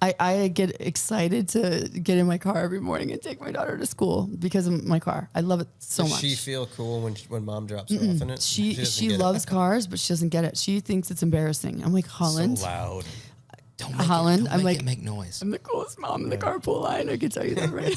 I get excited to get in my car every morning and take my daughter to school because of my car. I love it so much. Does she feel cool when mom drops her off in it? She loves cars, but she doesn't get it. She thinks it's embarrassing. I'm like, Holland. So loud. Don't make Holland. Don't make it make noise. I'm the coolest mom in the carpool line. I can tell you that right.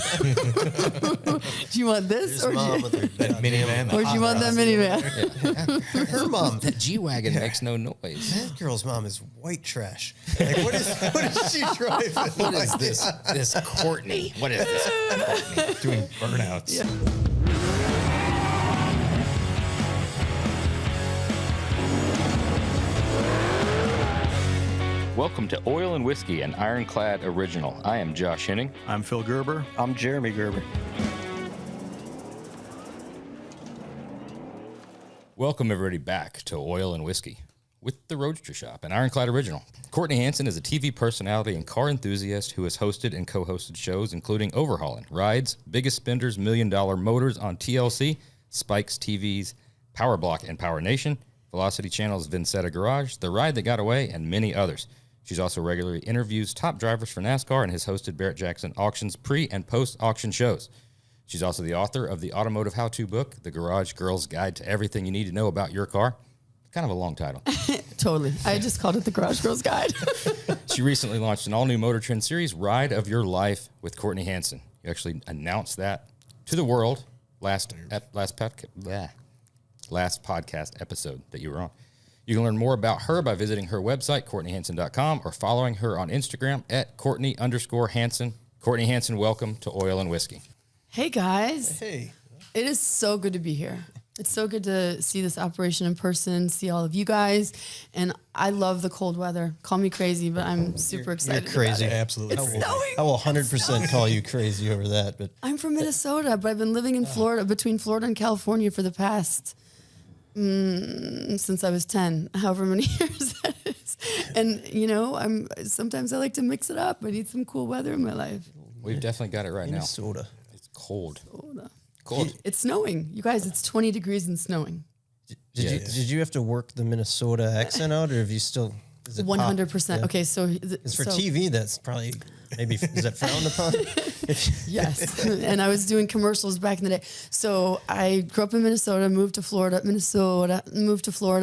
Do you want this or mom with her minivan? or do you want that minivan? Her mom. That G-Wagon makes no noise. That girl's mom is white trash. Like, what is she driving? What is this Courtney? What is this Courtney? Doing burnouts. Yeah. Welcome to Oil and Whiskey, an Ironclad original. I am Josh Henning. I'm Phil Gerber. I'm Jeremy Gerber. Welcome everybody back to Oil and Whiskey with the Roadster Shop, an Ironclad original. Courtney Hansen is a TV personality and car enthusiast who has hosted and co-hosted shows including Overhaulin, Rides, Biggest Spenders, $1 Million Motors on TLC, Spikes TV's Powerblock and PowerNation, Velocity Channel's Vinsetta Garage, The Ride That Got Away, and many others. She's also regularly interviews top drivers for NASCAR and has hosted Barrett Jackson Auctions pre- and post-auction shows. She's also the author of the automotive how-to book, The Garage Girl's Guide to Everything You Need to Know About Your Car. Kind of a long title. Totally. I just called it the Garage Girl's Guide. She recently launched an all-new MotorTrend series, Ride of Your Life with Courtney Hansen. You actually announced that to the world last podcast episode that you were on. You can learn more about her by visiting her website, CourtneyHansen.com, or following her on Instagram at Courtney_Hansen. Courtney Hansen, welcome to Oil and Whiskey. Hey, guys. Hey. It is so good to be here. It's so good to see this operation in person, see all of you guys. And I love the cold weather. Call me crazy, but I'm super excited. You're crazy. About it. Absolutely. It's snowing. I will 100% call you crazy over that. But I'm from Minnesota, but I've been living in Florida, between Florida and California for the past, since I was 10, however many years that is. And, you know, sometimes I like to mix it up. I need some cool weather in my life. We've definitely got it right Minnesota. now. It's cold. Minnesota. Cold. It's snowing. You guys, it's 20 degrees and snowing. Did you have to work the Minnesota accent out, or have you still? Is it 100%. Yeah. Okay, so It's for TV. That's probably maybe is that frowned upon? Yes, and I was doing commercials back in the day. So I grew up in Minnesota, moved to Florida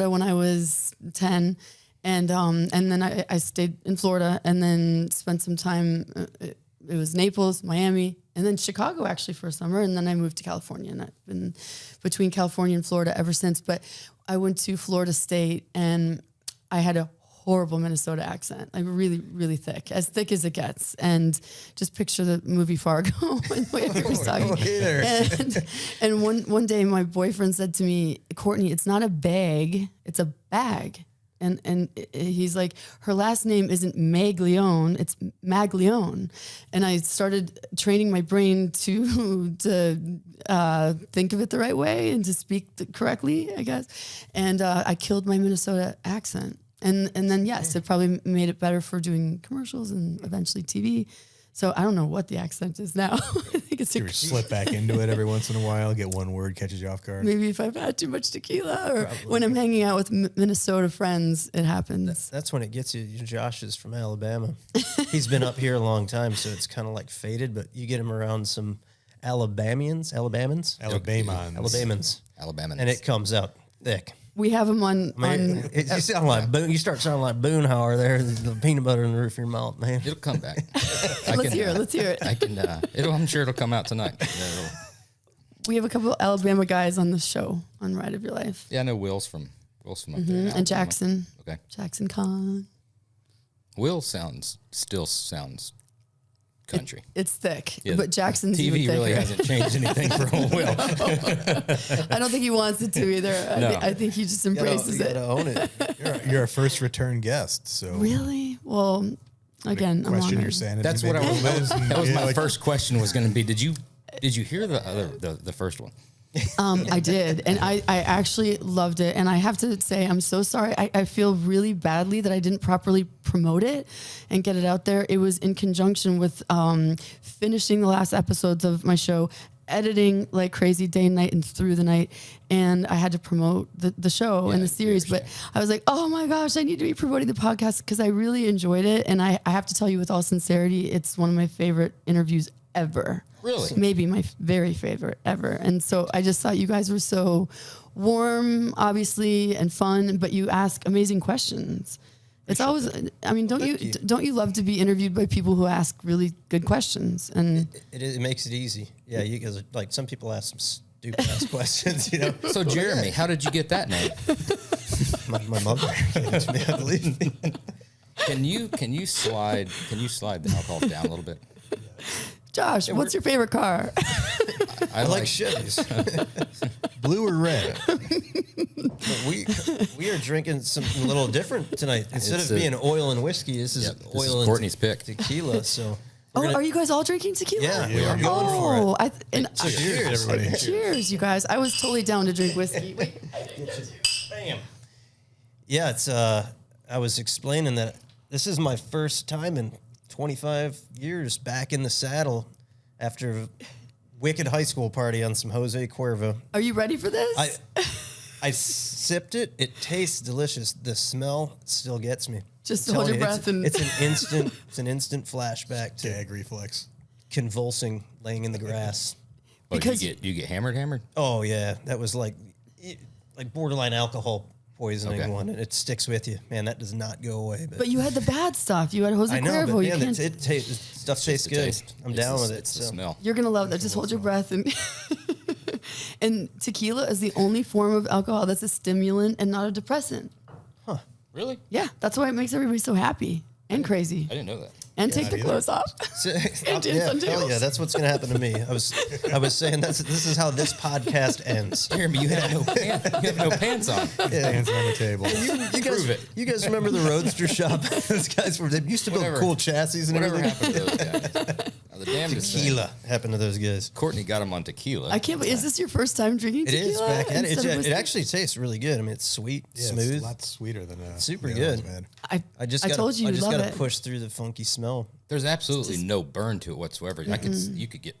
when I was 10, and then I stayed in Florida, and then spent some time. It was Naples, Miami, and then Chicago actually for a summer, and then I moved to California, and I've been between California and Florida ever since. But I went to Florida State, and I had a horrible Minnesota accent, like really, really thick as it gets. And just picture the movie Fargo and the way he was talking. And one day my boyfriend said to me, Courtney, it's not a bag, it's a bag. And he's like, her last name isn't Maglione, it's Maglione. And I started training my brain to think of it the right way and to speak correctly, I guess. And I killed my Minnesota accent. And then, yes, it probably made it better for doing commercials and eventually TV. So I don't know what the accent is now. I think it's You slip back into it every once in a while, get one word, catches you off guard. maybe if I've had too much tequila or when I'm hanging out with Minnesota friends, it happens. That's when it gets you. Josh is from Alabama. He's been up here a long time, so it's kind of like faded. But you get him around some Alabamans, and it comes out thick. We have them on. You sound like Boone. You start sounding like Boonehauer there. The peanut butter in the roof of your mouth, man. It'll come back. Let's hear it. I can. I'm sure it'll come out tonight. We have a couple of Alabama guys on the show on Ride of Your Life. Yeah, I know Will's from up there. And Jackson. Okay. Jackson Kahn. Will still sounds country. It's thick, Yeah, but Jackson's TV even thicker. really hasn't changed anything for old Will. I don't think he wants it to either. No. I think he just embraces you it. gotta own it. You're a first return guest, so Really? Well, again, I'm question honored. your sanity. That's what I maybe. was. That was my like, first question was going to be. Did you hear the first one? I did. And I actually loved it. And I have to say, I'm so sorry. I feel really badly that I didn't properly promote it and get it out there. It was in conjunction with finishing the last episodes of my show editing like crazy day and night and through the night. And I had to promote the show and the series. But I was like, oh my gosh, I need to be promoting the podcast because I really enjoyed it. And I have to tell you with all sincerity, it's one of my favorite interviews ever. Really? Maybe my very favorite ever. And so I just thought you guys were so warm, obviously, and fun, but you ask amazing questions. It's always, I mean, don't you love to be interviewed by people who ask really good questions? And it makes it easy. Yeah, you guys, like, some people ask some stupid ass questions, you know. So Jeremy, how did you get that name? My mother gave it to me, I believe. Can you slide the alcohol down a little bit? Josh, what's your favorite car? I like Chevys. Blue or red? we are drinking something a little different tonight. Instead of being oil and whiskey, this is oil and Courtney's pick. tequila. So Are you guys all drinking tequila? yeah, we are going for it. Cheers, everybody. Cheers, you guys. I was totally down to drink whiskey. Wait. Bam. Yeah, it's I was explaining that this is my first time in 25 years back in the saddle after a wicked high school party on some Jose Cuervo. Are you ready for this? I sipped it. It tastes delicious. The smell still gets me. Just I'm hold telling your you, breath and it's an instant flashback to Gag reflex. convulsing, laying in the grass. Because- you get hammered. Oh yeah, that was like borderline alcohol poisoning Okay. one, and it sticks with you, man. That does not go away. But you had the bad stuff. You had Jose I know, Cuervo. but You man, can't. stuff tastes The good. taste. I'm It's down the- with it. It's the So. smell. You're gonna love that. Just hold your breath and. And tequila is the only form of alcohol that's a stimulant and not a depressant. Really? Yeah, that's why it makes everybody so happy and crazy. I didn't know that. And take the clothes off. dance on hell tables. yeah, that's what's gonna happen to me. I was saying this is how this podcast ends. Jeremy, you have no pants. You have no pants on. Hands on the table. You guys, Prove it. you guys remember the Roadster shop? Those guys they used to build Whatever. cool chassis and Whatever everything. happened to those guys? The damnedest thing. Tequila happened to those guys. Courtney got him on tequila. I can't believe. Is this your first time drinking It tequila? is back at it. instead of It whiskey? actually tastes really good. I mean, it's sweet, Yeah, smooth. It's a lot sweeter than Super the other ones, good. man. I just I gotta, told you I you'd just love gotta it. push through the funky smell. There's absolutely no burn to it whatsoever. You could get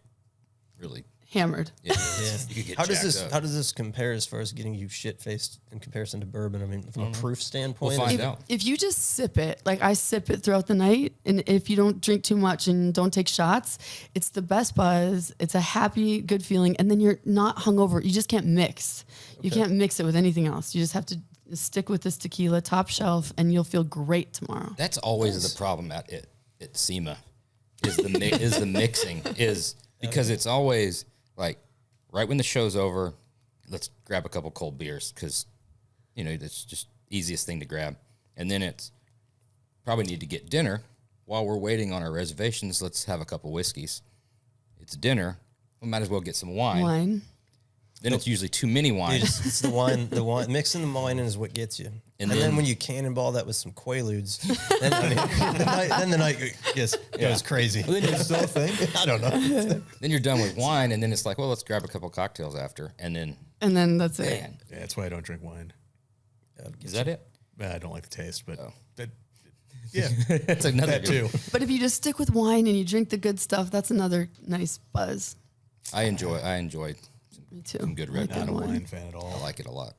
really. Hammered. Yeah. Yeah. You could get How does jacked this up. How does this compare as far as getting you shit faced in comparison to bourbon? I mean, from a proof standpoint, We'll find is it- out. If you just sip it, like I sip it throughout the night, and if you don't drink too much and don't take shots, it's the best buzz. It's a happy, good feeling, and then you're not hungover. You just can't mix. You can't mix it with anything else. You just have to stick with this tequila, top shelf, and you'll feel great tomorrow. That's always the problem at SEMA is the mixing is because it's always like right when the show's over, let's grab a couple cold beers because that's just easiest thing to grab, and then it's probably need to get dinner while we're waiting on our reservations. Let's have a couple whiskeys. It's dinner. We might as well get some wine. Wine. Then it's usually too many wines. It's the wine. The wine mixing the wine in is what gets you. And then when you cannonball that with some Quaaludes, then, then the night goes crazy. Well, then, Still a thing? I don't know. then you're done with wine, and then it's like, well, let's grab a couple cocktails after, and then And then that's it. man, Yeah, that's why I don't drink wine. is that it? I don't like the taste, but Oh. yeah, That's another that good too. But if you just stick with wine and you drink the good stuff, that's another nice buzz. I enjoy Me too. some good I red like Not a good wine fan at I all. like it a lot.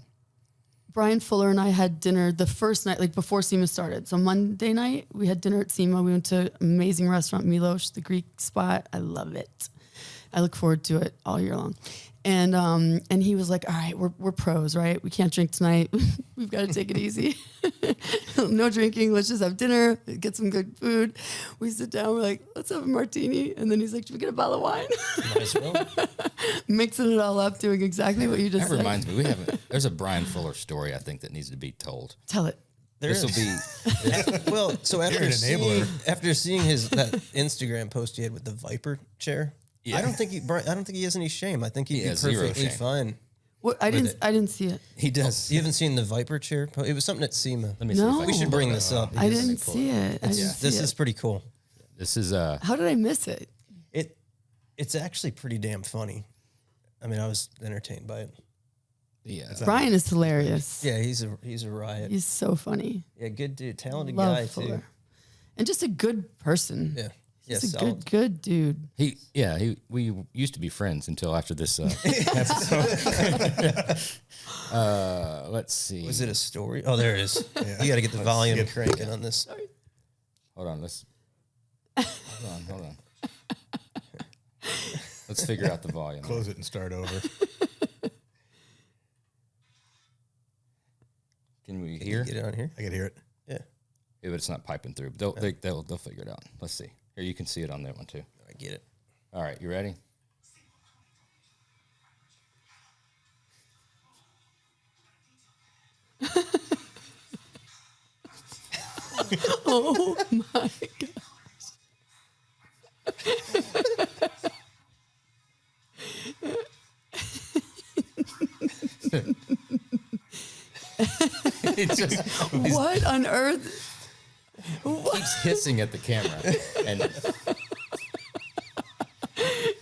Brian Fuller and I had dinner the first night, like before SEMA started. So Monday night, we had dinner at SEMA. We went to an amazing restaurant, Milos, the Greek spot. I love it. I look forward to it all year long. And he was like, all right, we're pros, right? We can't drink tonight. We've got to take it easy. No drinking. Let's just have dinner, get some good food. We sit down. We're like, let's have a martini. And then he's like, should we get a bottle of wine? Might as well. Mixing it all up, doing exactly what you just That said. reminds me, there's a Brian Fuller story I think that needs to be told. Tell it. This will be Well, so You're an enabler. after seeing that Instagram post he had with the Viper chair, Yeah. I don't think he has any shame. I think he'd He be has zero perfectly shame. fine. What, I didn't see it. he does. You haven't seen the Viper chair? It was something at SEMA. Let me see No. if I We can should pull bring it this up. up. I because didn't see it. I didn't see This it. is pretty cool. This is How did I miss it? It's actually pretty damn funny. I mean, I was entertained by it. yeah. Brian is hilarious. Yeah, he's a riot. He's so funny. Yeah, good dude, talented Love guy Fuller. too. And just a good person. Yeah. He's a good dude. We used to be friends until after this episode. Let's see. Was it a story? Oh, there it is. You got to get the volume cranking on this. Hold on. Hold on. Let's figure out the volume. Close it and start over. Can we Can hear? you get it on here? I can hear it. Yeah. Yeah, but it's not piping through. They'll figure it out. Let's see. Here, you can see it on that one too. I get it. All right, you ready? Oh my God. It just What on earth? keeps hissing at the camera. And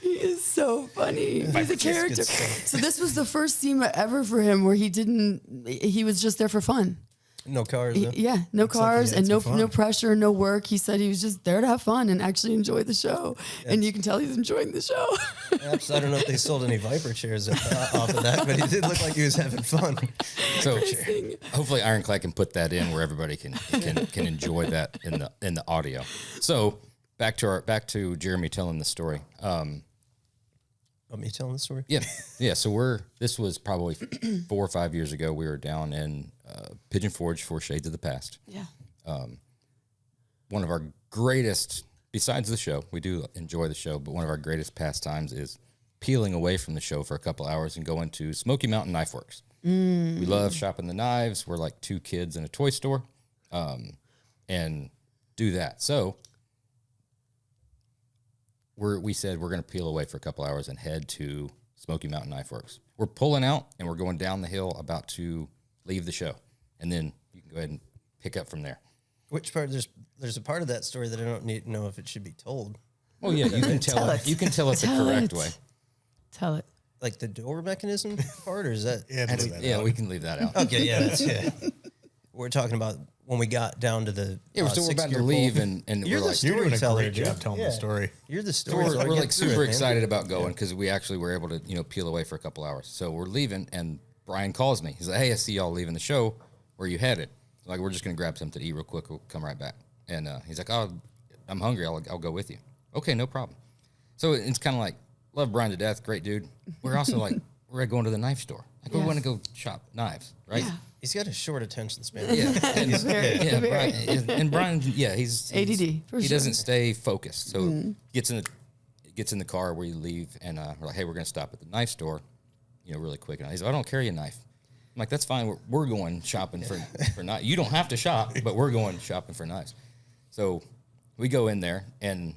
He is so funny. He's a Just character. good stuff. So this was the first SEMA ever for him where he was just there for fun. No cars, though. Yeah, no like he cars had and no some fun. no pressure, no work. He said he was just there to have fun and actually enjoy the show. And you can tell he's enjoying the show. Perhaps, I don't know if they sold any Viper chairs off of that, but he did look like he was having fun. so hopefully Ironclad can put that in where everybody can enjoy that in the audio. So back to Jeremy telling the story. Want me telling the story? Yeah. So this was probably 4 or 5 years ago. We were down in Pigeon Forge for Shades of the Past. Yeah. One of our greatest, besides the show, we do enjoy the show, but one of our greatest pastimes is peeling away from the show for a couple hours and going to Smoky Mountain Knife Works. We love shopping the knives. We're like 2 kids in a toy store, and do that. So we said we're going to peel away for a couple hours and head to Smoky Mountain Knife Works. We're pulling out and we're going down the hill about to leave the show, and then you can go ahead and pick up from there. Which part? There's a part of that story that I don't need to know if it should be told. Oh yeah, you can tell it. You can tell it the Tell correct it. way. Tell it. Like the door mechanism part, or is that? Yeah, leave that Yeah, out. we can leave that out. Okay, yeah, that's We're talking about when we got down to the Yeah, so we're about to leave, and You're we're the like, You're doing a storyteller, great job dude. telling the story. You're the so story. we're like super excited about going because we actually were able to peel away for a couple hours. So we're leaving, and Brian calls me. He's like, "Hey, I see y'all leaving the show. Where you headed?" Like, we're just gonna grab something to eat real quick. We'll come right back. And he's like, "Oh, I'm hungry. I'll go with you." Okay, no problem. So it's kind of like, love Brian to death, great dude. We're also like, we're going to the knife store. Like, we Yeah. want to go shop knives, right? Yeah. He's got a short attention span. Yeah, and, Very. Brian, and Brian, he's ADD, for he sure. doesn't stay focused, so gets in the car where you leave, and we're like, "Hey, we're gonna stop at the knife store, really quick." And he's like, "I don't carry a knife." I'm like, "That's fine. We're going shopping for knives. You don't have to shop, but we're going shopping for knives." So we go in there, and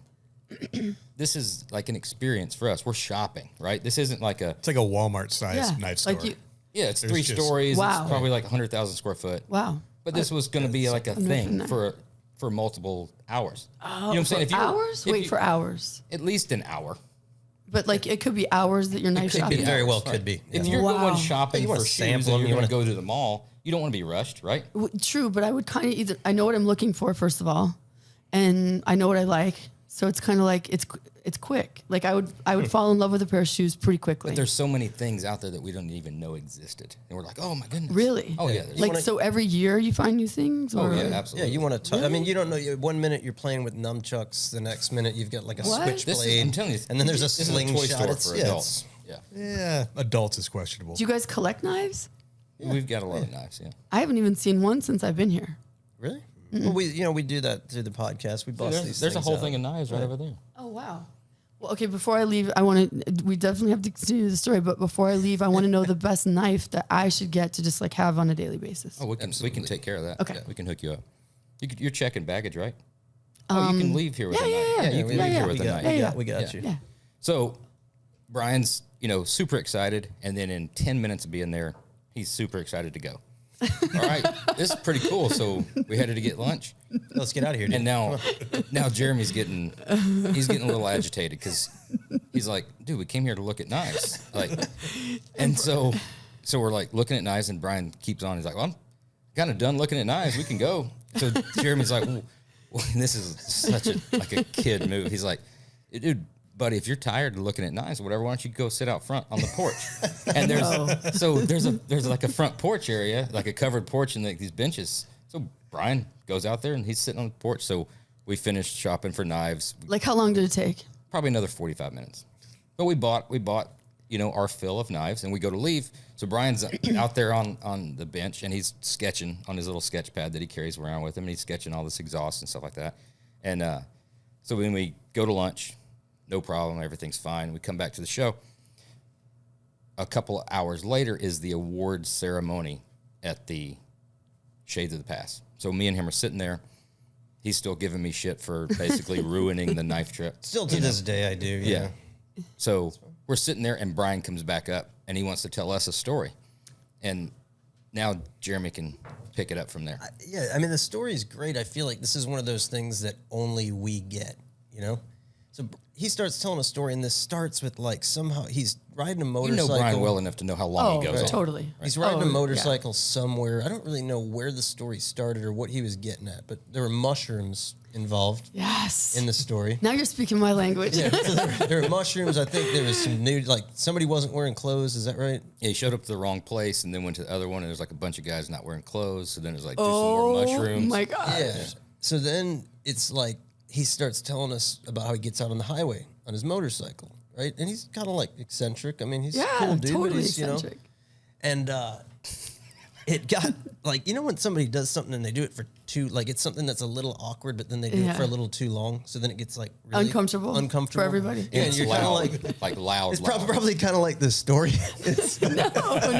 this is like an experience for us. We're shopping, right? This isn't like It's like a Walmart-sized knife store. Like it's There's 3 just- stories. Wow. It's probably like 100,000 square foot. wow. But this was going to be like a thing knife. for multiple hours. You know Oh, what I'm saying? for hours? Wait, for hours. at least an hour. But like it could be hours that you're knife could be shopping. It very well Right. could be. If yeah. you're Wow. going shopping You wanna for shoes sample and them, you're you going to wanna- go to the mall, you don't want to be rushed, right? True, but I would kind of either I know what I'm looking for first of all, and I know what I like. So it's kind of like it's quick. Like I would fall in love with a pair of shoes pretty quickly. But there's so many things out there that we don't even know existed, and we're like, oh my goodness, Really? Oh yeah, there's- like wanna- so every year you find new things. oh Or? yeah, Yeah, absolutely. you want to. I mean, you don't know. 1 minute you're playing with nunchucks, the next minute you've got like a What? switchblade. I'm telling you, and then there's a this is slingshot. toy store It's- for yeah, adults. it's- Yeah, Yeah, adults is questionable. Do you guys collect knives? we've got a lot of knives. Yeah, I haven't even seen one since I've been here. Really? Well, we do that through the podcast. We bust these. there's a things whole out. thing of knives right over there. Oh wow. Well, okay. Before I leave, I want to. We definitely have to continue the story, but before I leave, I want to know the best knife that I should get to just like have on a daily basis. Oh, we can take care of that. Okay. Yeah, we can hook you up. You're checking baggage, right? Oh, you can leave here with a knife. yeah. you can we- leave yeah, here yeah. with a knife. We got Yeah. you. Yeah. So Brian's, super excited, and then in 10 minutes of being there, he's super excited to go. All right, this is pretty cool. So we headed to get lunch, Let's get out of here, dude. and now Jeremy's getting a little agitated because he's like, dude, we came here to look at knives, like, and so we're like looking at knives, and Brian keeps on. He's like, well, I'm kind of done looking at knives. We can go. So Jeremy's like, well, this is such a kid move. He's like, dude, buddy, if you're tired of looking at knives or whatever, why don't you go sit out front on the porch? And there's like a front porch area, like a covered porch and like these benches. So Brian goes out there and he's sitting on the porch. So we finished shopping for knives. Like, how long did it take? Probably another 45 minutes. But we bought, our fill of knives, and we go to leave. So Brian's out there on the bench, and he's sketching on his little sketch pad that he carries around with him, and he's sketching all this exhaust and stuff like that. And so when we go to lunch, no problem, everything's fine. We come back to the show. A couple of hours later is the awards ceremony at the Shades of the Pass. So me and him are sitting there. He's still giving me shit for basically ruining the knife trip. Still to this day, I do. Yeah. So we're sitting there, and Brian comes back up, and he wants to tell us a story. And now Jeremy can pick it up from there. I mean, the story is great. I feel like this is one of those things that only we get, So he starts telling a story, and this starts with, like, somehow he's riding a motorcycle. You know Brian well enough to know how long he goes on. Totally. Right. He's riding a motorcycle somewhere. I don't really know where the story started or what he was getting at, but there were mushrooms involved. Yes. In the story. Now you're speaking my language. Yeah, so there were mushrooms. I think there was some new, like, somebody wasn't wearing clothes. Is that right? Yeah, he showed up to the wrong place and then went to the other one, and there's like a bunch of guys not wearing clothes. So then it was like, do some more mushrooms. Oh, my God. Yeah. So then it's like he starts telling us about how he gets out on the highway on his motorcycle, right? And he's kind of like eccentric. I mean, he's a cool dude, totally but he's, eccentric. And it got, like, when somebody does something and they do it for too, like, it's something that's a little awkward, but then they do it for a little too long. So then it gets, like, really uncomfortable for everybody. Yeah, and you're kind of like loud. It's probably kind of like this story. No,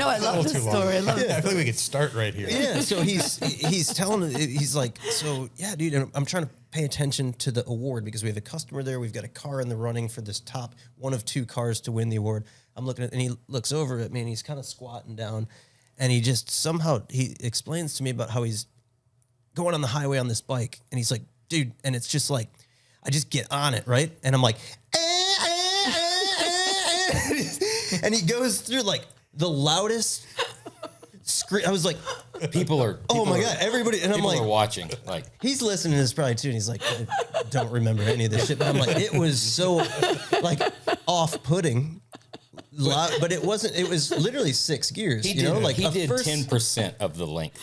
I love this story. I I feel like we could start right here. Yeah, so he's telling, he's like, so yeah, dude, and I'm trying to pay attention to the award because we have a customer there. We've got a car in the running for this top one of two cars to win the award. I'm looking at, and he looks over at me, and he's kind of squatting down, and he just somehow he explains to me about how he's going on the highway on this bike, and he's like, dude, and it's just like, I just get on it, right, and I'm like, and he goes through like the loudest scream. I was like, oh my God, everybody. And I'm like, are watching. Like, he's listening to this probably too. And he's like, I don't remember any of this shit. But I'm like, it was so like off-putting. But it wasn't, it was literally 6 gears. He did 10% of the length.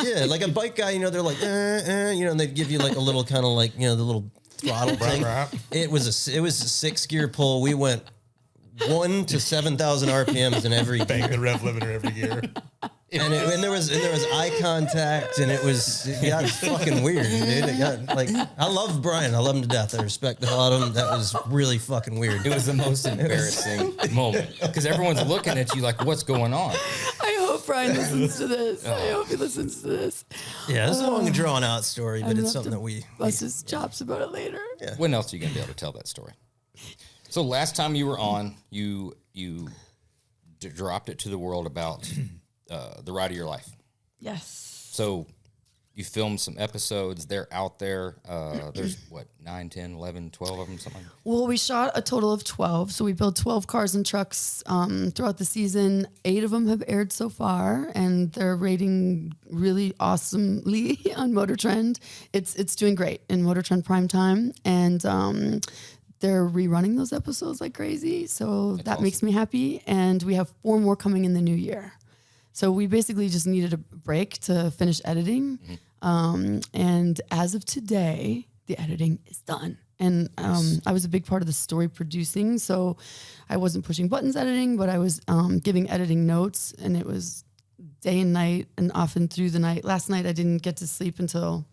Yeah, like a bike guy, they're like, and they give you like a little kind of like, the little throttle thing. It was a 6-gear pull. We went 1 to 7,000 RPMs in every Bang gear. the rev limiter every gear. And there was eye contact, and it got fucking weird, dude. It got like, I love Brian. I love him to death. I respect the hell out of him. That was really fucking weird. It was the most embarrassing moment because everyone's looking at you like, what's going on? I hope Brian listens to this. I hope he listens to this. Yeah, it's a long, drawn out story, but it's something that we bust his chops about it later. Yeah. When else are you going to be able to tell that story? So last time you were on, you dropped it to the world about the ride of your life. Yes. So you filmed some episodes. They're out there. There's 9, 10, 11, 12 of them, something like that? Well, we shot a total of 12. So we built 12 cars and trucks throughout the season. 8 of them have aired so far, and they're rating really awesomely on MotorTrend. It's doing great in MotorTrend prime time, and they're rerunning those episodes like crazy. So that makes me happy. And we have 4 more coming in the new year. So we basically just needed a break to finish editing. And as of today, the editing is done. And I was a big part of the story producing. So I wasn't pushing buttons editing, but I was giving editing notes. And it was day and night and often through the night. Last night I didn't get to sleep until,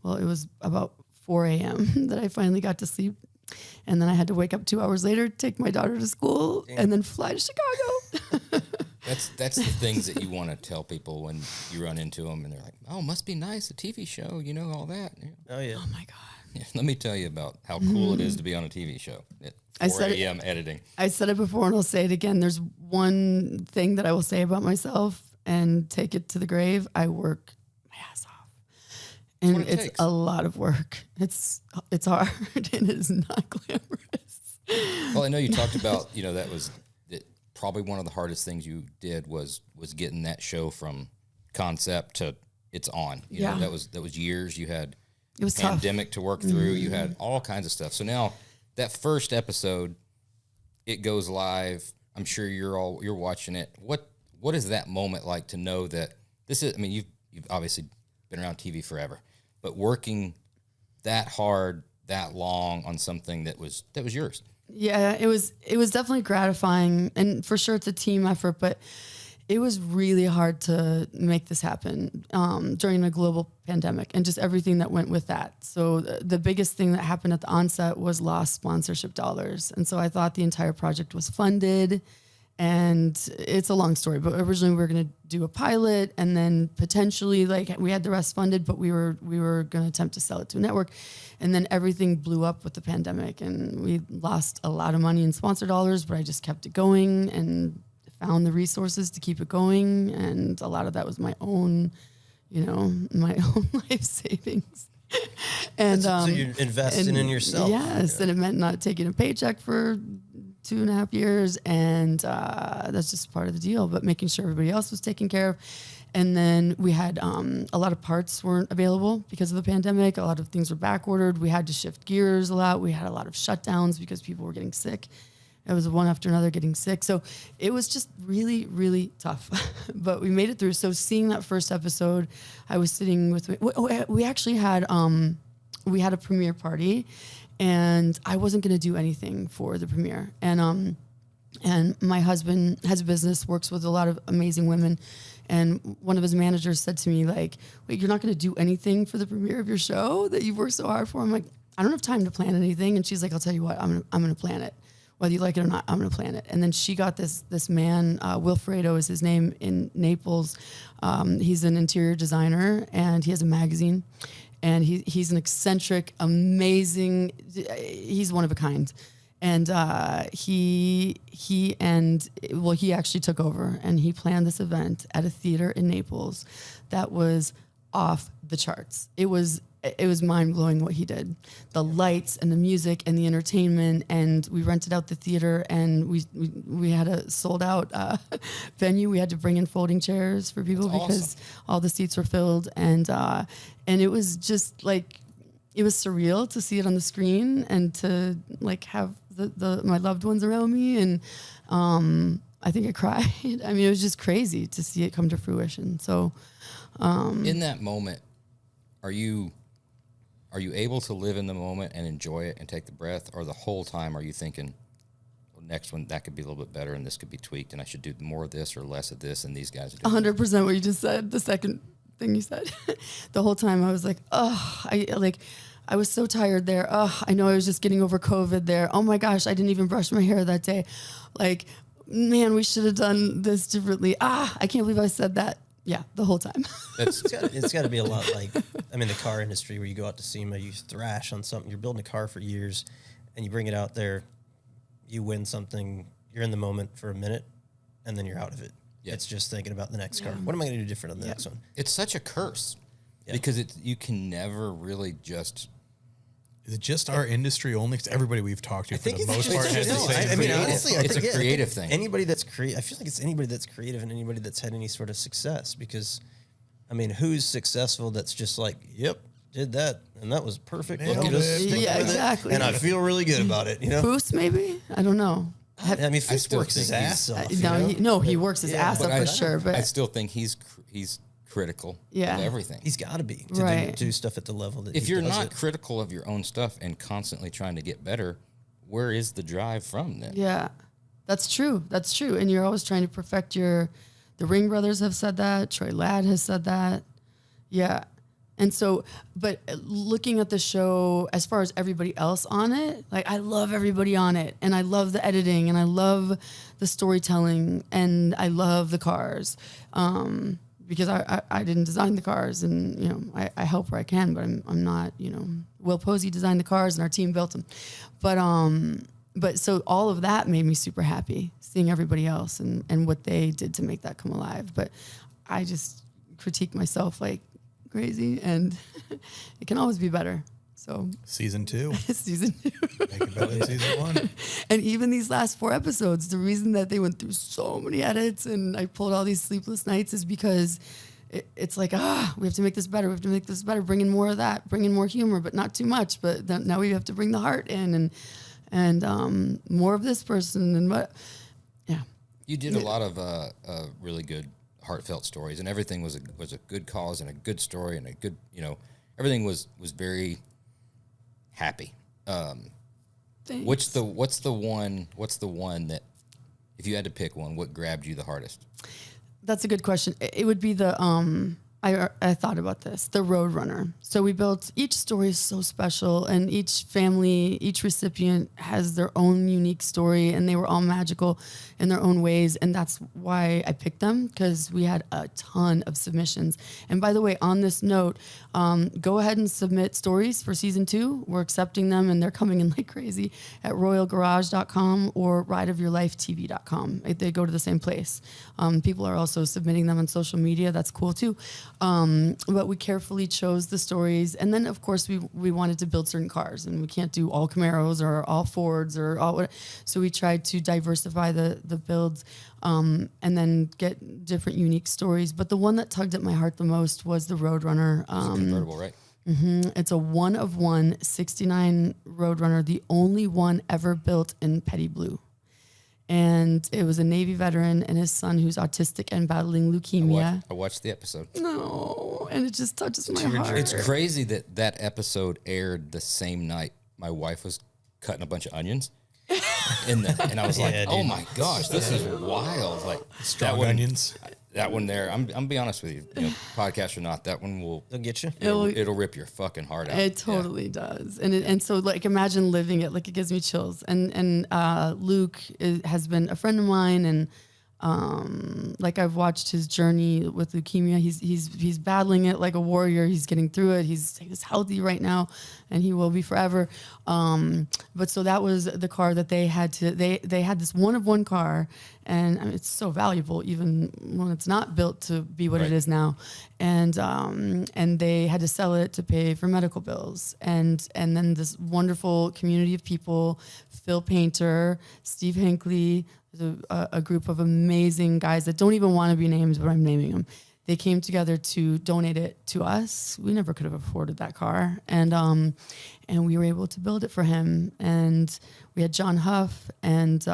it was about 4 a.m. that I finally got to sleep. And then I had to wake up 2 hours later, take my daughter to school, and then fly to Chicago. That's the things that you want to tell people when you run into them, and they're like, "Oh, must be nice, a TV show, all that." Yeah. Oh yeah. Oh my God. Yeah, let me tell you about how cool it is to be on a TV show at 4 a.m. editing. I said it before, and I'll say it again. There's one thing that I will say about myself and take it to the grave. I work my ass off. And it's takes. a lot of work. It's hard, and it is not glamorous. Well, I know you talked about, that was probably one of the hardest things you did was getting that show from concept to it's on. You know, that was years. You had It was tough. pandemic to work through. You had all kinds of stuff. So now that first episode, it goes live. I'm sure you're watching it. What is that moment like to know that this is? I mean, you've obviously been around TV forever, but working that hard, that long on something that was yours. Yeah, it was definitely gratifying, and for sure it's a team effort, but it was really hard to make this happen during a global pandemic and just everything that went with that. So the biggest thing that happened at the onset was lost sponsorship dollars. And so I thought the entire project was funded, and it's a long story, but originally we were going to do a pilot, and then potentially we had the rest funded, but we were going to attempt to sell it to a network. And then everything blew up with the pandemic, and we lost a lot of money in sponsor dollars, but I just kept it going and found the resources to keep it going. And a lot of that was my own, my own life savings. And so you're investing in yourself. Yes. And it meant not taking a paycheck for 2.5 years. And that's just part of the deal, but making sure everybody else was taken care of. And then we had a lot of parts weren't available because of the pandemic. A lot of things were back ordered. We had to shift gears a lot. We had a lot of shutdowns because people were getting sick. It was one after another getting sick. So it was just really, really tough, but we made it through. So seeing that first episode, I was sitting with, we actually had, we had a premiere party, and I wasn't going to do anything for the premiere. And my husband has a business, works with a lot of amazing women. And one of his managers said to me, like, wait, you're not going to do anything for the premiere of your show that you've worked so hard for? I'm like, I don't have time to plan anything. And she's like, I'll tell you what, I'm going to plan it. Whether you like it or not, I'm going to plan it. And then she got this man, Wilfredo is his name, in Naples. He's an interior designer, and he has a magazine. And he's an eccentric, amazing, he's one of a kind. And he actually took over, and he planned this event at a theater in Naples that was off the charts. It was mind-blowing what he did. The lights and the music and the entertainment, and we rented out the theater, and we had a sold-out venue. We had to bring in folding chairs for people because all the seats were filled, and it was just like, it was surreal to see it on the screen and to like have my loved ones around me, and I think I cried. I mean, it was just crazy to see it come to fruition. So in that moment, are you able to live in the moment and enjoy it and take the breath, or the whole time are you thinking, well, next one, that could be a little bit better, and this could be tweaked, and I should do more of this or less of this, and these guys are doing 100% what you just said, the second thing you said. The whole time I was like, I was so tired there. Oh, I know I was just getting over COVID there. Oh my gosh, I didn't even brush my hair that day. Like, man, we should have done this differently. I can't believe I said that. Yeah, the whole time. It's got to be a lot like, I mean, the car industry where you go out to SEMA, you thrash on something, you're building a car for years, and you bring it out there, you win something, you're in the moment for a minute, and then you're out of it. Yeah. It's just thinking about the next car. What am I going to do different on the next one? It's such a curse because you can never really just... Is it just our industry only? Because everybody we've talked to, for the most part, has the same. I mean, honestly, it's a creative thing. Anybody that's creative, I feel like it's anybody that's creative and anybody that's had any sort of success. Because, I mean, who's successful that's just like, yep, did that, and that was perfect. Nailed Look at us, it. stick Yeah, with exactly. it, and I feel really good about it. You know, Foose, maybe? I don't know. I mean, Foose still works his think ass off. He works his ass off for sure. But I still think he's critical of everything. He's got to be to do stuff at the level that if he you're does not it. critical of your own stuff and constantly trying to get better, where is the drive from then? Yeah, that's true. That's true. And you're always trying to perfect the Ring brothers have said that. Troy Ladd has said that. Yeah. And so, but looking at the show, as far as everybody else on it, like I love everybody on it, and I love the editing, and I love the storytelling, and I love the cars. Because I didn't design the cars, and I help where I can, but I'm not, Will Posey designed the cars and our team built them, but so all of that made me super happy seeing everybody else and what they did to make that come alive. But I just critique myself like crazy, and it can always be better. So season 2, season 2, make it better than season 1. And even these last 4 episodes, the reason that they went through so many edits and I pulled all these sleepless nights is because it's like, we have to make this better. We have to make this better. Bring in more of that. Bring in more humor, but not too much. But then now we have to bring the heart in and more of this person and what. Yeah. You did a lot of really good heartfelt stories, and everything was a good cause and a good story and a good, everything was very happy. What's the one that, if you had to pick one, what grabbed you the hardest? That's a good question. It would be the I thought about this, the Roadrunner. So we built, each story is so special, and each family, each recipient has their own unique story, and they were all magical in their own ways. And that's why I picked them, because we had a ton of submissions. And by the way, on this note, go ahead and submit stories for season 2. We're accepting them, and they're coming in like crazy at royalgarage.com or rideofyourlifetv.com. They go to the same place. People are also submitting them on social media. That's cool too. But we carefully chose the stories. And then, of course, we wanted to build certain cars, and we can't do all Camaros or all Fords or all. So we tried to diversify the builds and then get different unique stories. But the one that tugged at my heart the most was the Roadrunner. It's a convertible, right? Mm-hmm. It's a 1 of 69 Roadrunner, the only one ever built in petty blue. And it was a Navy veteran and his son who's autistic and battling leukemia. I watched the episode. No, and it just touches my heart. It's crazy that episode aired the same night my wife was cutting a bunch of onions. And I was like, oh my gosh, this is wild. Like Strong onions. That one there, I'm be honest with you, podcast or not, that one They'll get you. It'll rip your fucking heart out. It totally does. And so like imagine living it, like it gives me chills. And Luke has been a friend of mine, and like I've watched his journey with leukemia. He's battling it like a warrior. He's getting through it. He's healthy right now, and he will be forever. But so that was the car that they had to. They had this 1 of 1 car, and I mean, it's so valuable even when it's not built to be what it is now. And they had to sell it to pay for medical bills. And then this wonderful community of people, Phil Painter, Steve Hinckley, a group of amazing guys that don't even want to be named, but I'm naming them. They came together to donate it to us. We never could have afforded that car. And we were able to build it for him. And we had John Huff and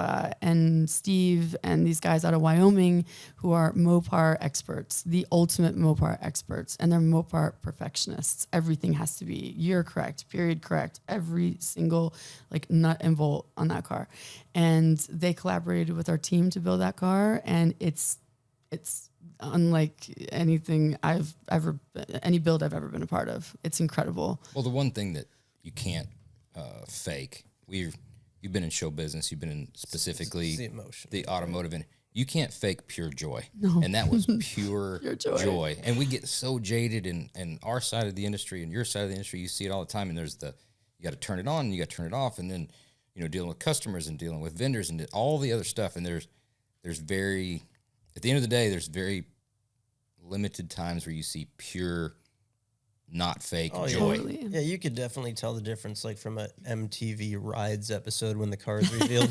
Steve and these guys out of Wyoming who are Mopar experts, the ultimate Mopar experts. And they're Mopar perfectionists. Everything has to be year correct, period correct, every single like nut and bolt on that car. And they collaborated with our team to build that car. And it's unlike anything any build I've ever been a part of. It's incredible. Well, the one thing that you can't fake, you've been in show business, you've been in specifically the emotion, the automotive, and you can't fake pure joy. No. And that was pure joy. And we get so jaded in our side of the industry and your side of the industry, you see it all the time, and there's you got to turn it on and you got to turn it off, and then dealing with customers and dealing with vendors and all the other stuff, and there's very, at the end of the day, there's very limited times where you see pure, not fake joy. Totally. Yeah, you could definitely tell the difference, like from a MTV Rides episode when the car is revealed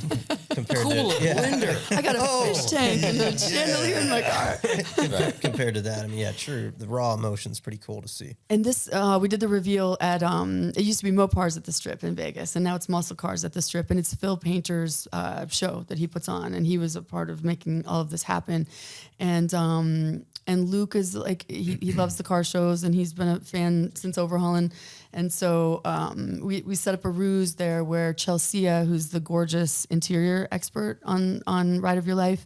compared to blender. I got a fish tank and a chandelier in my car. compared to that. I mean, yeah, true. The raw emotion's pretty cool to see. And this, we did the reveal at, it used to be Mopars at the Strip in Vegas, and now it's Muscle Cars at the Strip, and it's Phil Painter's show that he puts on, and he was a part of making all of this happen. And Luke is like, he loves the car shows, and he's been a fan since Overhaulin. And so we set up a ruse there where Chelsea, who's the gorgeous interior expert on Ride of Your Life,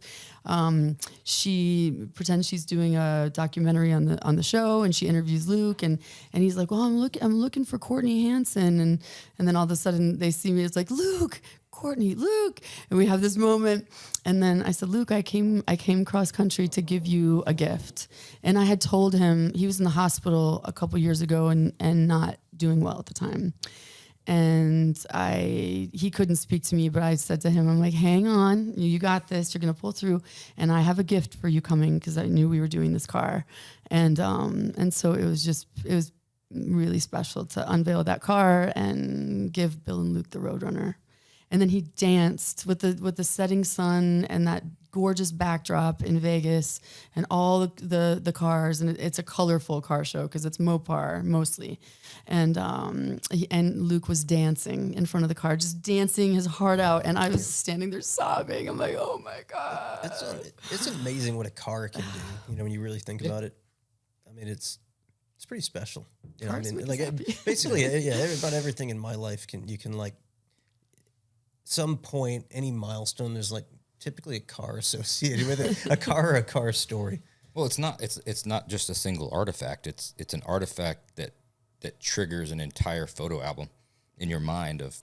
she pretends she's doing a documentary on the show, and she interviews Luke, and he's like, well, I'm looking for Courtney Hansen, and then all of a sudden they see me, it's like, Luke, Courtney, Luke, and we have this moment. And then I said, Luke, I came cross country to give you a gift. And I had told him he was in the hospital a couple years ago and not doing well at the time. And he couldn't speak to me, but I said to him, I'm like, hang on, you got this, you're going to pull through. And I have a gift for you coming, because I knew we were doing this car. And so it was really special to unveil that car and give Bill and Luke the Roadrunner. And then he danced with the setting sun and that gorgeous backdrop in Vegas and all the cars, and it's a colorful car show because it's Mopar mostly. And Luke was dancing in front of the car, just dancing his heart out, and I was standing there sobbing. I'm like, oh my God. It's amazing what a car can do, you know, when you really think about it. I mean, it's pretty special. You know, I Cars mean, make us happy. basically, about everything in my life you can like, some point, any milestone, there's like typically a car associated with it, a car or a car story. Well, it's not just a single artifact. It's an artifact that triggers an entire photo album in your mind of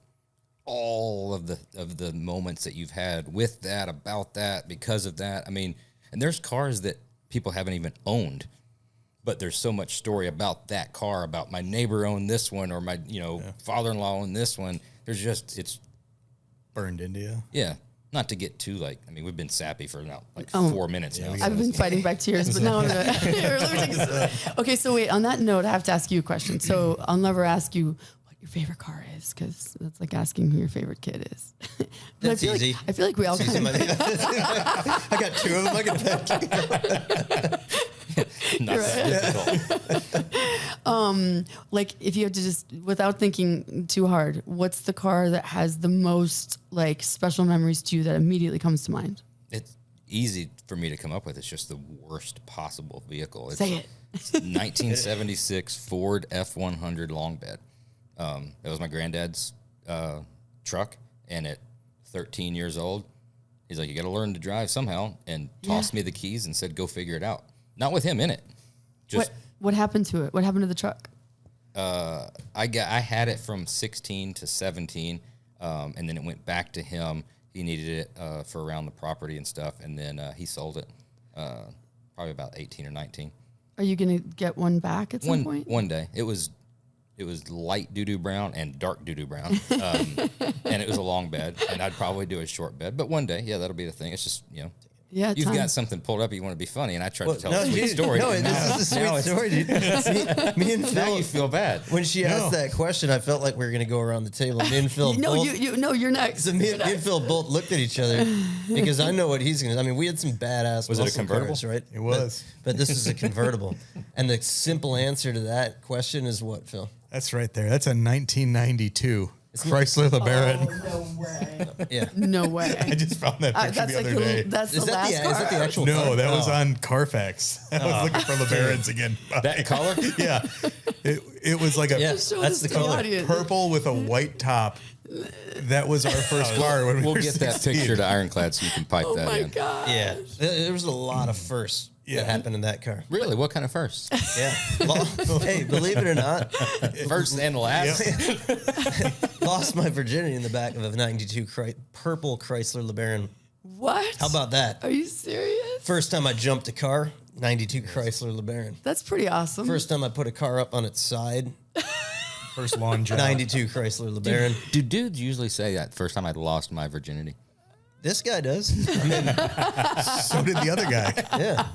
all of the moments that you've had with that, about that, because of that. I mean, and there's cars that people haven't even owned, but there's so much story about that car, about my neighbor owned this one, or my father-in-law owned this one. There's just, it's Burned into you. Yeah. Not to get too we've been sappy for now 4 minutes now. I've been fighting back tears, but now I'm gonna. Here, let me take a- Okay, so wait. On that note, I have to ask you a question. So I'll never ask you what your favorite car is, because that's like asking who your favorite kid is. But That's easy. I feel like we all kind of. I got two of them. I can pick. Not difficult. Like, if you had to just, without thinking too hard, what's the car that has the most like special memories to you that immediately comes to mind? It's easy for me to come up with. It's just the worst possible vehicle. Say it. It's 1976 Ford F-100 long bed. That was my granddad's truck, and at 13 years old, he's like, "You got to learn to drive somehow," and tossed me the keys and said, "Go figure it out." Not with him in it. Just What happened to it? What happened to the truck? I had it from 16 to 17, and then it went back to him. He needed it for around the property and stuff, and then he sold it probably about 18 or 19. Are you gonna get one back at some point? One day. It was light doo-doo brown and dark doo-doo brown, and it was a long bed, and I'd probably do a short bed, but one day, that'll be the thing. It's just, Yeah, you've time. got something pulled up, you want to be funny, and I tried to tell a sweet dude, story. No, this is a sweet story, dude. Me and Now Phil, you feel bad. when she asked that question, I felt like we were going to go around the table. Me and Phil You're next. So me and Phil both looked at each other because I know what he's going to. I mean, we had some badass. Was it a muscle convertible? cars, right? It was. But this is a convertible. And the simple answer to that question is what, Phil? That's right there. That's a 1992 Chrysler LeBaron. Oh, no way. Yeah. No way. I just found that picture That's the like other day. that's Is the that last the, car. is that the actual No, car? that was on Carfax. I was looking for LeBarons again. That color? Yeah. It was like a Yeah, Show that's this the to color. audience. purple with a white top. That was our first car when we We'll were get that 16. picture to Ironclad so you can pipe Oh that my in. god. Yeah. There was a lot of firsts Yeah. that happened in that car. Really? What kind of first? Yeah. Hey, believe it or not, First and last? lost my virginity in the back of a 92 purple Chrysler LeBaron. What? How about that? Are you serious? First time I jumped a car, 92 Chrysler LeBaron. That's pretty awesome. First time I put a car up on its side, First lawn job. 92 Chrysler LeBaron. Do dudes usually say that first time I'd lost my virginity? This guy does. I mean, So did the other guy. yeah.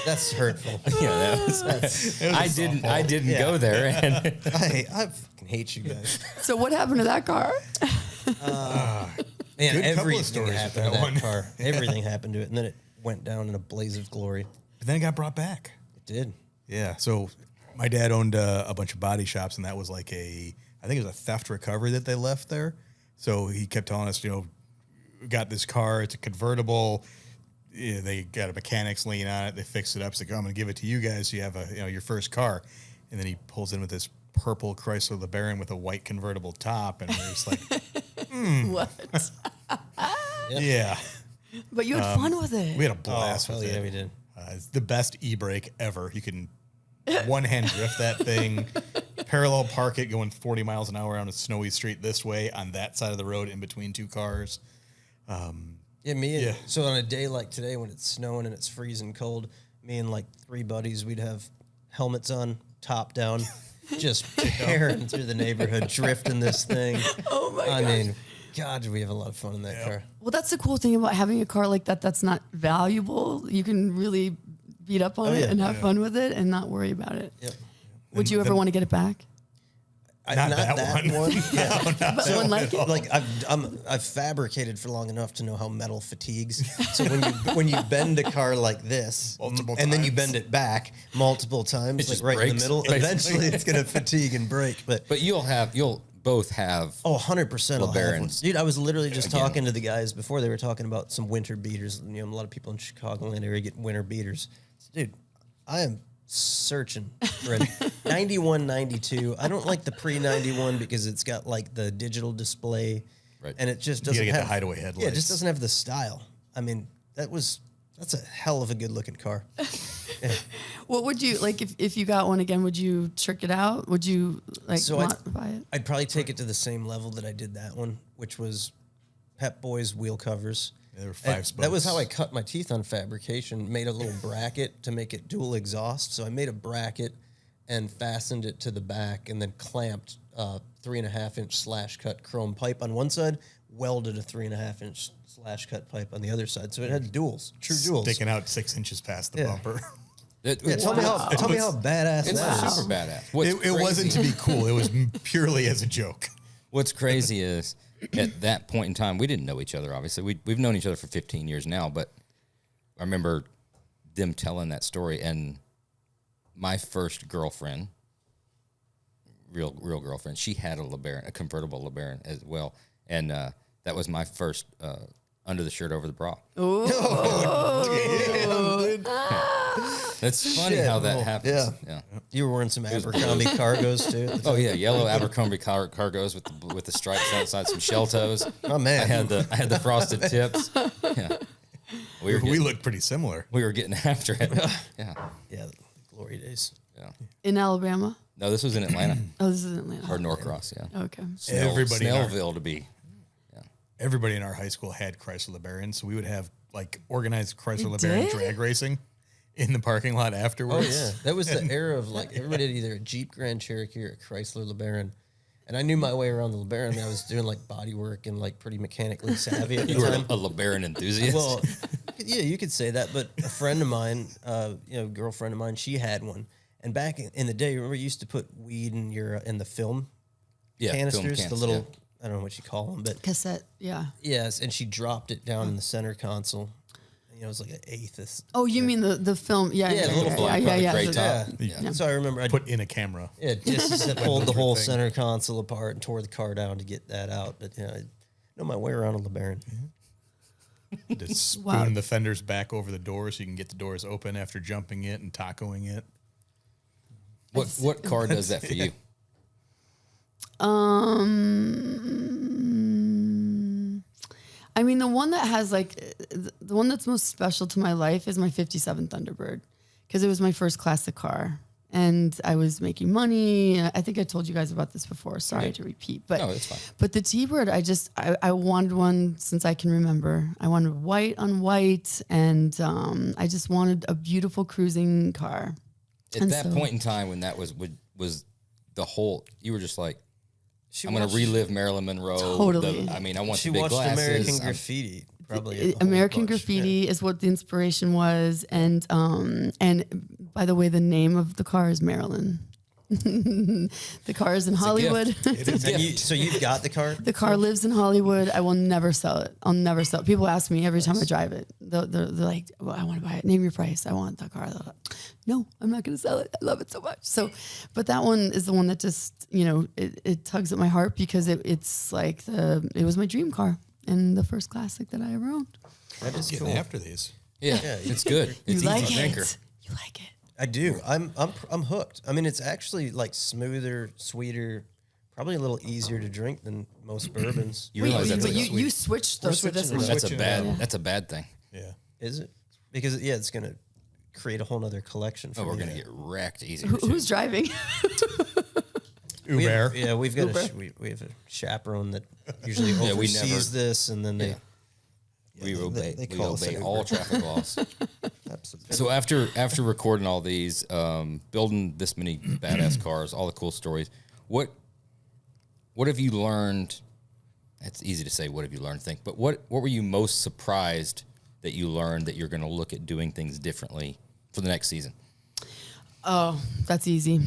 That's hurtful. Yeah, that was. I didn't go there, and I fucking hate you guys. So what happened to that car? Man, Good couple of everything stories with happened to that that one. car. Everything happened to it, and then it went down in a blaze of glory. But then it got brought back. It did. Yeah. So my dad owned a bunch of body shops, and that was like I think it was a theft recovery that they left there. So he kept telling us, we got this car. It's a convertible. Yeah, they got a mechanics lien on it. They fixed it up. It's like, I'm going to give it to you guys. So you have your first car. And then he pulls in with this purple Chrysler LeBaron with a white convertible top. And we're just like, What? yeah. But you had fun with it. We had a blast hell with yeah, it. we did. It's the best e-brake ever. You can one-hand drift that thing, parallel park it going 40 miles an hour on a snowy street this way, on that side of the road in between two cars. Yeah, so on a day like today when it's snowing and it's freezing cold, me and like three buddies, we'd have helmets on, top down, just tearing through the neighborhood, drifting this thing. Oh my I gosh. mean, God, we have a lot of fun in that car. Well, that's the cool thing about having a car like that that's not valuable. You can really beat up on it yeah. and have fun with it and not worry about it. Yep. Would you ever want to get it back? Not that one. Yeah. But one like it. Like I've fabricated for long enough to know how metal fatigues. So when you bend a car like this, Multiple and then you times. bend it back multiple times, just like right in breaks, the middle, basically. eventually it's gonna fatigue and break. But you'll both have. Oh, 100% I'll have one. LeBarons. Dude, I was literally just Again. talking to the guys before. They were talking about some winter beaters. You know, a lot of people in Chicagoland area get winter beaters. Dude, I am searching for a 91, 92. I don't like the pre-91 because it's got like the digital display. Right. And it just You doesn't gotta get have the hideaway Yeah, it headlights. just doesn't have the style. I mean, that's a hell of a good looking car. What would you like if you got one again? Would you trick it out? Would you like So modify it? I'd probably take it to the same level that I did that one, which was Pep Boys wheel covers. Yeah, there were 5 And spokes. that was how I cut my teeth on fabrication. Made a little bracket to make it dual exhaust. So I made a bracket and fastened it to the back, and then clamped 3.5-inch slash cut chrome pipe on one side, welded a 3.5-inch slash cut pipe on the other side. So it had duals, true duals. Sticking out 6 inches past the Yeah. bumper. Yeah, tell me how badass It's that is. super badass. What's It wasn't to crazy- be cool. It was purely as a joke. What's crazy is at that point in time, we didn't know each other, obviously. We've known each other for 15 years now, but I remember them telling that story. And my first girlfriend, real girlfriend, she had a LeBaron, a convertible LeBaron as well. And that was my first under the shirt, over the bra. That's funny how that happens. Yeah. You were wearing some Abercrombie cargos too. Oh yeah, yellow Abercrombie cargos with the stripes outside, some shell toes. Oh man, I had the frosted tips. Yeah, We looked pretty similar. we were getting after it. Yeah, yeah, the glory days. yeah. In Alabama? No, this was in Atlanta Oh, this is in Atlanta. or Norcross. Yeah, Okay. Everybody in our- Snellville to be. Everybody in our high school had Chrysler LeBarons, so we would have like organized Chrysler You LeBaron did? drag racing in the parking lot Oh afterwards. yeah, that was the era of like everybody had either a Jeep Grand Cherokee or a Chrysler LeBaron, and I knew my way around the LeBaron. I was doing like body work and like pretty mechanically savvy at the You were a time. LeBaron enthusiast. Well, yeah, you could say that. But a friend of mine, girlfriend of mine, she had one. And back in the day, remember you used to put weed in the film yeah, film canisters, the cans, little yeah. I don't know what you call them, but Cassette, yeah. yes. And she dropped it down in the center console. You know, it was like an eighth. Oh, you mean the film? Yeah, Yeah, the little black one, the gray So- top. Yeah. So I remember I Put in a camera. Yeah, just pulled the whole center console apart and tore the car down to get that out. But yeah, I know my way around a LeBaron. To spoon Wow. the fenders back over the door so you can get the doors open after jumping it and tacoing it. What car does that for you? I mean, the one that has like the one that's most special to my life is my '57 Thunderbird, because it was my first classic car, and I was making money. I think I told you guys about this before. Sorry to repeat, but No, it's fine. But the T-Bird, I wanted one since I can remember. I wanted white on white, and I just wanted a beautiful cruising car. At And that so- point in time when that was the whole, you were just like, She I'm going watched- to relive Marilyn Monroe. Totally. I want She the big watched glasses. American I'm- Graffiti. Probably a whole American bunch. Graffiti is what the inspiration was, and by the way, the name of the car is Marilyn. The car is in Hollywood. Yeah. So you've got the car? The car lives in Hollywood. I will never sell it. I'll never sell it. People ask me every time I drive it. They're like, well, I want to buy it. Name your price. I want that car. No, I'm not going to sell it. I love it so much. So, but that one is the one that just, it tugs at my heart because it's like it was my dream car and the first classic that I ever owned. That is Getting cool. after these. Yeah, it's good. It's You easy like drinker. it. You like it. I do. I'm hooked. I mean, it's actually like smoother, sweeter, probably a little easier to drink than most bourbons. You realize that's but a, you switched those to this switching one. it. that's a switching bad it up. that's a bad thing. Yeah. Is it? Because it's going to create a whole nother collection. For Oh, we're me. gonna get wrecked easy. Who's driving? We have- Uber. Yeah, we've got we have a chaperone that usually Yeah, we oversees never- this, and then they. Yeah. We obey, they we call us obey an all Uber. traffic laws. Absolutely. So after recording all these, building this many badass cars, all the cool stories, what have you learned? It's easy to say, what have you learned? Think, but what were you most surprised that you learned that you're going to look at doing things differently for the next season? Oh, that's easy.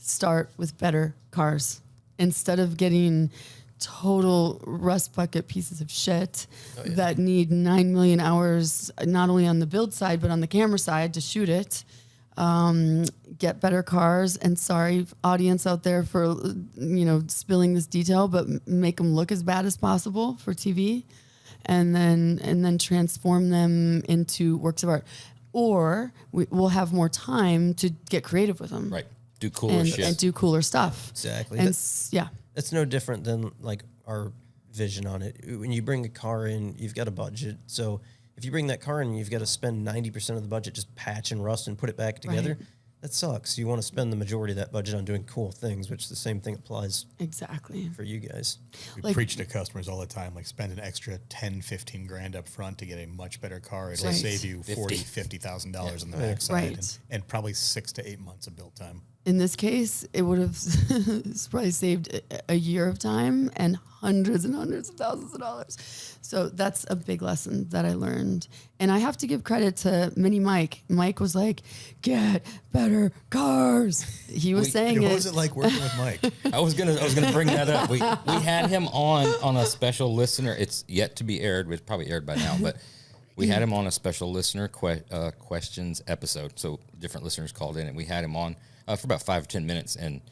start with better cars instead of getting total rust bucket pieces of shit that need 9 million hours, not only on the build side, but on the camera side to shoot it. Get better cars, and sorry, audience out there for, spilling this detail, but make them look as bad as possible for TV, and then transform them into works of art. Or we'll have more time to get creative with them. Right. Do cooler shit. And do cooler stuff. Exactly. And yeah. It's no different than like our vision on it. When you bring a car in, you've got a budget. So if you bring that car in, you've got to spend 90% of the budget just patch and rust and put it back together. Right. That sucks. You want to spend the majority of that budget on doing cool things, which the same thing applies Exactly. for you guys. We preach to customers all the time, like spend an extra 10, 15 grand up front to get a much better car. It'll Right. save you $40,000-$50,000 in the backside, Right. and probably 6 to 8 months of build time. In this case, it would have probably saved a year of time and hundreds and hundreds of thousands of dollars. So that's a big lesson that I learned. And I have to give credit to Mini Mike. Mike was like, get better cars. He was saying What it. was it like working with Mike? I was gonna bring that up. We had him on a special listener. It's yet to be aired. It's probably aired by now, but we had him on a special listener questions episode. So different listeners called in, and we had him on for about 5 or 10 minutes. And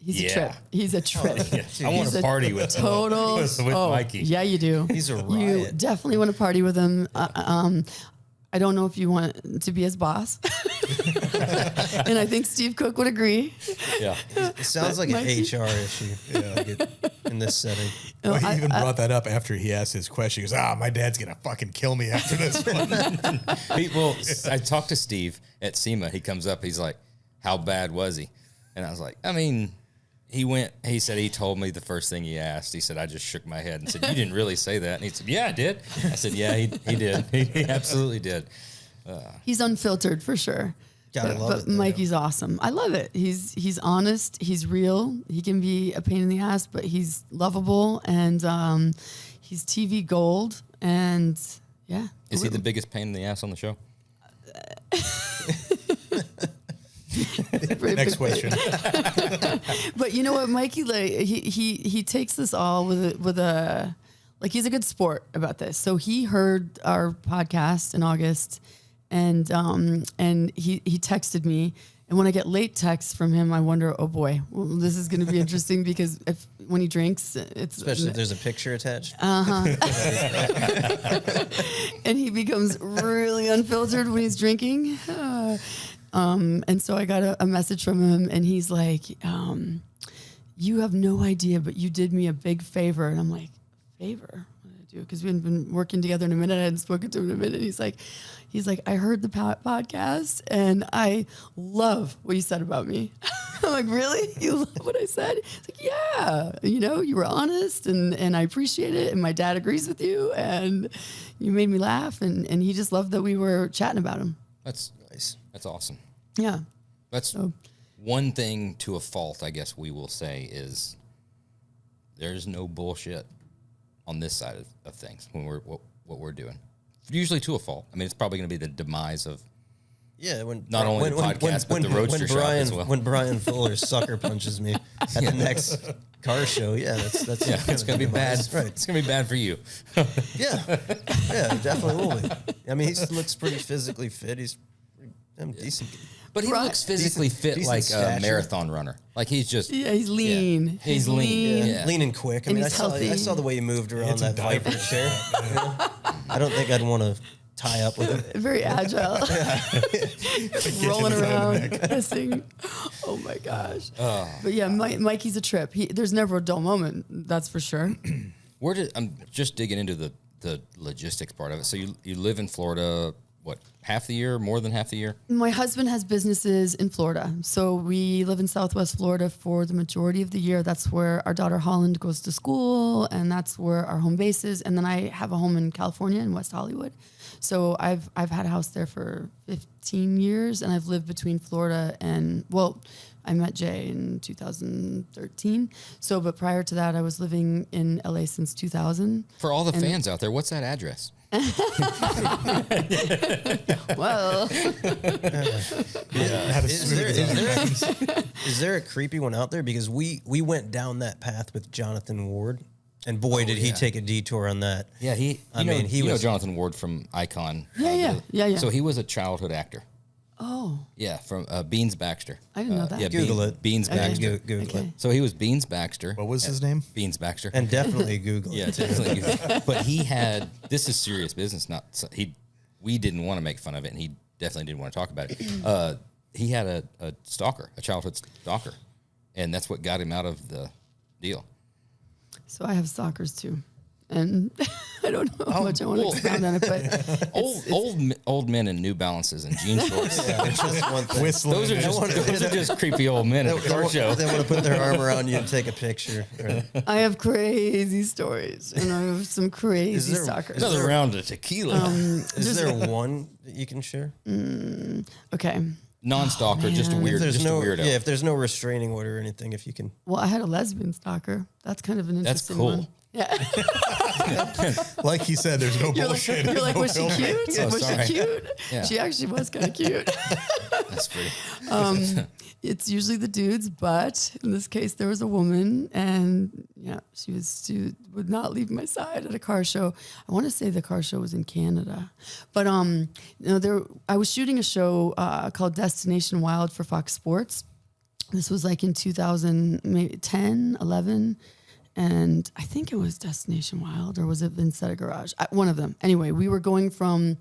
He's a trip. He's a trip. I want to party with him. Total. with Mikey. Yeah, you do. He's a You riot. definitely want to party with him. I don't know if you want to be his boss. And I think Steve Cook would agree. Yeah. It sounds like an HR issue in this setting. Well, he even brought that up after he asked his question. He goes, my dad's going to fucking kill me after this one. I talked to Steve at SEMA. He comes up. He's like, how bad was he? And I was like, he said he told me the first thing he asked. He said, I just shook my head and said, you didn't really say that. And he said, yeah, I did. I said, yeah, he did. He absolutely did. He's unfiltered for sure. Gotta love it, though. Mikey's awesome. I love it. He's honest. He's real. He can be a pain in the ass, but he's lovable, and he's TV gold. And yeah, Is he the biggest pain in the ass on the show? Next question. But you know what, Mikey? Like he takes this all with a like he's a good sport about this. So he heard our podcast in August, and he texted me. And when I get late texts from him, I wonder, oh boy, well, this is going to be interesting because when he drinks, it's Especially if there's a picture attached. and he becomes really unfiltered when he's drinking. And so I got a message from him, and he's like, you have no idea, but you did me a big favor. And I'm like, favor? What did I do? Because we hadn't been working together in a minute. I hadn't spoken to him in a minute. He's like, I heard the podcast, and I love what you said about me. I'm like, really? You love what I said? He's like, yeah. You were honest, and I appreciate it, and my dad agrees with you, and you made me laugh, and he just loved that we were chatting about him. That's Nice. That's awesome. Yeah. That's one thing to a fault, I guess we will say, is there's no bullshit on this side of things when we're what we're doing. Usually to a fault. I mean, it's probably going to be the demise of not only the podcast, but the Roadster Shop as well. When Brian Fuller sucker punches me at the next car show, that's it's going to be bad. Right. It's going to be bad for you. Yeah, it definitely will be. I mean, he looks pretty physically fit. He's decent. But he looks physically fit decent like a stature. marathon runner. Like he's just He's lean. Yeah. He's lean. Yeah. Yeah. Lean and quick. I And mean, he's healthy. I saw the way he moved around It's a that Viper diaper. chair. I don't think I'd want to tie up with him. Very agile. Rolling around, hissing. Oh my gosh. But yeah, Mikey's a trip. There's never a dull moment. That's for sure. I'm just digging into the logistics part of it. So you live in Florida, what, half the year, more than half the year? My husband has businesses in Florida. So we live in Southwest Florida for the majority of the year. That's where our daughter Holland goes to school, and that's where our home base is. And then I have a home in California in West Hollywood. So I've had a house there for 15 years, and I've lived between Florida and, I met Jay in 2013. But prior to that, I was living in LA since 2000. For all the fans out there, what's that address? Well, Yeah. Is there a creepy one out there? Because we went down that path with Jonathan Ward, and boy, did he take a detour on that. Yeah, he was Jonathan Ward from Icon. Yeah. So he was a childhood actor. Oh, Yeah, from Beans Baxter. I didn't know that. Yeah, Google it. Beans Okay. Baxter. Google it. So he was Beans Baxter. What was his name? Beans Baxter. And definitely Google it. Yeah, definitely. But he had, this is serious business. We didn't want to make fun of it, and he definitely didn't want to talk about it. He had a stalker, a childhood stalker, and that's what got him out of the deal. So I have stalkers too, and I don't know how much I want to expound on it, but Old men in New Balances and jean shorts. It's just one thing. Whistling. Those are just creepy old men at the car show. They want to put their arm around you and take a picture. I have crazy stories, and I have some crazy there- stalkers. Another round of tequila. Is there one that you can share? Okay. Non-stalker, just a man. weird, just a weirdo. Yeah, if there's no restraining order or anything, if you can. Well, I had a lesbian stalker. That's kind of an That's interesting cool. one. Yeah. Like he said, there's no You're bullshit. like, no was she filter. cute? Oh, Was sorry. she cute? Yeah. She actually was kind of cute. That's pretty. It's usually the dudes, but in this case, there was a woman, and yeah, she would not leave my side at a car show. I want to say the car show was in Canada, but I was shooting a show called Destination Wild for Fox Sports. This was like in 2010, 11. And I think it was Destination Wild, or was it Vinsetta Garage? One of them. Anyway, we were going from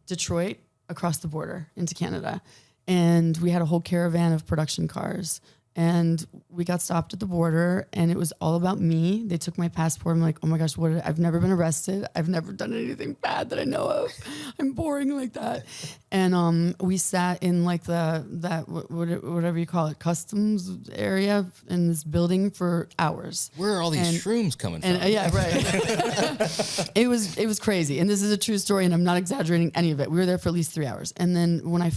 Detroit across the border into Canada, and we had a whole caravan of production cars. And we got stopped at the border, and it was all about me. They took my passport. I'm like, oh my gosh, I've never been arrested. I've never done anything bad that I know of. I'm boring like that. And we sat in like whatever you call it, customs area in this building for hours. Where are all these shrooms coming from? And yeah, right. It was crazy, and this is a true story, and I'm not exaggerating any of it. We were there for at least 3 hours, and then when I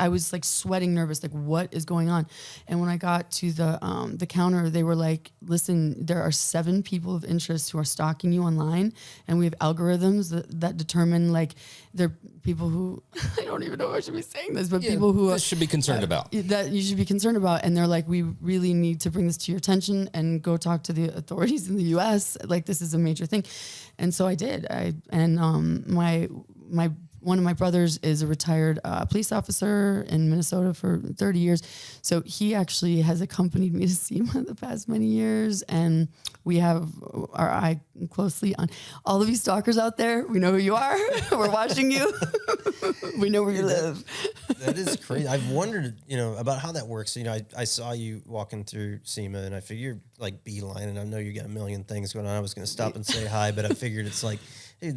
was like sweating, nervous, like what is going on? And when I got to the counter, they were like, "Listen, there are 7 people of interest who are stalking you online, and we have algorithms that determine like they're people who I don't even know if I should be saying this, but people who this should be concerned about. That you should be concerned about, and they're like, we really need to bring this to your attention and go talk to the authorities in the U.S. Like this is a major thing, and so I did. My one of my brothers is a retired police officer in Minnesota for 30 years. So he actually has accompanied me to SEMA the past many years. And we have our eye closely on all of you stalkers out there. We know who you are. We're watching you. We know where you live. That is crazy. I've wondered, about how that works. I saw you walking through SEMA, and I figured like beeline, and I know you got a million things going on. I was going to stop and say hi, but I figured it's like, hey,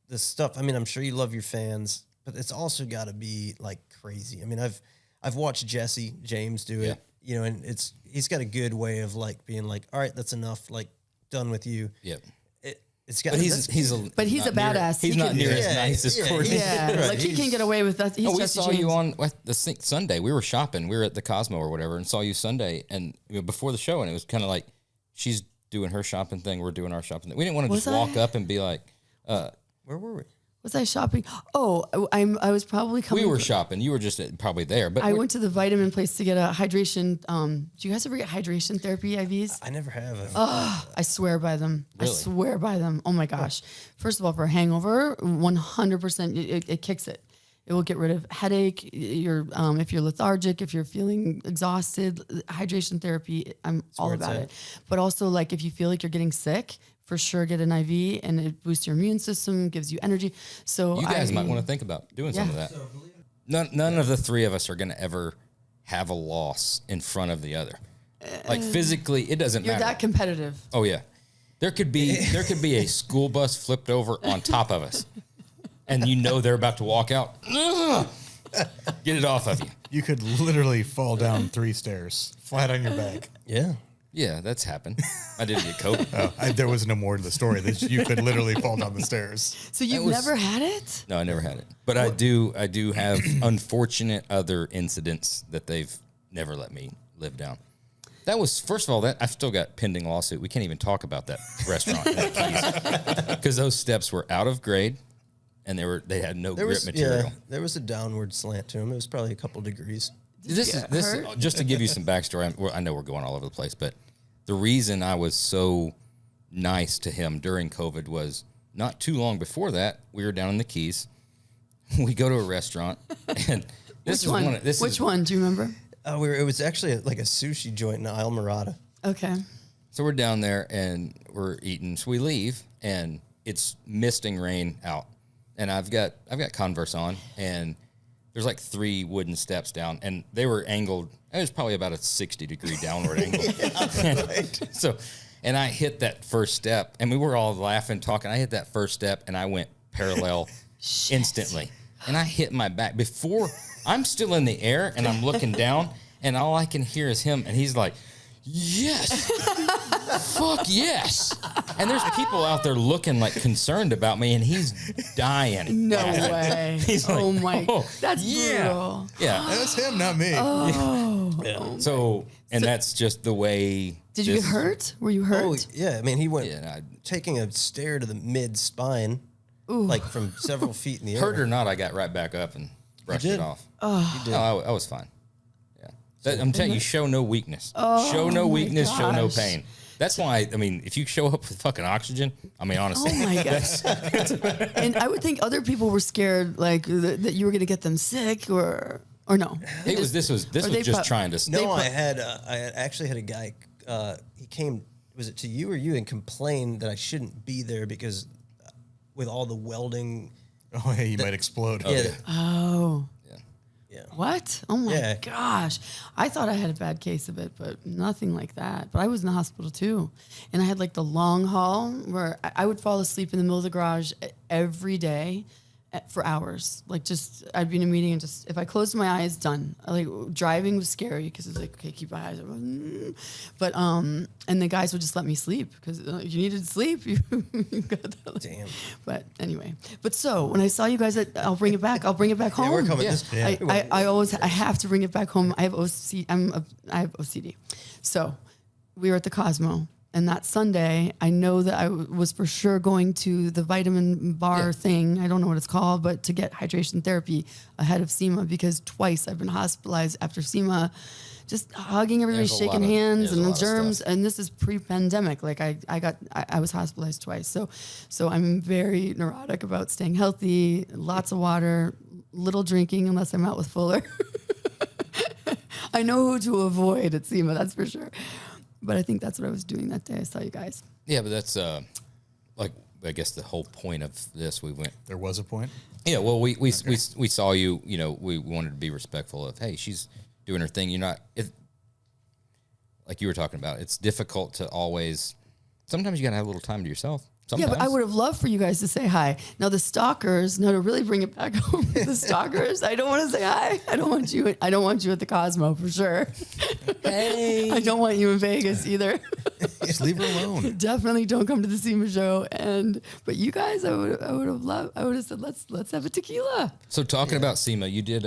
the stuff. I mean, I'm sure you love your fans, but it's also got to be like crazy. I mean, I've watched Jesse James do it, and he's got a good way of like being like, all right, that's enough, like done with you. Yep. It's got. But he's a badass. He's not near as nice as Courtney. Yeah, Right, like he can get away with that. He's We Jesse saw James. you on the Sunday. We were shopping. We were at the Cosmo or whatever, and saw you Sunday, and before the show, and it was kind of like she's doing her shopping thing, we're doing our shopping thing. We didn't want to just walk up and be like, Where were we? Was I shopping? Oh, I was probably coming. we were shopping. You were just probably there, but I went to the vitamin place to get a hydration. Do you guys ever get hydration therapy IVs? I never have. I swear by them. Really? I swear by them. Oh my gosh. First of all, for a hangover, 100% it kicks it. It will get rid of headache. If you're lethargic, if you're feeling exhausted, hydration therapy, I'm all about it. But also like if you feel like you're getting sick, for sure get an IV, and it boosts your immune system, gives you energy. So you guys might want to think about doing some of that. None of the 3 of us are going to ever have a loss in front of the other. Like physically, it doesn't You're matter. that competitive. Oh yeah, there could be a school bus flipped over on top of us, and they're about to walk out. Get it off of you. You could literally fall down 3 stairs, flat on your back. Yeah. Yeah, that's happened. I did get COVID. There was no more to the story. You could literally fall down the stairs. So you've never had it? No, I never had it, but I do have unfortunate other incidents that they've never let me live down. That was, first of all, that I've still got pending lawsuit. We can't even talk about that restaurant because those steps were out of grade and they had no grip material. Yeah, there was a downward slant to them. It was probably a couple degrees. This just to give you some backstory. I know we're going all over the place, but the reason I was so nice to him during COVID was not too long before that, we were down in the Keys. We go to a restaurant and Which one? Do you remember? It was actually like a sushi joint in Islamorada. Okay. So we're down there and we're eating. So we leave and it's misting rain out. And I've got Converse on and there's like 3 wooden steps down and they were angled. It was probably about a 60-degree downward angle. Right. And I hit that first step and we were all laughing, talking. I hit that first step and I went parallel instantly. And I hit my back before I'm still in the air and I'm looking down and all I can hear is him and he's like, yes, fuck yes. And there's people out there looking like concerned about me and he's dying. No way. He's like, oh my, that's brutal. Yeah. That's him, not me. Oh. Yeah. So that's just the way. Did you get hurt? Were you hurt? Oh, yeah. I mean, he went taking a stare to the mid-spine, like from several feet in the air. Hurt or not, I got right back up and brushed it off. Oh. You did. No, I was fine. Yeah. I'm telling you, show no weakness. Oh, show no weakness, show no gosh. pain. That's why, I mean, if you show up with fucking oxygen, I mean, honestly. Oh my gosh. And I would think other people were scared, like, that you were going to get them sick or no. This was just trying to. No, I actually had a guy. He came. Was it to you or you? And complained that I shouldn't be there because with all the welding. Oh, yeah, you might explode. Yeah. Oh. Yeah. What? Oh my gosh. I thought I had a bad case of it, but nothing like that. But I was in the hospital too. And I had like the long haul where I would fall asleep in the middle of the garage every day for hours. Like just, I'd be in a meeting and just, if I closed my eyes, done. Like driving was scary because it's like, okay, keep my eyes open. But, and the guys would just let me sleep because you needed sleep. You got that. Damn. But anyway, so when I saw you guys, I'll bring it back. I'll bring it back home. Yeah, we're coming. I have to bring it back home. I have OCD. So we were at the Cosmo. And that Sunday, I know that I was for sure going to the vitamin bar thing. I don't know what it's called, but to get hydration therapy ahead of SEMA because twice I've been hospitalized after SEMA, just hugging everybody, shaking hands and the germs. And this is pre-pandemic. Like I was hospitalized twice. So I'm very neurotic about staying healthy, lots of water, little drinking unless I'm out with Fuller. I know who to avoid at SEMA, that's for sure. But I think that's what I was doing that day. I saw you guys. Yeah, but that's like I guess the whole point of this. We went. There was a point. Yeah. Well, we saw you. You know, we wanted to be respectful of. Hey, she's doing her thing. You're not. Like you were talking about. It's difficult to always. Sometimes you gotta have a little time to yourself. Sometimes. Yeah, but I would have loved for you guys to say hi. Now the stalkers, to really bring it back home, the stalkers, I don't want to say hi. I don't want you at the Cosmo for sure. Hey. I don't want you in Vegas either. Just leave her alone. Definitely don't come to the SEMA show. But you guys, I would have said let's have a tequila. So talking about SEMA, you did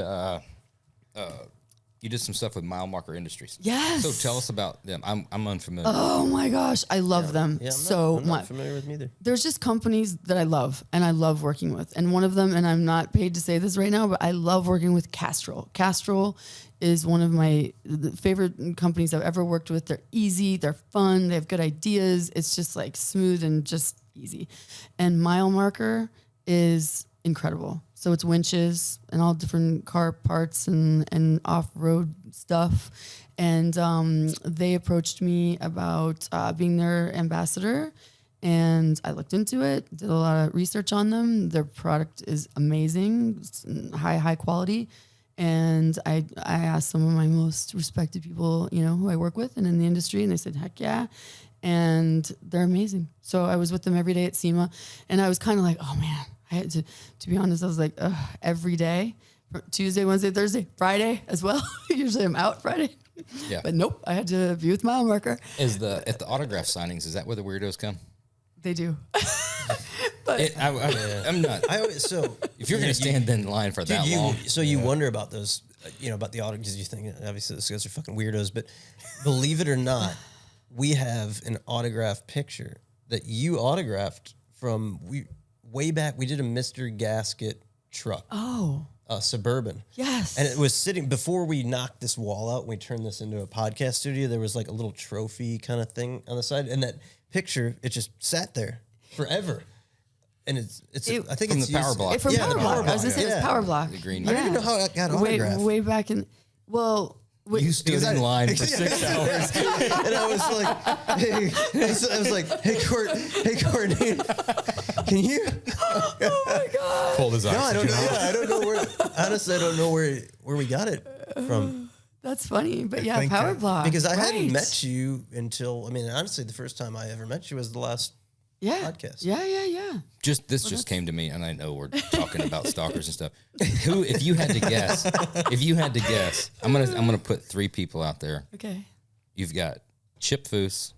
you did some stuff with Mile Marker Industries. Yes. So tell us about them. I'm unfamiliar. Oh my gosh, I love them so I'm much. not familiar with them either. There's just companies that I love and I love working with. And one of them, and I'm not paid to say this right now, but I love working with Castrol. Castrol is one of my favorite companies I've ever worked with. They're easy, they're fun, they have good ideas. It's just like smooth and just easy. And Mile Marker is incredible. So it's winches and all different car parts and off-road stuff. And they approached me about being their ambassador. And I looked into it, did a lot of research on them. Their product is amazing, high quality. And I asked some of my most respected people, who I work with and in the industry, and they said, heck yeah. And they're amazing. So I was with them every day at SEMA. And I was kind of like, oh man, I had to be honest, I was like, every day, Tuesday, Wednesday, Thursday, Friday as well. Usually I'm out Friday. Yeah. But nope, I had to be with Mile Marker. At the autograph signings, is that where the weirdos come? They do. But I'm not. So if you're going to stand in line for that long. So you wonder about those about the auto, because you think obviously those guys are fucking weirdos, but believe it or not, we have an autographed picture that you autographed from way back. We did a Mr. Gasket truck. Oh. Suburban. Yes. And it was sitting, before we knocked this wall out and we turned this into a podcast studio, there was like a little trophy kind of thing on the side. And that picture, it just sat there forever. And I think from it's the Powerblock. From the Powerblock. I was going to say yeah. it's Powerblock. The green. I didn't even know how it got autographed. Way back in, well... You stood in line for 6 hours. And I was like, hey, Courtney, can you? Oh my God. Pulled his No, I oxygen don't know. off. Yeah, I don't know where. Honestly, I don't know where we got it from. That's funny. But yeah, think, Powerblock. Because I hadn't Right. met you until, honestly, the first time I ever met you was the last podcast. Yeah. This just came to me, and I know we're talking about stalkers and stuff. Who, if you had to guess, I'm gonna put 3 people out there. Okay. You've got Chip Foose,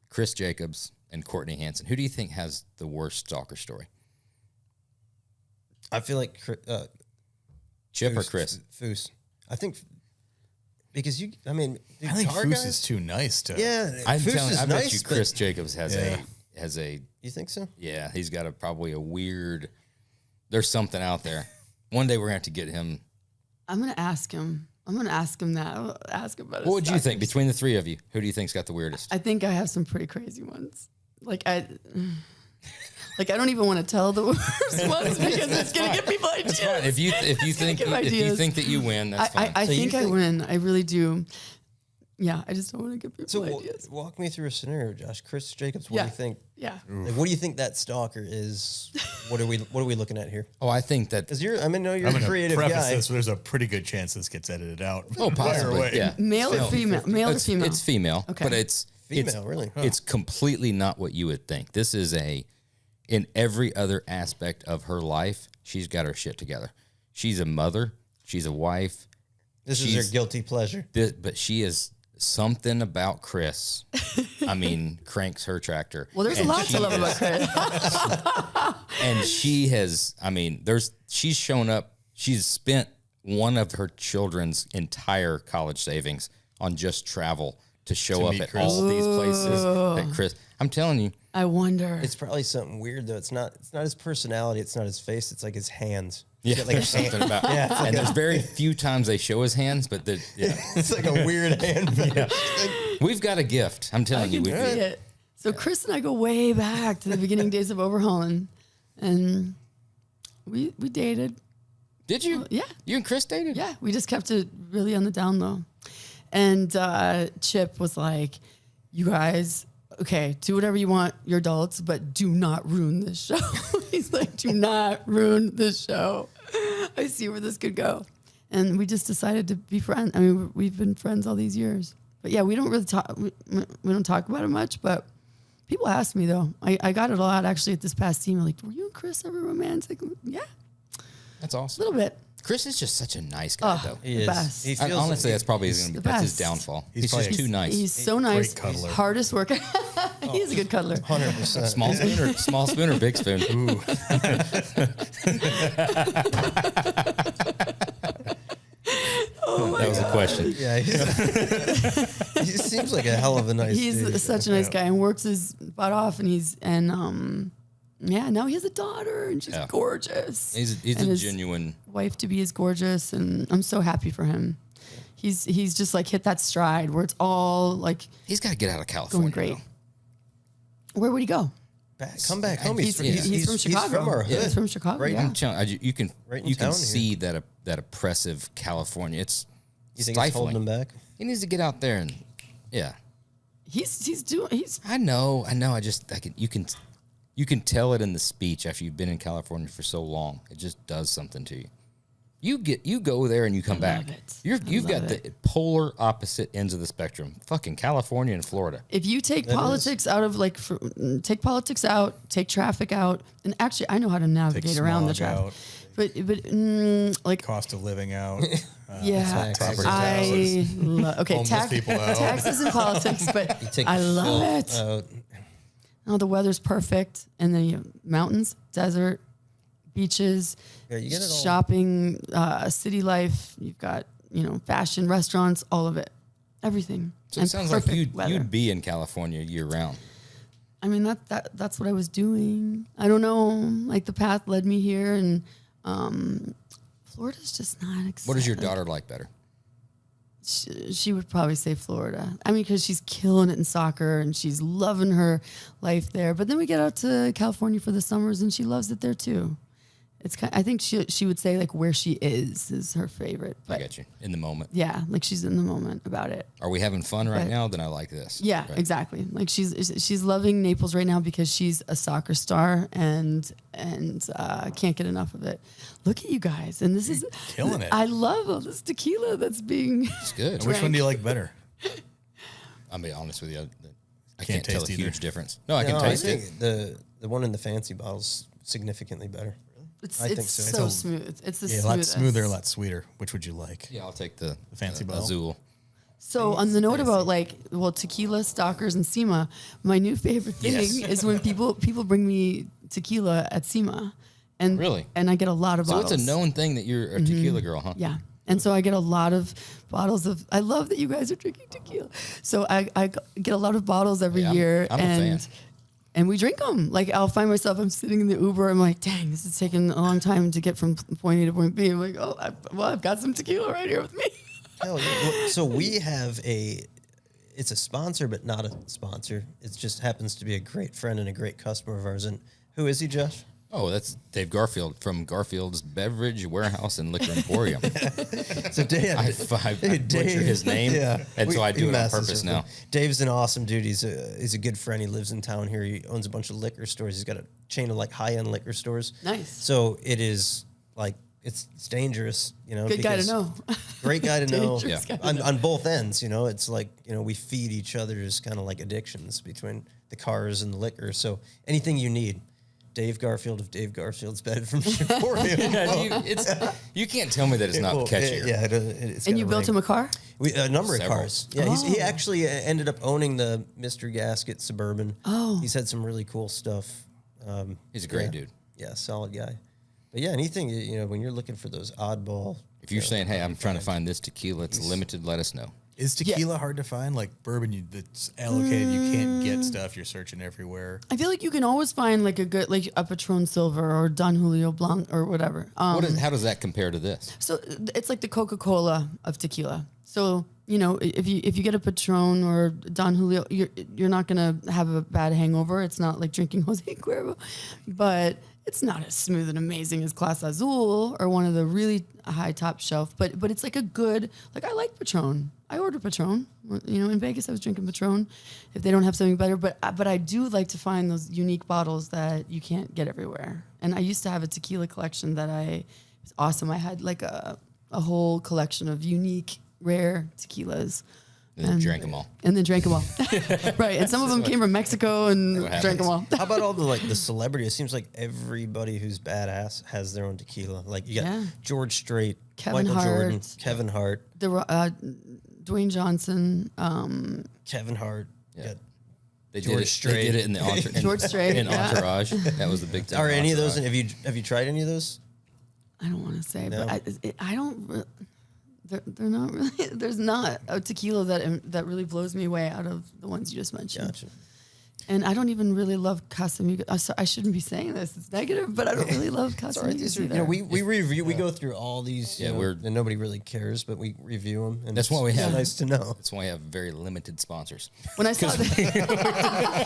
Chris Jacobs, and Courtney Hansen. Who do you think has the worst stalker story? I feel like Chip or Chris? Foose. I think because dude, I think car Foose guys- is too nice to. Yeah, I'm Foose telling you, is I bet nice, you but- Chris Jacobs has Yeah. a You think so? yeah, he's got probably a weird. There's something out there. One day we're gonna have to get him. I'm going to ask him. That. I'll ask him about his What would you think stalkers. between the 3 of you? Who do you think's got the weirdest? I think I have some pretty crazy ones. I don't even want to tell the worst ones because it's going to give people ideas. That's fine. If you think give if you ideas. think that you win, that's fine. I So you think I think- win. I really do. Yeah, I just don't want to give people So ideas. walk me through a scenario, Josh. Chris Jacobs. What Yeah. do you think? Yeah. Like, what do you think that stalker is? What are we looking at here? I think that. Because you're a I'm creative preface guy. this. There's a pretty good chance this gets edited out. Oh, Fire possibly. away. Yeah. Male or female? Male or female? It's female, Okay. but it's Female, really? Huh. It's completely not what you would think. This is in every other aspect of her life, she's got her shit together. She's a mother. She's a wife. This is her guilty pleasure. But she is something about Chris. Cranks her tractor. Well, there's a And lot she to love is- about Chris. And she has, she's shown up, she's spent one of her children's entire college savings on just travel to show To up meet at Chris. all of these places that Chris, I'm telling you, I wonder. It's probably something weird though. It's not his personality. It's not his face. It's like his hands. yeah, Like there's something about, Yeah, it's like and there's very few times they show his hands, but it's like a weird hand. we've got a gift. I'm telling you, See it. So Chris and I go way back to the beginning days of Overhaulin, and we dated. did you? Yeah. You and Chris dated? Yeah, we just kept it really on the down low. And Chip was like, "You guys, okay, do whatever you want, you're adults, but do not ruin this show." He's like, "Do not ruin this show. I see where this could go." And we just decided to be friends. We've been friends all these years. But yeah, we don't really talk. We don't talk about it much. But people ask me though. I got it a lot actually at this past team. Like, were you and Chris ever romantic? Yeah, That's a awesome. little bit. Chris is just such a nice guy, though. He The is. best. He And feels honestly, that's probably gonna be the that's his best. downfall. He's He's just probably- too nice. He's so Great nice. cuddler. Hardest worker. He's a good cuddler. 100%. small spoon or big spoon? Ooh. That was a question. Yeah, he seems like a hell of a nice He's dude. such a nice guy and works his butt off, and now he has a daughter and she's Yeah. gorgeous. He's And a his genuine. wife to be is gorgeous, and I'm so happy for him. He's just like hit that stride where it's all like He's got to get out of California. going great. though. Where would he go? Come back home. He's from Chicago. He's from our hood. He's from Chicago. Right. Yeah. I'm telling you, you can Right in you can town see that oppressive California. It's You think it's holding stifling. him back? He needs to get out there and He's I know. You can tell it in the speech after you've been in California for so long. It just does something to you. You go there and you come back. it. You've got the polar opposite ends of the spectrum. Fucking California and Florida. If you take politics out of take politics out, take traffic out, and actually I know how to navigate around the smog traffic. out. Like Cost of living out. yeah, taxes. Homeless people out. taxes and politics, but Take I the love filth it. out. Oh, the weather's perfect, and then you have mountains, desert, beaches, Yeah, you get it all. shopping, city life. You've got, fashion, restaurants, all of it, everything. So it And sounds like perfect weather. you'd be in California year round. I mean, that's what I was doing. I don't know. Like the path led me here, and Florida's just not exciting. What does your daughter like better? She would probably say Florida. I mean, because she's killing it in soccer and she's loving her life there. But then we get out to California for the summers and she loves it there too. It's I think she would say like where she is her favorite. I get you. In the moment. Yeah, like she's in the moment about it. Are we having fun right But- now? Then I like this. Yeah, Right. exactly. Like she's loving Naples right now because she's a soccer star and can't get enough of it. Look at you guys, and this is killing it. I love all this tequila that's being. It's good. Which one do you like better? I'll be honest with you. I Can't can't tell a taste either. huge difference. No, I can No, taste I it. think the one in the fancy bottle's significantly better. It's I think it's so. so It's a- smooth. It's the Yeah, a lot smoothest. smoother, a lot sweeter. Which would you like? Yeah, I'll take the fancy bottle? Azul. So on the note about tequila, stalkers, and SEMA, my new favorite thing Yes. is when people bring me tequila at SEMA, and Really? and I get a lot of So bottles. it's a known thing that you're a tequila girl, huh? Yeah. And so I get a lot of bottles of. I love that you guys are drinking tequila. So I get a lot of bottles every Yeah, year, I'm a and fan. and we drink them. Like I'll find myself, I'm sitting in the Uber. I'm like, dang, this is taking a long time to get from point A to point B. I'm like, oh, I've got some tequila right here with me. Hell yeah. Well, so we have it's a sponsor, but not a sponsor. It just happens to be a great friend and a great customer of ours. And who is he, Josh? Oh, that's Dave Garfield from Garfield's Beverage Warehouse and Liquor Emporium. So Dave, I butchered his name, and so I do it on messes purpose with now. him. Dave's an awesome dude. He's a good friend. He lives in town here. He owns a bunch of liquor stores. He's got a chain of like high-end liquor stores. Nice. So it is like it's dangerous, Good guy to because- know. Great guy to know. Dangerous guy to On both ends, it's like, we feed each other's kind of like addictions between the cars and the liquor. So anything you need, Dave Garfield of Dave Garfield's Bed from Emporium. You can't tell me that it's not catchier. Yeah, it's And you built him a car? a number of Several. cars. Yeah, he actually ended up owning the Mr. Gasket Suburban. Oh. He's had some really cool stuff. He's a great dude. Yeah, solid guy. But yeah, anything, when you're looking for those oddball. If you're saying, hey, I'm trying to find this tequila, it's limited, let us know. Is tequila hard to find? Like bourbon, that's allocated. You can't get stuff. You're searching everywhere. I feel like you can always find like a good, like a Patron Silver or Don Julio Blanc or whatever. How does that compare to this? So it's like the Coca-Cola of tequila. So, if you get a Patron or Don Julio, you're not going to have a bad hangover. It's not like drinking Jose Cuervo, but it's not as smooth and amazing as Clase Azul or one of the really high top shelf, but it's like a good, like I like Patron. I order Patron. In Vegas I was drinking Patron if they don't have something better, but I do like to find those unique bottles that you can't get everywhere. And I used to have a tequila collection that it was awesome. I had like a whole collection of unique rare tequilas. And then drank them all. And then drank them all. Right. And some of them came from Mexico and What drank them all. How about all the celebrity? It seems like everybody who's badass has their own tequila. Like you got Yeah. George Strait, Kevin Michael Jordan, Hart. Kevin Hart, Dwayne Johnson, Kevin Hart. Yeah. They George did it. Strait. They did it in the George Strait, in yeah. Entourage. That was the big thing. Are any of those? Entourage. Have you tried any of those? I don't want to say, No? but I don't. They're not really. There's not a tequila that really blows me away out of the ones you just mentioned. Gotcha. And I don't even really love Casamigos. I shouldn't be saying this. It's negative, but I don't really love Sorry, Casamigos these are, either. we review. We go through all these. Yeah, and nobody really cares, but we review them. And That's what we it's have. Nice to know. That's why we have very limited sponsors. When I saw that,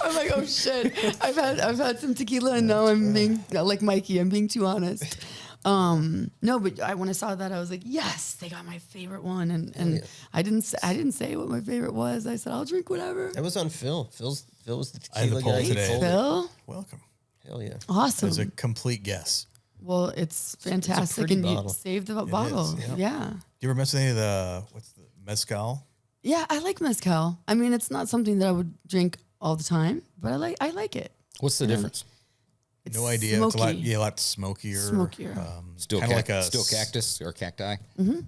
I'm like, oh shit! I've had some tequila, and now I'm being like Mikey. I'm being too honest. No, but when I saw that, I was like, yes, they got my favorite one, and I didn't say what my favorite was. I said I'll drink whatever. That was on Phil. Phil was the I had the tequila poll guy. He today. pulled it. Phil, Welcome. Hell yeah. awesome. It was a complete guess. Well, it's fantastic, pretty and you bottle. saved the bottle. is, Yeah. Do you ever mess with any of the mezcal? Yeah, I like mezcal. I mean, it's not something that I would drink all the time, but I like it. What's the difference? It's No idea. Smoky. It's a lot smokier. Smokier. Still, kinda like a still cactus or cacti?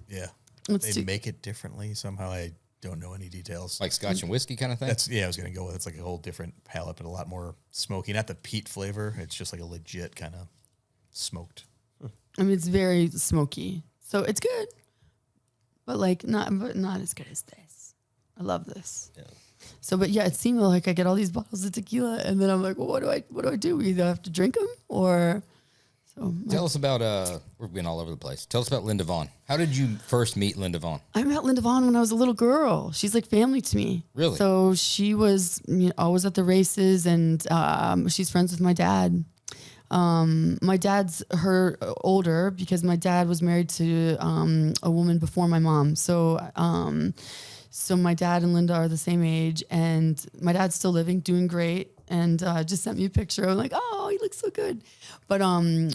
Yeah. Let's They do- make it differently somehow. I don't know any details. Like Scotch and whiskey kind of thing? I was going to go with it's like a whole different palate, but a lot more smoky. Not the peat flavor. It's just like a legit kind of smoked. I mean, it's very smoky, so it's good, but not as good as this. I love this. Yeah. So, but yeah, it seemed like I get all these bottles of tequila, and then I'm like, well, what do I do? We either have to drink them or. So tell us about we've been all over the place. Tell us about Linda Vaughn. How did you first meet Linda Vaughn? I met Linda Vaughn when I was a little girl. She's like family to me. Really? So she was always at the races, and she's friends with my dad. My dad's her older because my dad was married to a woman before my mom. So my dad and Linda are the same age, and my dad's still living, doing great, and just sent me a picture. I'm like, oh, he looks so good. But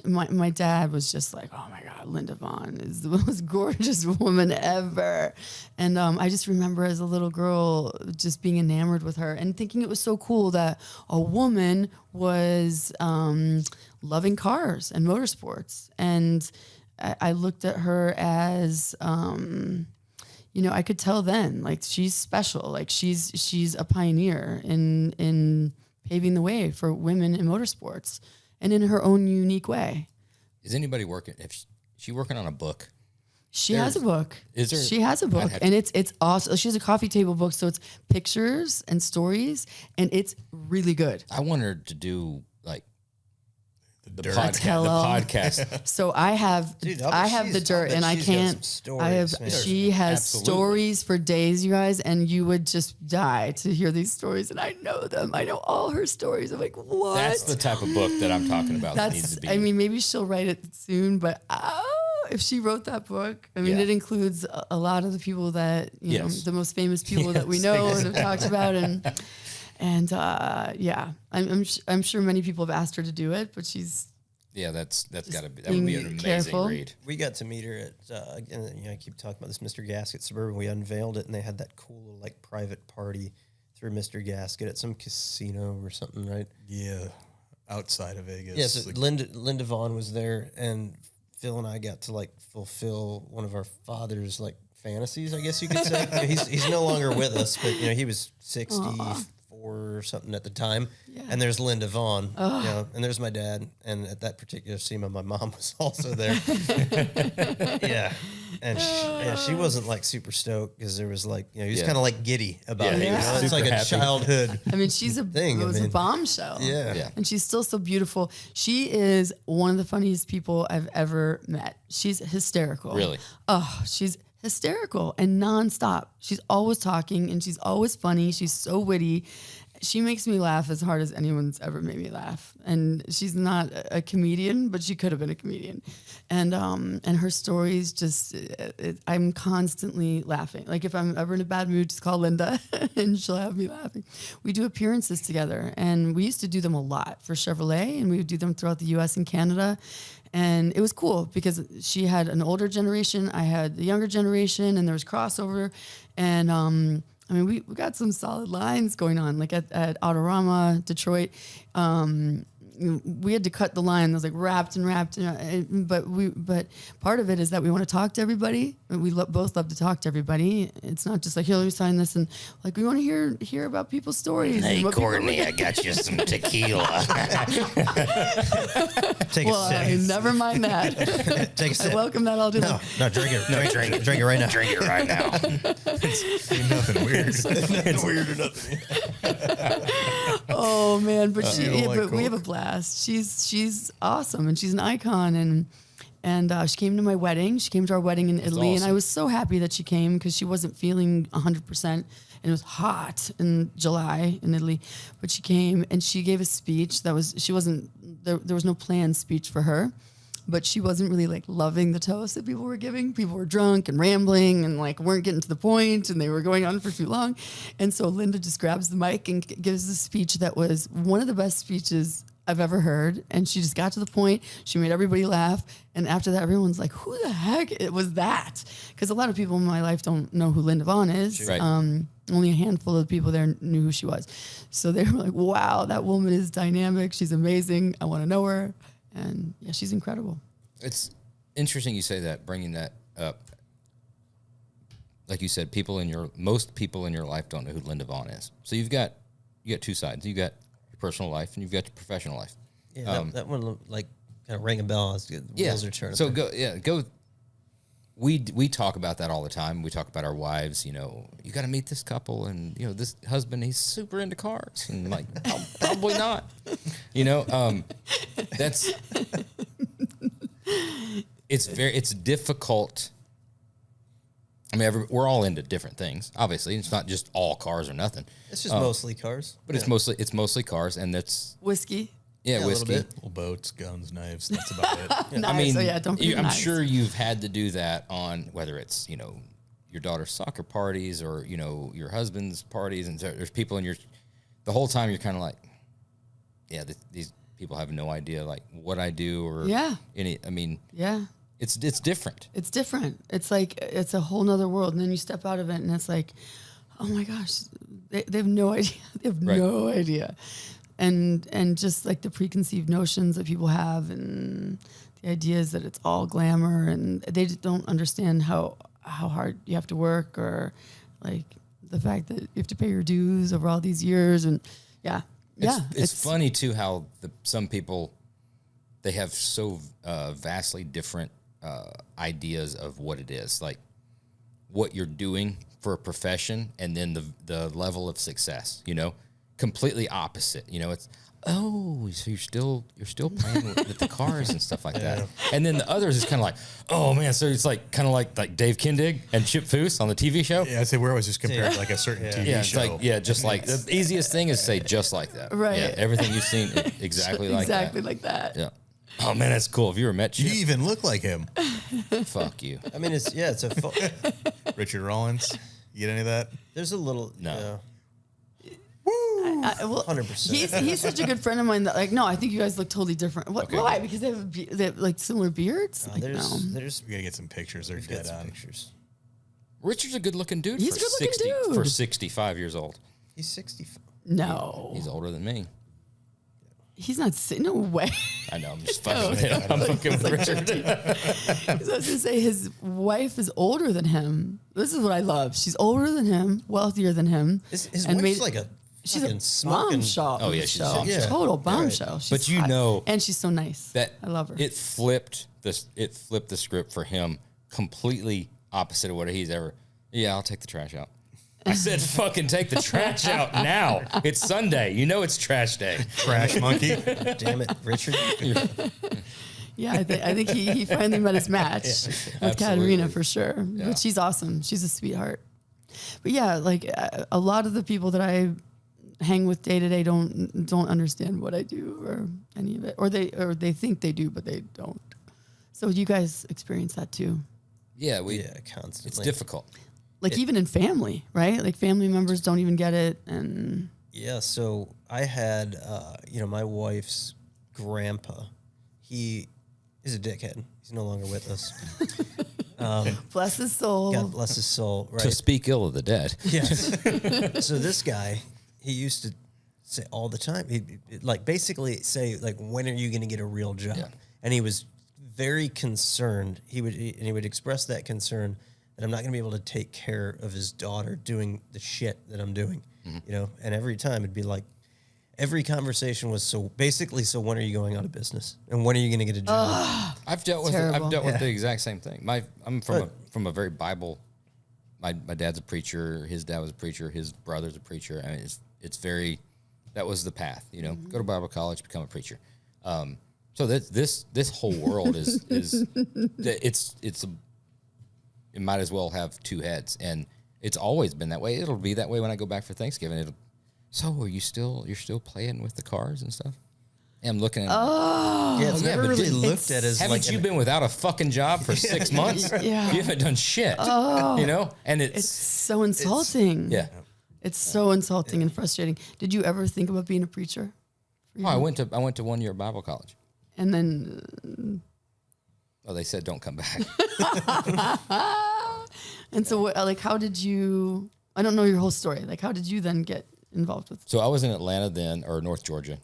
my dad was just like, oh my God, Linda Vaughn is the most gorgeous woman ever. And I just remember as a little girl just being enamored with her and thinking it was so cool that a woman was loving cars and motorsports. And I looked at her as, I could tell then, like, she's special. Like she's a pioneer in paving the way for women in motorsports and in her own unique way. Is anybody working? Is she working on a book? She has a book. Is there? She has a book, and it's awesome. She has a coffee table book, so it's pictures and stories, and it's really good. I want her to do like the dirt. podcast. So I have the dirt, and I can't. She has stories for days, you guys, and you would just die to hear these stories. And I know them. I know all her stories. I'm like, what? That's the type of book that I'm talking about. That needs to be. I mean, maybe she'll write it soon, but if she wrote that book, I mean, it includes a lot of the people that you know, the most famous people that we know and have talked about, and I'm sure many people have asked her to do it, but she's that's got to be, that would be an amazing read. We got to meet her at again, I keep talking about this Mr. Gasket Suburban. We unveiled it, and they had that cool little, like, private party through Mr. Gasket at some casino or something, right? Yeah, outside of Vegas. Yeah, so Linda Vaughn was there, and Phil and I got to, like, fulfill one of our father's, like, fantasies, I guess you could say. He's no longer with us, but he was 64 or something at the time. Yeah. And there's Linda Vaughn, and there's my dad, and at that particular SEMA, my mom was also there. Yeah, and she wasn't, like, super stoked because there was, like, he was kind of, like, giddy about it. It's like a childhood. I mean, she's a thing. It was a bombshell. Yeah, and she's still so beautiful. She is one of the funniest people I've ever met. She's hysterical. Really? Oh, she's hysterical and nonstop. She's always talking, and she's always funny. She's so witty. She makes me laugh as hard as anyone's ever made me laugh. And she's not a comedian, but she could have been a comedian. And her stories just, I'm constantly laughing. Like, if I'm ever in a bad mood, just call Linda and she'll have me laughing. We do appearances together, and we used to do them a lot for Chevrolet, and we would do them throughout the US and Canada. And it was cool because she had an older generation, I had the younger generation, and there was crossover. And I mean, we got some solid lines going on, like at Autorama, Detroit. We had to cut the line. It was like wrapped. But part of it is that we want to talk to everybody. We both love to talk to everybody. It's not just like, here, let me sign this, and like, we want to hear about people's stories. Hey, Courtney, I got you some tequila. Take a sip. Never mind that. Take a sip. I welcome that all day long. No, drink it. Drink it right now. Drink it right now. Ain't nothing weird. Nothing weird or nothing. Oh man, but we have a blast. She's awesome, and she's an icon, and she came to my wedding. She came to our wedding in Italy, awesome. And I was so happy that she came because she wasn't feeling 100%, and it was hot in July in Italy. But she came and she gave a speech there was no planned speech for her. But she wasn't really, like, loving the toast that people were giving. People were drunk and rambling and, like, weren't getting to the point, and they were going on for too long. And so Linda just grabs the mic and gives a speech that was one of the best speeches I've ever heard. And she just got to the point. She made everybody laugh. And after that, everyone's like, who the heck was that? Because a lot of people in my life don't know who Linda Vaughn is. Right. Only a handful of people there knew who she was. So they were like, wow, that woman is dynamic. She's amazing. I want to know her. And yeah, she's incredible. It's interesting you say that, bringing that up. like you said, most people in your life don't know who Linda Vaughn is. So you got two sides. You got your personal life and you've got your professional life. Yeah, that one like kind of rang a bell. The wheels are turning. So go. We talk about that all the time. We talk about our wives. You know, you got to meet this couple, and you know this husband. He's super into cars, and like probably not. You know, that's it's difficult. I mean, we're all into different things. Obviously, it's not just all cars or nothing. It's just mostly cars. But it's mostly cars, and that's Whiskey. A whiskey. little bit. Little boats, guns, knives. That's about it. Nice. I mean, don't forget I'm knives. sure you've had to do that on whether it's your daughter's soccer parties or your husband's parties, and so there's people in the whole time you're kind of like, these people have no idea like what I do or any. I mean, it's different. It's different. It's like it's a whole nother world, and then you step out of it, and it's like, oh my gosh, they have no idea. They have no idea. And just like the preconceived notions that people have and the ideas that it's all glamour, and they just don't understand how hard you have to work, or like the fact that you have to pay your dues over all these years. And it's funny too how some people, they have so vastly different ideas of what it is, like what you're doing for a profession, and then the level of success, completely opposite. It's so you're still playing with the cars and stuff like that. And then the others is kind of like, oh man, so it's like kind of like Dave Kindig and Chip Foose on the TV show. Yeah, I'd say we're always just compared to like a certain TV It's show. like just like the easiest thing is say just like that. Right. Yeah, everything you've seen exactly like that. Exactly like that. Yeah. Oh man, that's cool. Have you ever met Chip? You even look like him. Fuck you. I mean, it's a Richard Rollins. You get any of that? there's a little No. Well, 100%. He's such a good friend of mine that no, I think you guys look totally different. What? Okay. Why? Because they have like similar beards. Like, there's We gotta get some pictures. They're we've got dead some on. pictures. Richard's a good looking dude. He's a good-looking dude. For 65 years old. He's 65. no, He's older than me. he's not. No way. I know. I'm just fucking with him. I'm fucking with Richard. I was going to say his wife is older than him. This is what I love. She's older than him, wealthier than him. His and wife's like a she's fucking a smoking. bombshell. Oh, yeah, she's a bombshell. Yeah. Total Right. bombshell. She's But you hot. know and she's so nice. That I love her. It flipped the script for him completely opposite of what he's ever. Yeah, I'll take the trash out. I said, fucking take the trash out now. It's Sunday. It's trash day. Trash monkey. Damn it, Richard. Yeah, I think he finally met his match with Katerina for sure. Yeah. But she's awesome. She's a sweetheart. But yeah, like a lot of the people that I hang with day to day don't understand what I do or any of it, or they think they do, but they don't. So you guys experience that too, Yeah, Constantly. it's difficult. like even in family, right? Like family members don't even get it, and Yeah, so I had, my wife's grandpa. He is a dickhead. He's no longer with us. bless his soul. God bless his soul. Right. To speak ill of the dead. Yes. So this guy, he used to say all the time, he'd like basically say like, when are you going to get a real job? Yeah. And he was very concerned. He would express that concern that I'm not going to be able to take care of his daughter doing the shit that I'm doing, and every time it'd be like, every conversation was so when are you going out of business and when are you going to get a job? I've dealt with the exact same thing. I'm from a very Bible. My dad's a preacher. His dad was a preacher. His brother's a preacher. I mean, it's very. That was the path. Go to Bible college, become a preacher. So this whole world is it might as well have two heads, and it's always been that way. It'll be that way when I go back for Thanksgiving. So you're still playing with the cars and stuff? And I'm looking at It's never but really didn't- looked at as haven't like you been without a fucking job for 6 months? Yeah. You haven't done shit. And It's so insulting. yeah. It's so insulting and frustrating. Did you ever think about being a preacher? Oh, I went to 1 year Bible college. And then, Oh, they said don't come back. and so what, like, how did you, I don't know your whole story. Like, how did you then get involved with? So I was in Atlanta then, or North Georgia.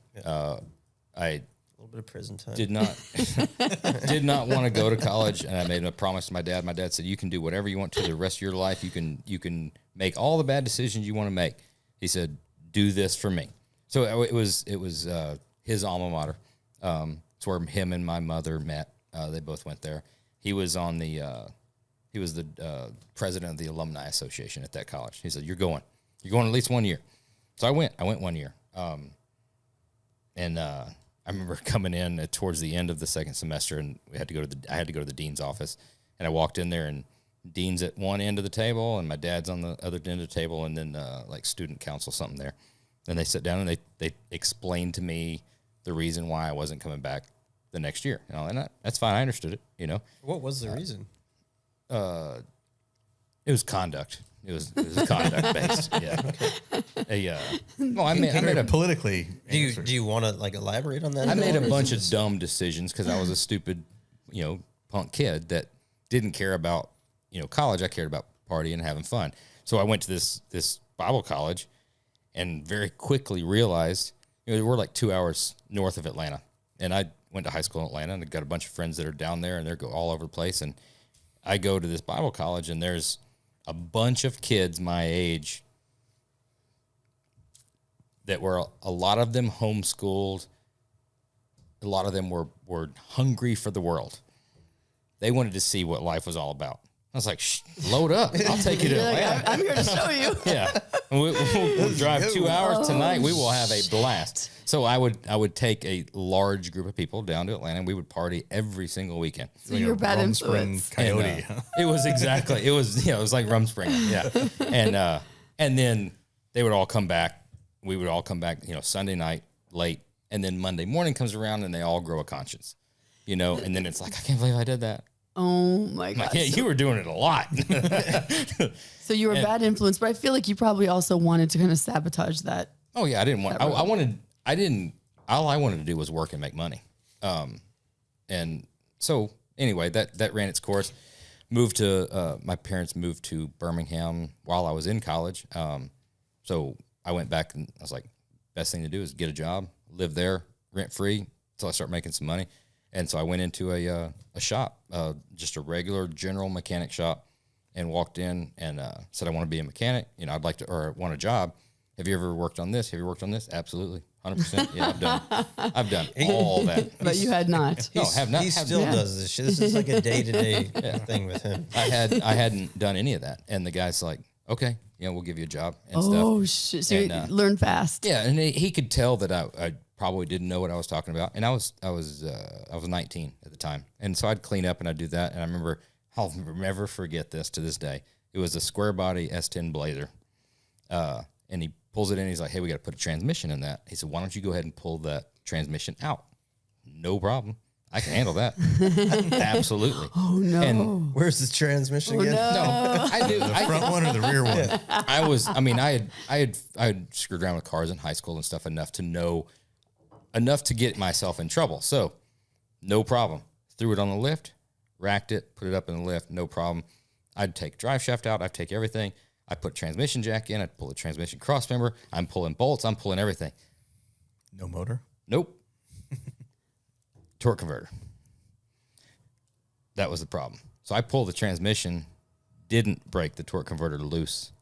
I A little bit of prison time. Did not want to go to college, and I made a promise to my dad. My dad said, "You can do whatever you want to the rest of your life. You can make all the bad decisions you want to make." He said, "Do this for me." So it was his alma mater. It's where him and my mother met. They both went there. He was the president of the alumni association at that college. He said, "You're going at least 1 year." So I went 1 year. I remember coming in towards the end of the second semester, and I had to go to the dean's office, and I walked in there, and dean's at one end of the table, and my dad's on the other end of the table, and then like student council something there. And they sat down and they explained to me the reason why I wasn't coming back the next year. And that's fine. I understood it. What was the reason? It was conduct. It was conduct based. Yeah. Well, I made a politically. Do you want to like elaborate on that? I made a bunch of dumb decisions because I was a stupid, punk kid that didn't care about, college. I cared about partying and having fun. So I went to this Bible college, and very quickly realized, we're like 2 hours north of Atlanta, and I went to high school in Atlanta, and I've got a bunch of friends that are down there, and they're all over the place. And I go to this Bible college, and there's a bunch of kids my age that were, a lot of them homeschooled. A lot of them were hungry for the world. They wanted to see what life was all about. I was like, load up. I'll take you to Atlanta. Like, I'm here to show you. Yeah. We'll drive 2 hours tonight. We will have a blast. So I would take a large group of people down to Atlanta, and we would party every single weekend. So you're bad influence. Coyote. It was like Rumspringa. Yeah. And then they would all come back. We would all come back, Sunday night late. And then Monday morning comes around, and they all grow a conscience, and then it's like, I can't believe I did that. Oh my God. Like, yeah, you were doing it a lot. So you were a bad influence, but I feel like you probably also wanted to kind of sabotage that. Oh yeah. I didn't want, all I wanted to do was work and make money. And so anyway, that ran its course. My parents moved to Birmingham while I was in college. So I went back, and I was like, best thing to do is get a job, live there rent free until I start making some money. And so I went into a shop, just a regular general mechanic shop, and walked in and said, I want to be a mechanic. I'd like to, or I want a job. Have you ever worked on this? Have you worked on this? Absolutely. 100%. Yeah, I've done all that. But you had not. No, have not. He still does this shit. This is like a day-to-day thing with him. I hadn't done any of that. And the guy's like, okay, we'll give you a job and stuff. Oh, shit. So you learned fast. Yeah. And he could tell that I probably didn't know what I was talking about. And I was 19 at the time. And so I'd clean up and I'd do that. And I remember, I'll never forget this to this day. It was a square body S10 Blazer. And he pulls it in. He's like, hey, we got to put a transmission in that. He said, why don't you go ahead and pull that transmission out? No problem. I can handle that. Absolutely. Oh no. And where's the transmission again? no, I do. The front one or the rear one? I had screwed around with cars in high school and stuff enough to get myself in trouble. So no problem. Threw it on the lift, racked it, put it up in the lift. No problem. I'd take drive shaft out. I'd take everything. I put transmission jack in. I'd pull the transmission cross member. I'm pulling bolts. I'm pulling everything. No motor? Nope. Torque converter. That was the problem. So I pulled the transmission, didn't break the torque converter loose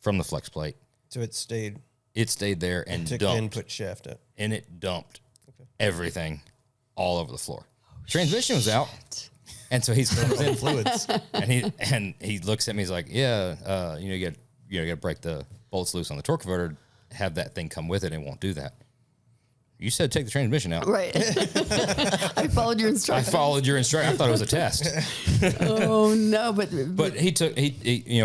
from the flex plate. So it stayed. It stayed there and took dumped. the input shaft up. And it dumped everything all over the floor. Transmission was out. And so he's comes in Fluids. and he looks at me. He's like, "Yeah, you got to break the bolts loose on the torque converter. Have that thing come with it, and it won't do that." You said take the transmission out. Right. I followed your I instructions. followed your instruction. I thought it was a test. Oh no, but he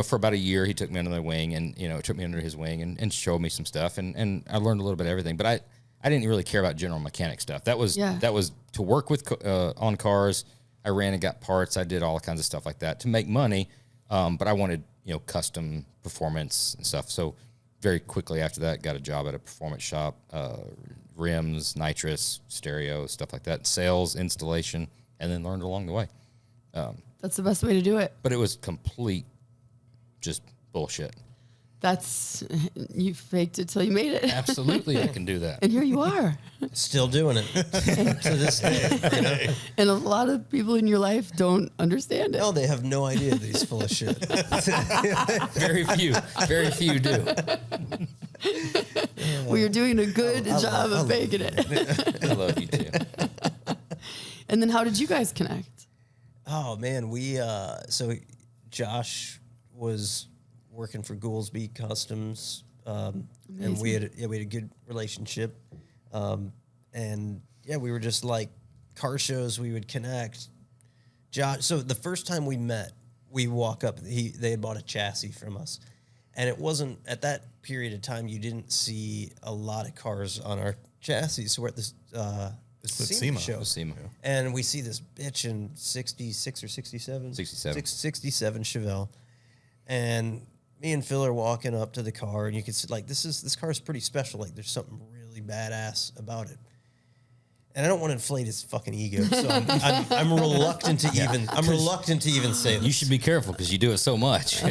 for about a year he took me under my wing and took me under his wing and showed me some stuff and I learned a little bit of everything. But I didn't really care about general mechanic stuff. That was to work with on cars. I ran and got parts. I did all kinds of stuff like that to make money. But I wanted custom performance and stuff. So very quickly after that, got a job at a performance shop. Rims, nitrous, stereo, stuff like that, sales, installation, and then learned along the way. that's the best way to do it. But it was complete just bullshit. That's, you faked it till you made it. Absolutely, I can do that. And here you are. Still doing it to this day. You know? And a lot of people in your life don't understand it. No, they have no idea that he's full of shit. Very few do. Well, you're doing a good job of faking it. I love you too. And then how did you guys connect? Oh man, so Josh was working for Goolsby Customs, and we had a good relationship, and we were just like car shows. We would connect. Josh. So the first time we met, we walk up. They had bought a chassis from us, and it wasn't at that period of time. You didn't see a lot of cars on our chassis. So we're at this SEMA show, and we see this bitch in 66 or 67? 67 Chevelle, and me and Phil are walking up to the car, and you can see, like, this car is pretty special. Like, there's something really badass about it. And I don't want to inflate his fucking ego, so I'm reluctant to even say this. You should be careful because you do it so much. Yeah,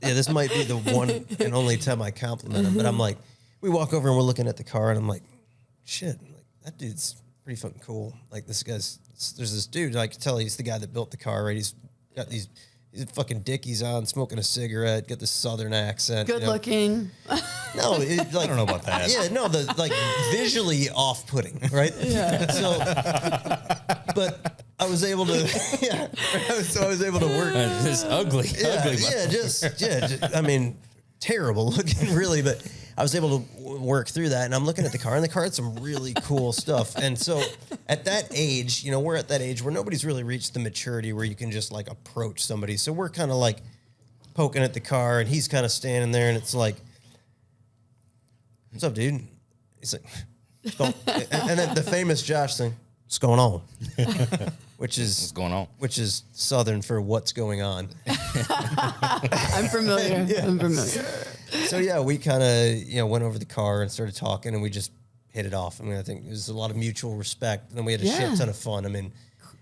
this might be the one and only time I compliment him. But I'm like, we walk over and we're looking at the car, and I'm like, shit, like, that dude's pretty fucking cool. Like, there's this dude, I can tell he's the guy that built the car, right? He's got these fucking dickies on, smoking a cigarette, got this southern accent. Good looking. No, I don't know about that. Yeah, no, visually off-putting, right? Yeah. So, but I was able to, so I was able to work. This ugly. I mean, terrible looking, really, but I was able to work through that, and I'm looking at the car, and the car had some really cool stuff. And so at that age, we're at that age where nobody's really reached the maturity where you can just like approach somebody. So we're kind of like poking at the car, and he's kind of standing there, and it's like, what's up, dude? He's like, and then the famous Josh thing, what's going on? Which is Southern for what's going on. I'm familiar. I'm familiar. So we kind of went over the car and started talking, and we just hit it off. I mean, I think it was a lot of mutual respect, and then we had a shit ton of fun. I mean,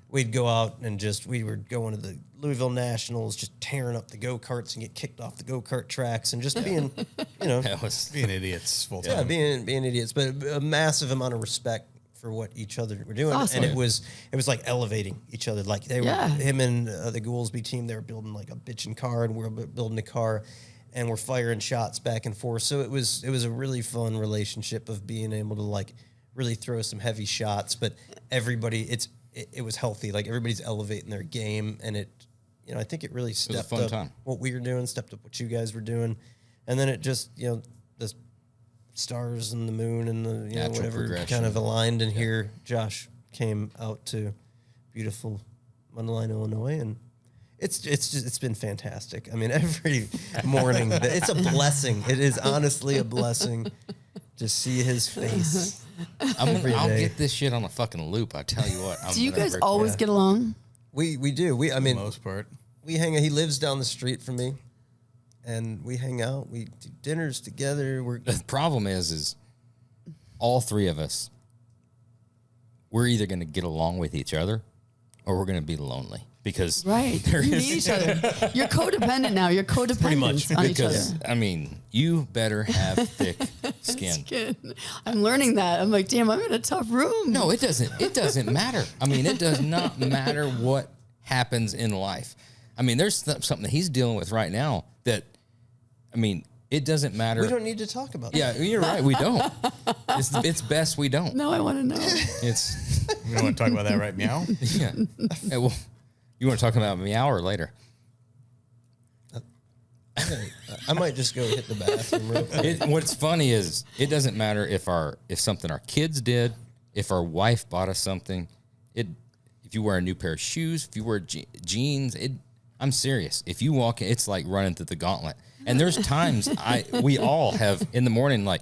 we'd go out and we were going to the Louisville Nationals, just tearing up the go-karts and get kicked off the go-kart tracks, and just being, being idiots full time. Yeah, being idiots, but a massive amount of respect for what each other were doing. Awesome. And it was like elevating each other. Like they were, him and the Goolsby team, they were building like a bitchin' car, and we were building a car, and we're firing shots back and forth. So it was a really fun relationship of being able to like really throw some heavy shots, but everybody, it was healthy. Like everybody's elevating their game, and I think it really stepped up what we were doing, stepped up what you guys were doing. And then it just, the stars and the moon and the whatever kind of aligned, and here Josh came out to beautiful Mundelein, Illinois, and it's been fantastic. I mean, every morning it's a blessing. It is honestly a blessing to see his face. I'll get this shit on a fucking loop. I tell you what. Do you guys always get along? We do. I mean, for the most part. We hang out. He lives down the street from me, and we hang out. We do dinners together. The problem is all three of us, we're either going to get along with each other or we're going to be lonely. Because you need each other. You're codependent now. You're codependent pretty much on each other. I mean, you better have thick skin. I'm learning that. I'm like, damn, I'm in a tough room. No, it doesn't. It doesn't matter. I mean, it does not matter what happens in life. I mean, there's something that he's dealing with right now that, I mean, it doesn't matter. We don't need to talk about that. Yeah, you're right. We don't. It's best we don't. No, I want to know. We don't want to talk about that right now? Yeah. Hey, well, you want to talk about meow or later? I might just go hit the bathroom real quick. What's funny is it doesn't matter if something our kids did, if our wife bought us something, if you wear a new pair of shoes, if you wear jeans, I'm serious. If you walk in, it's like running through the gauntlet. And there's times we all have in the morning, like,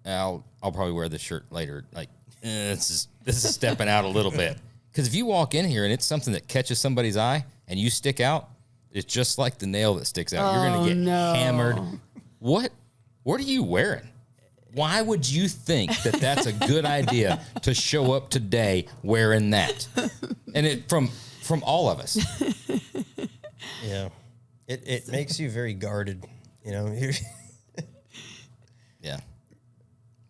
I'll probably wear this shirt later. Like, this is stepping out a little bit. Because if you walk in here and it's something that catches somebody's eye and you stick out, it's just like the nail that sticks out. You're going to get hammered. What are you wearing? Why would you think that that's a good idea to show up today wearing that? And it from all of us. Yeah. It makes you very guarded, you know. Yeah.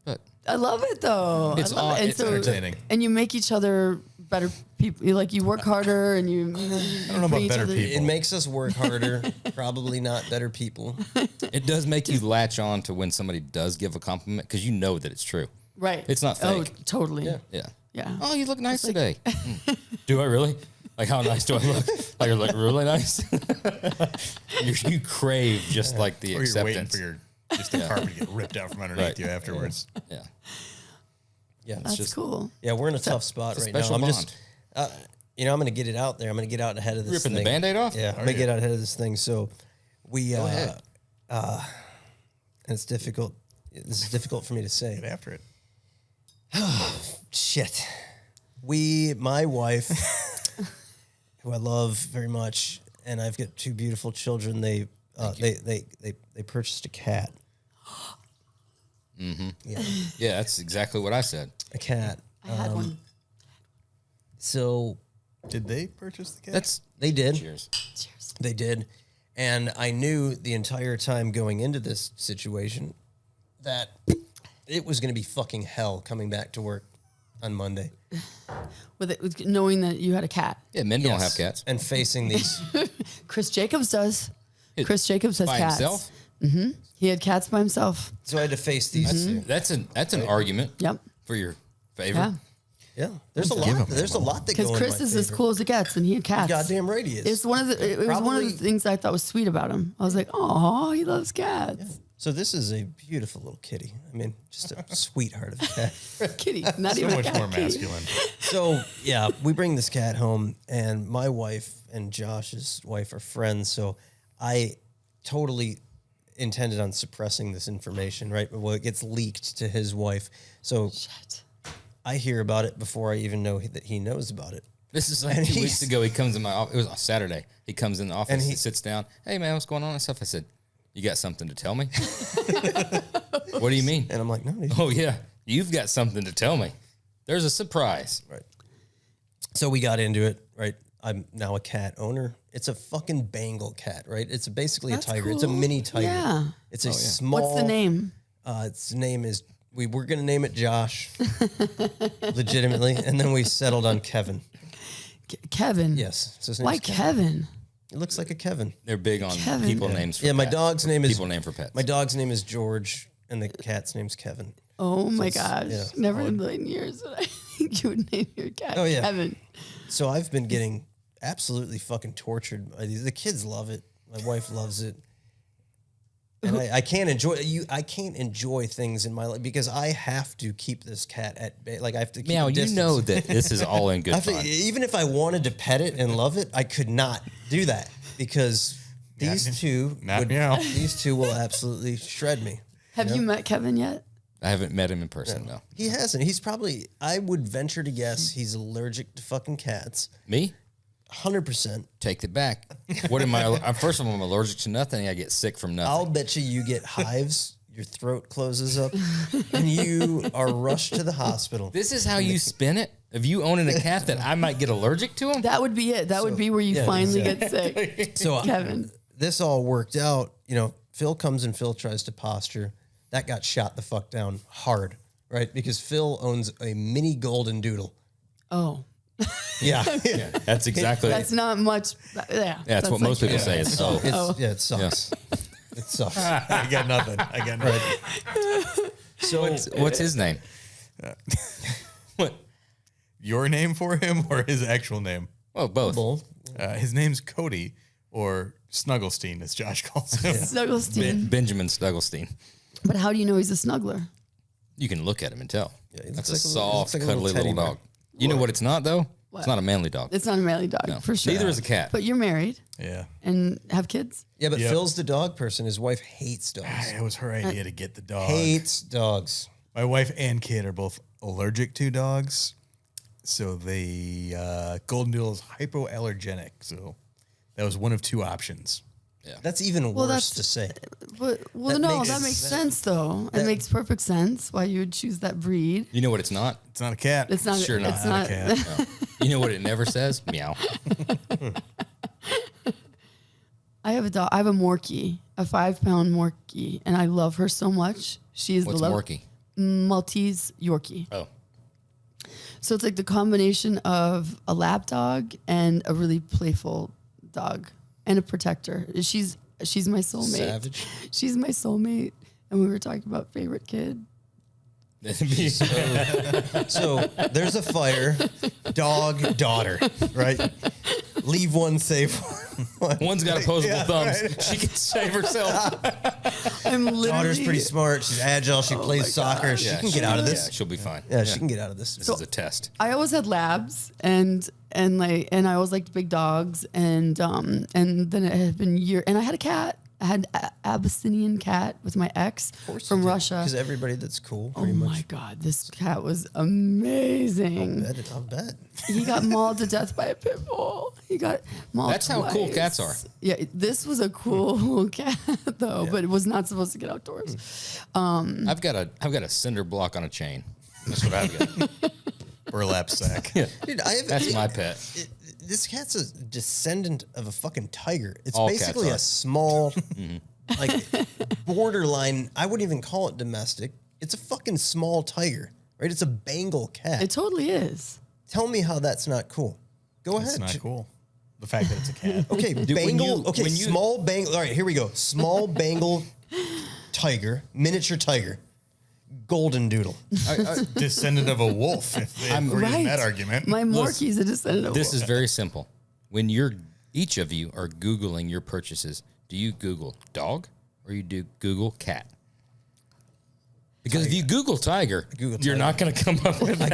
But I love it though. It's I love all- it. And it's entertaining. And you make each other better people. You work harder, and you. I don't know about better people. It makes us work harder, probably not better people. it does make you latch on to when somebody does give a compliment because you know that it's true. Right. It's not Oh, fake. totally. Yeah. Yeah. Yeah. Oh, you look nice today. Do I really? Like, how nice do I look? Like, you're like, really nice? you crave just like the Or you're waiting acceptance. for just the carpet to get ripped out from underneath Right. you afterwards. Yeah. Yeah, it's That's just cool. Yeah, we're in a tough spot it's a right now. special I'm bond. just, I'm going to get it out there. I'm going to get out ahead of this Ripping thing. the Band-Aid off? Yeah, I'm going to get out ahead of this thing. So we, ahead. and it's difficult. This is difficult for me to say. Get after it. Shit. My wife, who I love very much, and I've got two beautiful children. They purchased a cat. Yeah, that's exactly what I said. A cat. I had one. So Did they purchase the cat? That's they did. cheers. Cheers. They did. And I knew the entire time going into this situation that it was going to be fucking hell coming back to work on Monday. With knowing that you had a cat. Yeah, men don't have Yes. cats. And facing these. Chris Jacobs does. It- Chris Jacobs has By cats. himself? He had cats by himself. So I had to face these two. That's an argument Yep. for your favor. Yeah. Yeah. There's a Give lot. him There's a one. lot that Because go in Chris my is as favor. cool as it gets, and he had cats. Goddamn right he is. It was one of the things I thought was sweet about him. I was like, oh, he loves cats. So this is a beautiful little kitty. I mean, just a sweetheart of a cat. Kitty, not so even a much cat, more kitty. masculine. So yeah, we bring this cat home, and my wife and Josh's wife are friends. So I totally intended on suppressing this information, right? Well, it gets leaked to his wife. So Shit. I hear about it before I even know that he knows about it. This is like And 2 weeks he's- ago. He comes in my office. It was on Saturday. He comes in the office. And He he- sits down. Hey, man, what's going on and stuff? I said, you got something to tell me? What do you mean? And I'm like, no, dude. Oh, yeah. You've got something to tell me. There's a surprise. Right. So we got into it, right? I'm now a cat owner. It's a fucking Bengal cat, right? It's basically That's a tiger. It's a cool. mini tiger. Yeah. It's a small. What's the name? Its name is, we were going to name it Josh, legitimately. And then we settled on Kevin. Kevin. Yes. So his Why name's Kevin? It looks like a Kevin. They're big on Kevin. people names for Yeah, my pets. dog's name is People name for pets. My dog's name is George, and the cat's name's Kevin. Oh my gosh. yeah. Never in a million years would I think you would name your cat Oh, yeah. Kevin. So I've been getting absolutely fucking tortured by these. The kids love it. My wife loves it. And I can't enjoy I can't enjoy things in my life because I have to keep this cat at bay. Like I have to keep Meow, a you distance. know that this is all in I good have to- fun. even if I wanted to pet it and love it, I could not do that because these two Not meow. these two will absolutely shred me. Have you met Kevin yet? I haven't met him in person, though. He hasn't. He's probably, I would venture to guess he's allergic to fucking cats. Me? 100%. Take it back. What am I? First of all, I'm allergic to nothing. I get sick from nothing. I'll bet you get hives, your throat closes up, and you are rushed to the hospital. This is how you spin it? Of you owning a cat that I might get allergic to him? That would be it. That would be where you yeah, finally exactly. get sick. So Kevin. this all worked out. You know, Phil comes and Phil tries to posture. That got shot the fuck down hard, right? Because Phil owns a mini golden doodle. Oh. Yeah. Yeah, that's exactly That's not much. Yeah. that's what like- most people say. It's so. Yeah, it sucks. It sucks. I got nothing. I got nothing. So What's his name? What? Your name for him or his actual name? Well, both. both. His name's Cody or Snugglestein, as Josh calls him. Snugglestein. Benjamin Snugglestein. But how do you know he's a snuggler? You can look at him and tell. Yeah, he That's a looks like soft, a little cuddly teddy little bear. dog. You know what it's not, though? What? It's not a manly dog. It's not a manly dog, No. for sure. Neither is a cat. But you're married Yeah. and have kids? Yeah, but Yep. Phil's the dog person. His wife hates dogs. It was her idea to get the dog. Hates dogs. My wife and kid are both allergic to dogs. So the golden doodle is hypoallergenic. So that was one of two options. That's even Well, worse that's- to say. But, well, That no, makes that makes sense. sense, though. It makes perfect sense why you would choose that breed. You know what it's not? It's not a cat. It's not. Sure not. It's Not not. a cat. You know what it never says? Meow. I have a dog. I have a Morkie, a 5-pound Morkie, and I love her so much. She is What's the Morkie? Maltese Yorkie. Oh, So it's like the combination of a lap dog and a really playful dog and a protector. She's my soulmate. Savage. She's my soulmate. And we were talking about favorite kid. So there's a fire, dog, daughter, right? Leave one, save one. One's got opposable thumbs. right. She can save herself. I'm literally. Daughter's pretty smart. She's agile. She plays soccer. She can get out of this. Yeah, she'll be fine. Yeah, she can get out of this. This is a test. I always had labs and I always liked big dogs and then it had been and I had a cat. I had an Abyssinian cat with my ex from Russia. Because everybody that's cool, Oh pretty my much. God, this cat was amazing. I'll bet. He got mauled to death by a pit bull. He got mauled That's how cool twice. cats are. Yeah, this was a cool cat though, but it was not supposed to get outdoors. I've got a cinder block on a chain. That's what I've got. Burlap sack. Dude, That's my pet. This cat's a descendant of a fucking tiger. It's All basically cats a small, like, borderline. I wouldn't even call it domestic. It's a fucking small tiger, right? It's a Bengal cat. It totally is. Tell me how that's not cool. Go That's ahead. not cool. The fact that it's a cat. Okay, when Bengal. you- Okay, when you- small Bengal. All right, here we go. Small Bengal tiger, miniature tiger, golden doodle. Descendant of a wolf. If we're using that argument. My Morkie's a descendant of This is very simple. When each of you are Googling your purchases, do you Google dog or you do Google cat? Because if you Google tiger, Google you're tiger. not going to come up with that.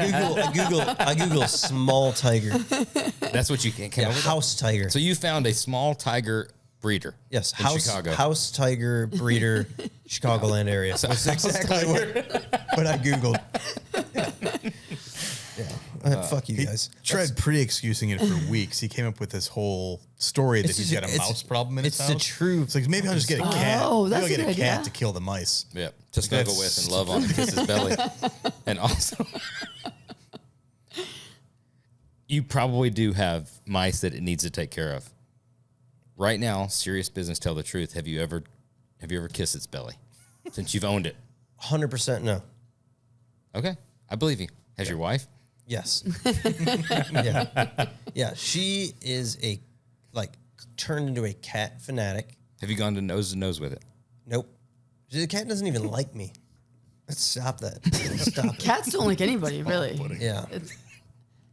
I Google small tiger. That's what you can come Yeah, up with. house tiger. So you found a small tiger breeder. Yes, in Chicago. house tiger breeder, Chicagoland area. That's exactly what I Googled. Yeah, fuck you guys. Tried pre-excusing it for weeks. He came up with this whole story that It's he's just- got a it's- mouse problem in his it's house. the true- It's like maybe I'll just get a cat. Oh, Maybe that's I'll get a a good cat idea. to kill the mice. Yeah, to snuggle that's- with and love on and kiss his belly. And also, you probably do have mice that it needs to take care of. Right now, serious business, tell the truth. Have you ever kissed its belly since you've owned it? 100% no. Okay, I believe you. Has your wife? Yes. Yeah. She is turned into a cat fanatic. Have you gone to nose with it? Nope. The cat doesn't even like me. Let's stop that. Stop it. Cats don't like anybody, really. Yeah.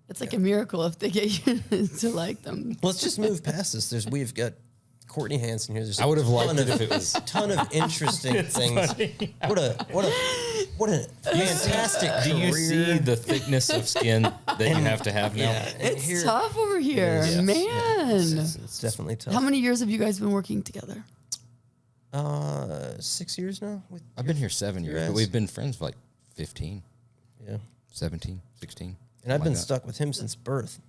It's like a miracle if they get you to like them. Let's just move past this. We've got Courtney Hansen here. There's I would have liked it a if it was. ton of interesting things. What a fantastic Do you career. see the thickness of skin that you have to have now? Yeah, and It's tough over here, Yes, man. It's definitely tough. How many years have you guys been working together? 6 years now. With I've been here 7 years, ass. but we've been friends for like 15, yeah, 17, 16. and I've something been like that. stuck with him since birth.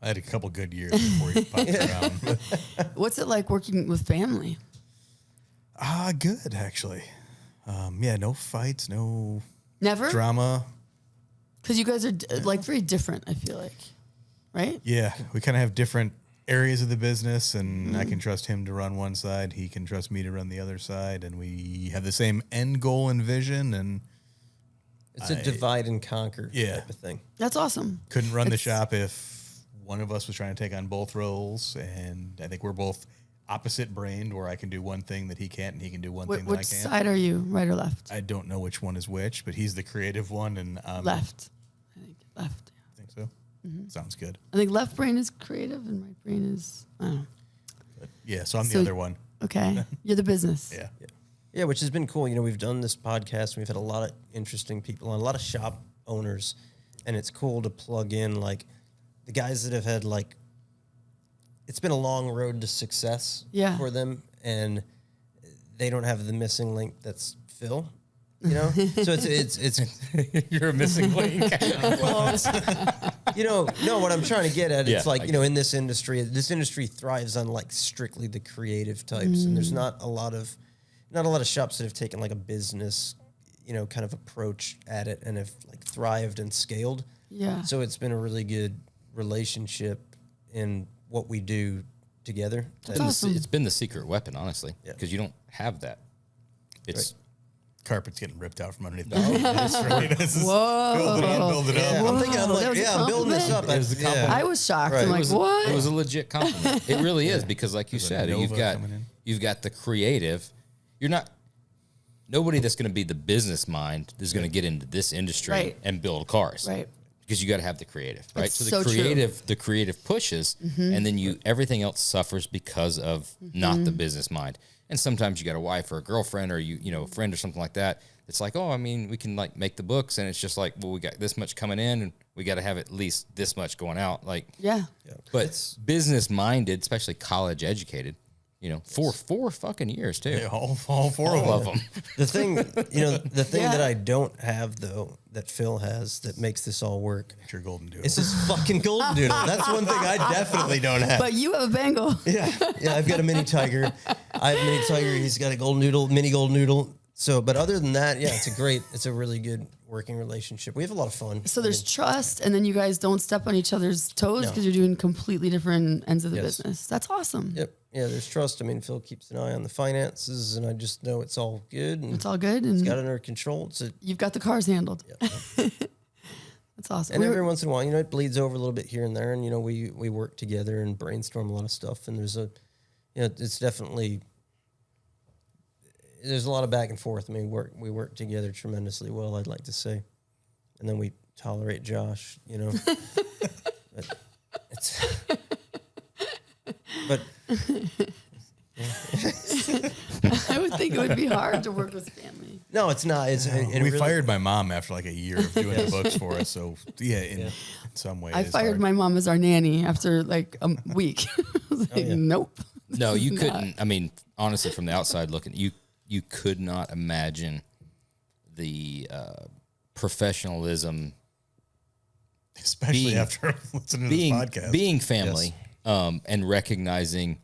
I had a couple good years before he popped around. What's it like working with family? Good actually. No fights, no Never? drama. Because you guys are like very different, I feel like. Right? Yeah, we kind of have different areas of the business, and I can trust him to run one side. He can trust me to run the other side, and we have the same end goal and vision. And It's a divide and conquer Yeah. type of thing. That's awesome. couldn't run the shop if one of us was trying to take on both roles. And I think we're both opposite brained, where I can do one thing that he can't, and he can do one thing that I Which can't. side are you? Right or left? I don't know which one is which, but he's the creative one, and Left. I think left. I think so. Sounds good. I think left brain is creative and right brain is, I don't know. Yeah, so I'm So- the other one. Okay. You're the business. Yeah. Yeah, which has been cool. You know, we've done this podcast and we've had a lot of interesting people on, a lot of shop owners, and it's cool to plug in like the guys that have had like it's been a long road to success Yeah. for them, and they don't have the missing link that's Phil. You know, so it's You're a missing link. no, what I'm trying to get at, Yeah, it's like, I you know, in this industry thrives on like strictly the creative types, and there's not a lot of shops that have taken like a business, you know, kind of approach at it and have like thrived and scaled. Yeah. So it's been a really good relationship in what we do together. It's been the secret weapon, honestly, Yeah. because you don't have that. It's Carpet's getting ripped out from underneath. Whoa! Build it Yeah, up. I'm thinking, I'm That like, was a I'm building this up. It was a compliment. I was shocked. Right. I'm It like, was what? It was a legit compliment. It really is, because like you said, Nova you've got coming in. the creative. You're not nobody that's going to be the business mind is going to get into this industry Right. and build cars. Right. Because you got to have the creative, right? It's So so the true. creative pushes, and then everything else suffers because of not the business mind. And sometimes you got a wife or a girlfriend or a friend or something like that. It's like, oh, I mean, we can like make the books, and it's just like, well, we got this much coming in, and we got to have at least this much going out. Like, Yeah. but business minded, especially college educated, for 4 fucking years too. Yeah, all 4 All of them. of them. The thing, the thing Yeah. that I don't have though, that Phil has, that makes this all work, It's your golden doodle. is his fucking golden doodle. That's one thing I definitely don't have. But you have a Bengal. Yeah, I've got a mini tiger. I have a mini tiger. He's got a golden doodle, mini golden doodle. So, but other than that, yeah, it's a really good working relationship. We have a lot of fun. So there's trust, and then you guys don't step on each other's toes No. because you're doing completely different ends of the Yes. business. That's awesome. Yep. Yeah, there's trust. I mean, Phil keeps an eye on the finances, and I just know it's all good and It's all good, it's and got it under control. It's you've got the cars handled. That's awesome. and We were- every once in a while, it bleeds over a little bit here and there, and we work together and brainstorm a lot of stuff. And there's it's definitely there's a lot of back and forth. I mean, we work together tremendously well, I'd like to say, and then we tolerate Josh. But it's but. I would think it would be hard to work with family. No, it's not. It's We fired my mom after like a year of doing the books for us. So in some ways, I fired my mom as our nanny after like a week. I was like, yeah. nope. No, This you is couldn't. I mean, honestly, from the outside looking, you could not imagine the professionalism especially being- after listening to this podcast. being family, and recognizing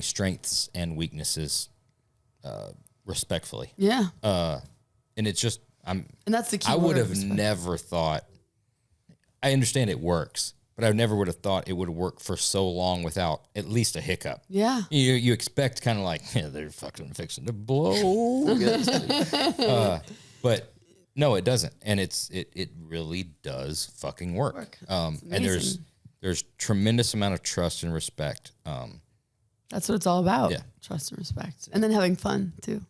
strengths and weaknesses respectfully. Yeah. And it's just And that's the key I would word, have respect. never thought. I understand it works, but I never would have thought it would work for so long without at least a hiccup. Yeah. You expect kind of like, yeah, they're fucking fixing to blow. But no, it doesn't, and it really does fucking work. And amazing. there's tremendous amount of trust and respect. That's what it's all about. Yeah. Trust and respect. And then having fun too.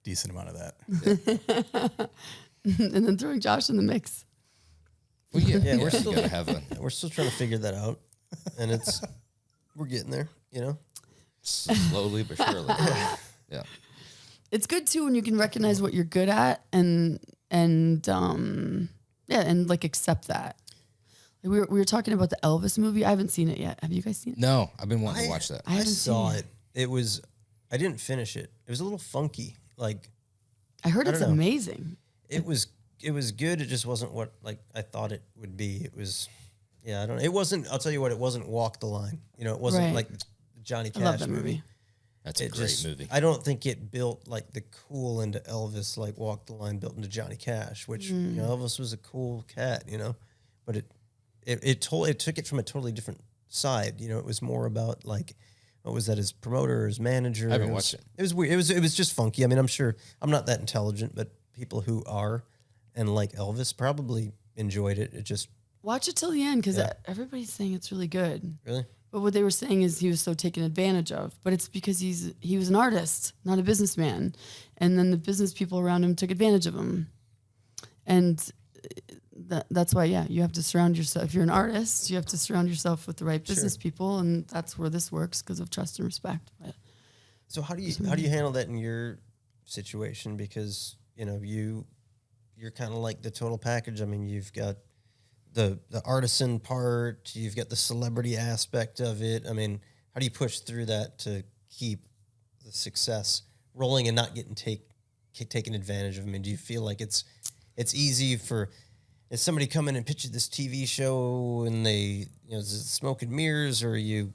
Decent amount of that. And then throwing Josh in the mix. Well, yeah, we're you still- gotta have a We're still trying to figure that out, and we're getting there. slowly but surely. Yeah. It's good too when you can recognize what you're good at and like accept that. Like we were talking about the Elvis movie. I haven't seen it yet. Have you guys seen it? No, I've been wanting to watch that. I I haven't saw seen it. It was. I didn't finish it. It was a little funky. Like I heard it's don't know. amazing. it was good. It just wasn't what I thought it would be. It was. Yeah, I don't know. It wasn't. I'll tell you what. It wasn't Walk the Line. It wasn't Right. like the Johnny I love Cash that movie. That's a It great just- movie. I don't think it built like the cool into Elvis, like Walk the Line built into Johnny Cash, which Elvis was a cool cat, but it took it from a totally different side. It was more about like, what was that, his promoter or his manager? I haven't It was- watched it. It was weird. It was just funky. I mean, I'm sure I'm not that intelligent, but people who are and like Elvis probably enjoyed it. It just Watch it till the end because Yeah. everybody's saying it's really good. really. But what they were saying is he was so taken advantage of. But it's because he was an artist, not a businessman. And then the business people around him took advantage of him. And that's why, you have to surround yourself. If you're an artist, you have to surround yourself with the right business people. And that's where this works because of trust and respect. But So how do you handle that in your situation? Because you're kind of like the total package. I mean, you've got the artisan part, you've got the celebrity aspect of it. I mean, how do you push through that to keep the success rolling and not getting taken advantage of? I mean, do you feel like it's easy for if somebody come in and pitch you this TV show and they is it smoke and mirrors, or are you?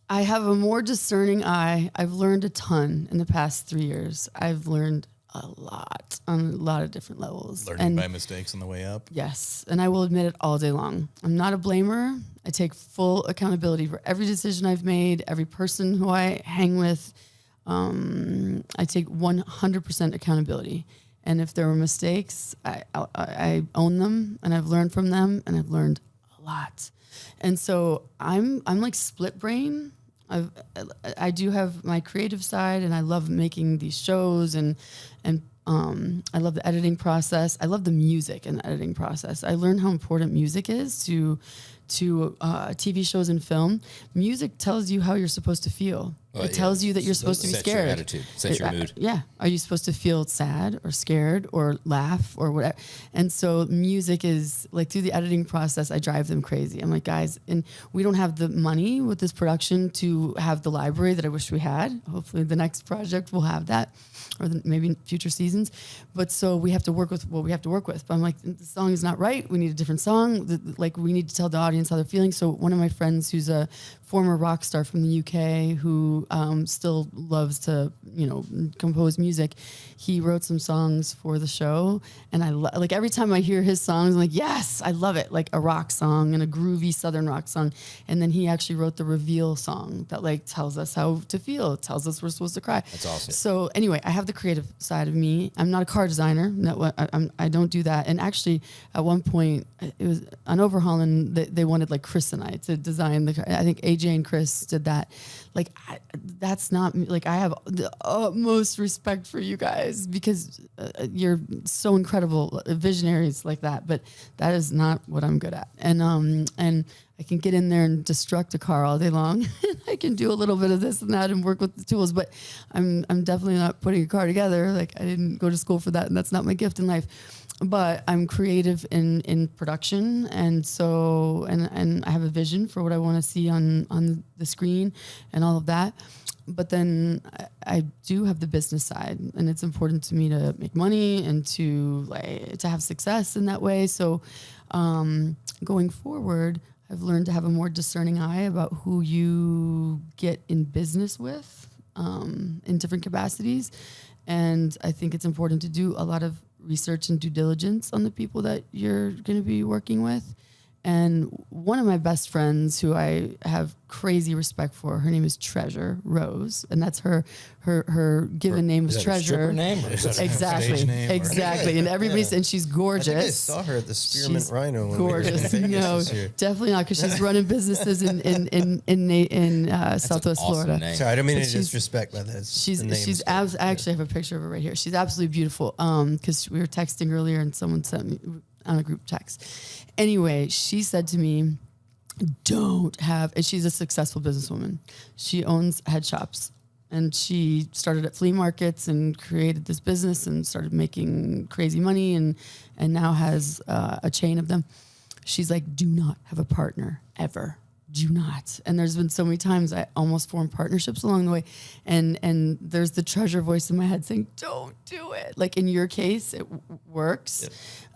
I have a more discerning eye. I've learned a ton in the past 3 years. I've learned a lot on a lot of different levels. Learning by mistakes on the way up. Yes, and I will admit it all day long. I'm not a blamer. I take full accountability for every decision I've made, every person who I hang with. I take 100% accountability. And if there were mistakes, I own them, and I've learned from them, and I've learned a lot. And so I'm like split brain. I do have my creative side, and I love making these shows, and I love the editing process. I love the music and the editing process. I learned how important music is to TV shows and film. Music tells you how you're supposed to feel. It tells you that you're supposed to be Sets scared. your attitude, sets your mood. Yeah. Are you supposed to feel sad or scared or laugh or whatever? And so music is like, through the editing process, I drive them crazy. I'm like, guys, and we don't have the money with this production to have the library that I wish we had. Hopefully the next project will have that, or maybe future seasons. But so we have to work with what we have to work with. But I'm like, the song is not right. We need a different song. Like, we need to tell the audience how they're feeling. So one of my friends who's a former rock star from the UK who still loves to, compose music, he wrote some songs for the show. And I like every time I hear his songs, I'm like, yes, I love it. Like a rock song and a groovy Southern rock song. And then he actually wrote the reveal song that like tells us how to feel. It tells us we're supposed to cry. That's awesome. So anyway, I have the creative side of me. I'm not a car designer. I don't do that. And actually, at one point, it was on Overhaulin, they wanted like Chris and I to design the car. I think AJ and Chris did that. Like, that's not me. Like, I have the utmost respect for you guys because you're so incredible, visionaries like that. But that is not what I'm good at. And I can get in there and destruct a car all day long. I can do a little bit of this and that and work with the tools, but I'm definitely not putting a car together. Like, I didn't go to school for that, and that's not my gift in life. But I'm creative in production, and so and I have a vision for what I want to see on the screen and all of that. But then I do have the business side, and it's important to me to make money and to have success in that way. So going forward, I've learned to have a more discerning eye about who you get in business with in different capacities. And I think it's important to do a lot of research and due diligence on the people that you're going to be working with. And one of my best friends who I have crazy respect for, her name is Treasure Rose, and that's her given name is Treasure. Name or is that Exactly, stage name or- exactly. And everybody's and she's I gorgeous. think I saw her at the Spearmint She's Rhino. When gorgeous. We were in Vegas No, this year. definitely not, because she's running businesses in Southwest awesome Florida. name. Sorry, I don't mean But to disrespect by that. It's She's the name she's stuff. I actually have a picture of her right here. She's absolutely beautiful. Because we were texting earlier and someone sent me on a group text. Anyway, she said to me, and she's a successful businesswoman. She owns head shops, and she started at flea markets and created this business and started making crazy money and now has a chain of them. She's like, do not have a partner ever. Do not. And there's been so many times I almost formed partnerships along the way. And there's the Treasure voice in my head saying, don't do it. Like in your case, it works,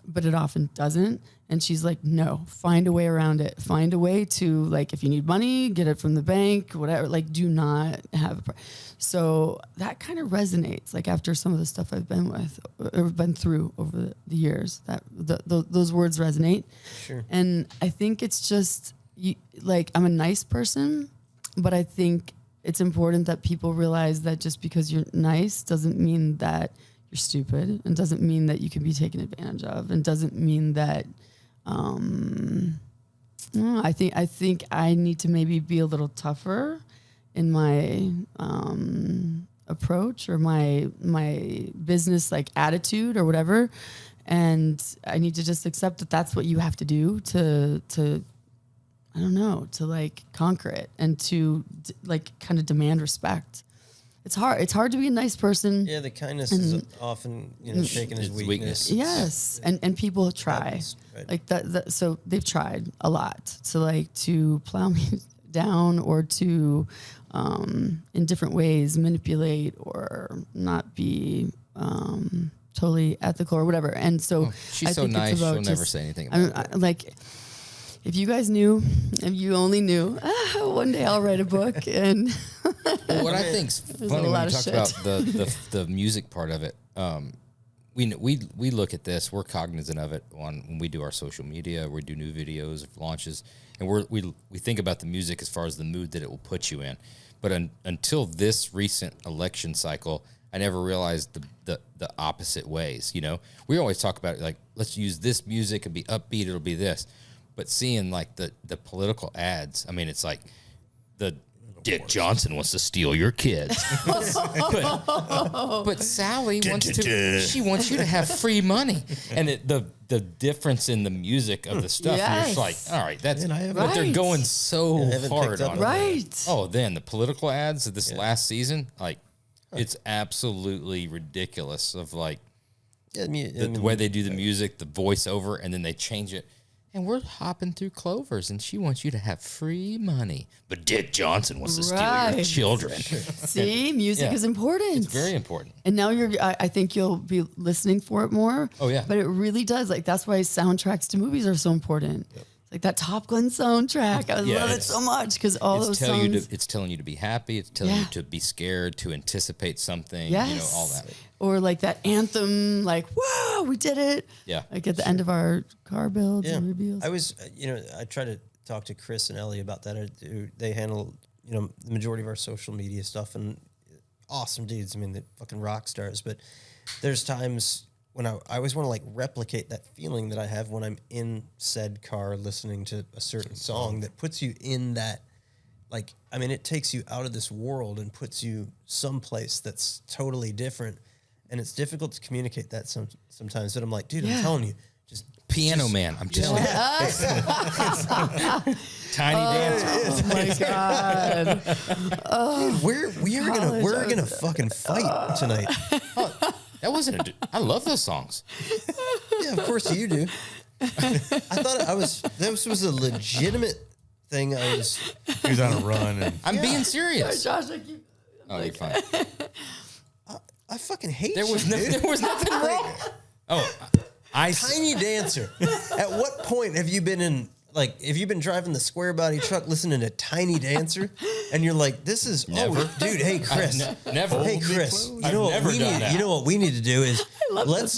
but it often doesn't. And she's like, no, find a way around it. Find a way to, like, if you need money, get it from the bank, whatever. Like, do not have a So that kind of resonates, like, after some of the stuff I've been through over the years, that those words resonate. Sure. And I think it's just, I'm a nice person, but I think it's important that people realize that just because you're nice doesn't mean that you're stupid, and doesn't mean that you can be taken advantage of, and doesn't mean that I think I need to maybe be a little tougher in my approach or my business like attitude or whatever, and I need to just accept that that's what you have to do to I don't know, to like conquer it and to like kind of demand respect. It's hard. It's hard to be a nice person. Yeah, the kindness is often taken as It's weakness. Yes, and people try Happens, right. like that. So they've tried a lot to plow me down or to, in different ways, manipulate or not be totally ethical or whatever. And so She's I so think nice, it's about she'll never just- say anything about it. like. If you guys knew, if you only knew, one day I'll write a book. And Well, what I think's funny a when lot you of talk shit. about the music part of it, we look at this. We're cognizant of it when we do our social media. We do new videos, launches, and we think about the music as far as the mood that it will put you in. But until this recent election cycle, I never realized the opposite ways. You know, we always talk about like, let's use this music and be upbeat. It'll be this, but seeing like the political ads, I mean, it's like the Dick Johnson wants to steal your kids, but Sally she wants you to have free money, and the difference in the music of the stuff, you're just like, all right, that's but they're going so hard on right. Oh, then the political ads of this last season, like. It's absolutely ridiculous of like the way they do the music, the voiceover, and then they change it. And we're hopping through clovers, and she wants you to have free money. But Dick Johnson wants to steal your children. See, music is important. It's very important. And now I think you'll be listening for it more. Oh, yeah. But it really does. Like, that's why soundtracks to movies are so important. Yep. Like that Top Gun soundtrack. I love it so much because all those songs. It's telling you to be happy. It's telling you to be scared, to anticipate something, yes. You know, all that. Or like that anthem, like, wow, we did it. Yeah. Like at the end of our car build and reveals. I was, I try to talk to Chris and Ellie about that. They handle, the majority of our social media stuff, and awesome dudes. I mean, they're fucking rock stars. But there's times when I always want to like replicate that feeling that I have when I'm in said car listening to a certain song that puts you in that, like, I mean, it takes you out of this world and puts you someplace that's totally different. And it's difficult to communicate that sometimes. But I'm like, dude, I'm telling you, just Piano Man. I'm telling you. Tiny Dancer. Oh my God. Dude, we're gonna fucking fight tonight. That wasn't I love those songs. Yeah, of course you do. I thought this was a legitimate thing. He was on a run. And I'm being serious. Josh, I keep. You're fine. I fucking hate there was nothing wrong. Tiny Dancer. At what point have you been driving the square body truck listening to Tiny Dancer, and you're like, this is dude, hey Chris, never. Hey Chris, you know what we need to do is let's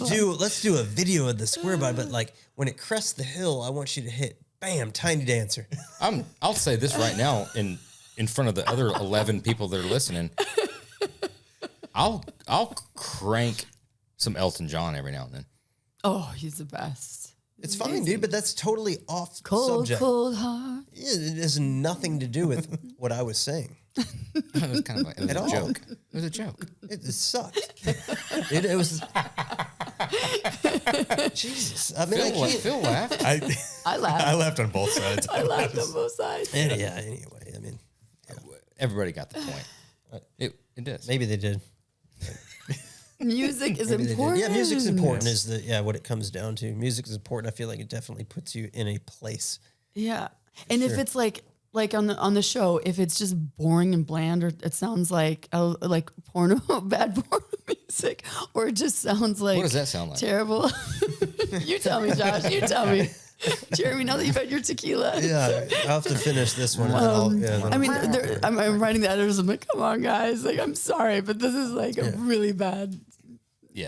do a video of the square body, but like when it crests the hill, I want you to hit bam Tiny Dancer. I'll say this right now in front of the other 11 people that are listening. I'll crank some Elton John every now and then. Oh, he's the best. It's fine, dude, but that's totally off subject. Cold heart. Yeah, it has nothing to do with what I was saying. It was kind of like, a joke. It was a joke. It sucked. It was. Jesus. I mean, Phil laughed. I laughed. I laughed on both sides. I laughed on both sides. Yeah, anyway, I mean. Everybody got the point. It does. Maybe they did. Music is important. Yeah, music's important is what it comes down to. Music is important. I feel like it definitely puts you in a place. Yeah. And if it's like on the show, if it's just boring and bland, or it sounds like porno, bad porno music, or it just sounds like, what does that sound like? Terrible. You tell me, Josh. You tell me. Jeremy, now that you've had your tequila. Yeah, I'll have to finish this one. I'm writing the editors. I'm like, come on, guys. Like, I'm sorry, but this is like a really bad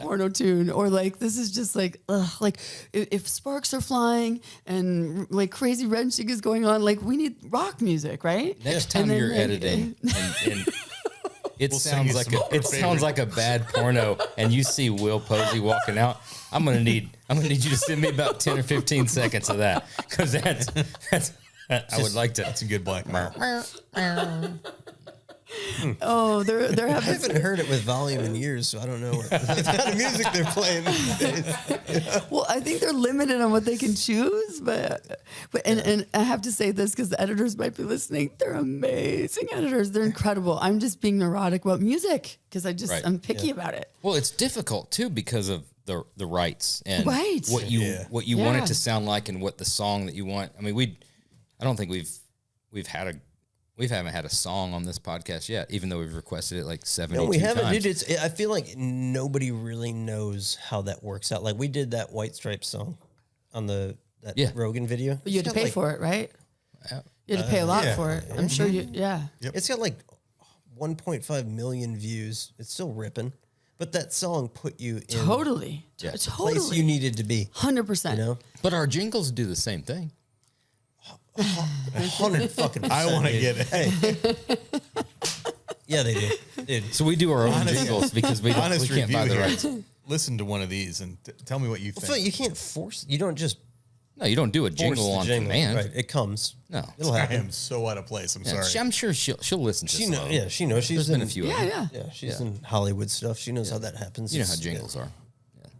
porno tune, or like this is just like, like if sparks are flying and like crazy wrenching is going on, like we need rock music, right? Next time you're editing, and it sounds like a bad porno, and you see Will Posey walking out. I'm gonna need you to send me about 10 or 15 seconds of that, because that's I would like to. That's a good black mark. Oh, they're I having. haven't heard it with volume in years, so I don't know what kind of music they're playing these days. Well, I think they're limited on what they can choose, but and I have to say this because the editors might be listening. They're amazing editors. They're incredible. I'm just being neurotic about music because I'm picky about it. Well, it's difficult too because of the rights and Right. what you want it to sound like and what the song that you want. I mean, I don't think we haven't had a song on this podcast yet, even though we've requested it like 72 times. No, we haven't, dude. I feel like nobody really knows how that works out. Like we did that White Stripes song on that Rogan video. But you had to pay for it, right? You had to pay a lot for it. I'm sure you. Yeah. Yep. It's got like 1.5 million views. It's still ripping. But that song put you in Totally. Yeah. the Totally. place you needed to be. 100%. You know, But our jingles do the same thing. 100 fucking. I want to get it. Hey. Yeah, they do, dude. So we do our own jingles because we Honest can't buy the review rights. here. Listen to one of these and tell me what you think. Well, you can't force. You don't just No, you don't do a force jingle the on jingle. command. Right, it comes. No. It'll I happen. am so out of place. I'm Yeah, sorry. I'm sure she'll listen to She slow. knows. Yeah, she knows. She's There's been in a few. Yeah, of them. yeah. Yeah, she's in Hollywood stuff. She knows how that happens. You know how It's- jingles are.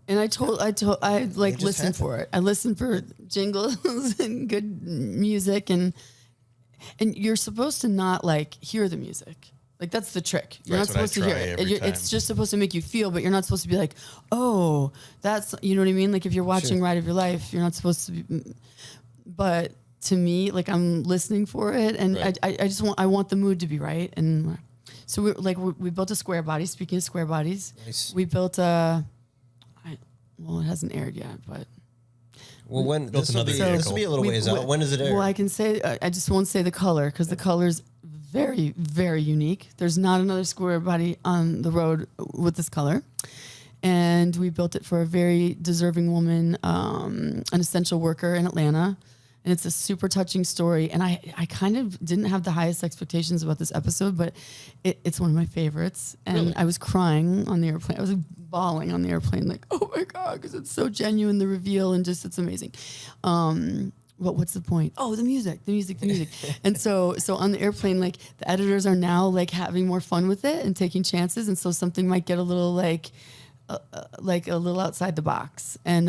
And I like just listen happen. for it. I listen for jingles and good music, and you're supposed to not like hear the music. Like that's the trick. You're Right, not that's supposed what I to hear try it. every It's time. just supposed to make you feel, but you're not supposed to be like, oh, that's you know what I mean. Like if you're watching Ride of Your Life, you're not supposed to be. But to me, like I'm listening for it, and Right. I just want the mood to be right, and so we built a square body. Speaking of square bodies, Nice. we built a. Well, it hasn't aired yet, but Well, when Built this will another be, vehicle. this will be a little we- ways we- out. When does it air? Well, I can say I just won't say the color because the color's very, very unique. There's not another square body on the road with this color. And we built it for a very deserving woman, an essential worker in Atlanta. And it's a super touching story. And I kind of didn't have the highest expectations about this episode, but it's one of my favorites. And Really? I was crying on the airplane. I was bawling on the airplane, like, oh my God, because it's so genuine, the reveal, and just it's amazing. What's the point? Oh, the music. And so on the airplane, like the editors are now like having more fun with it and taking chances. And so something might get a little like a little outside the box. And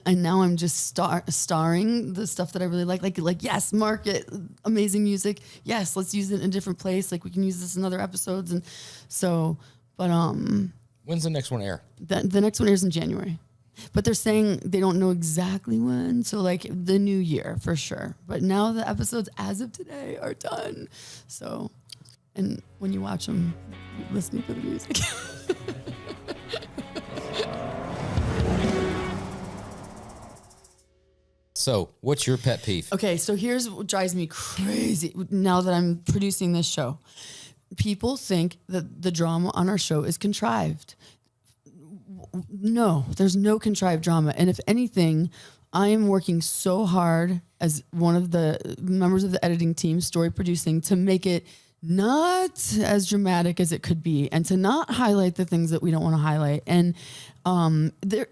now I'm just starring the stuff that I really like yes, market, amazing music. Yes, let's use it in a different place. Like we can use this in other episodes. And so, but When's the next one air? the next one airs in January. But they're saying they don't know exactly when. So like the new year for sure. But now the episodes as of today are done. So, and when you watch them, you're listening for the music. So, what's your pet peeve? Okay, so here's what drives me crazy now that I'm producing this show. People think that the drama on our show is contrived. No, there's no contrived drama. And if anything, I am working so hard as one of the members of the editing team, story producing, to make it not as dramatic as it could be and to not highlight the things that we don't want to highlight. And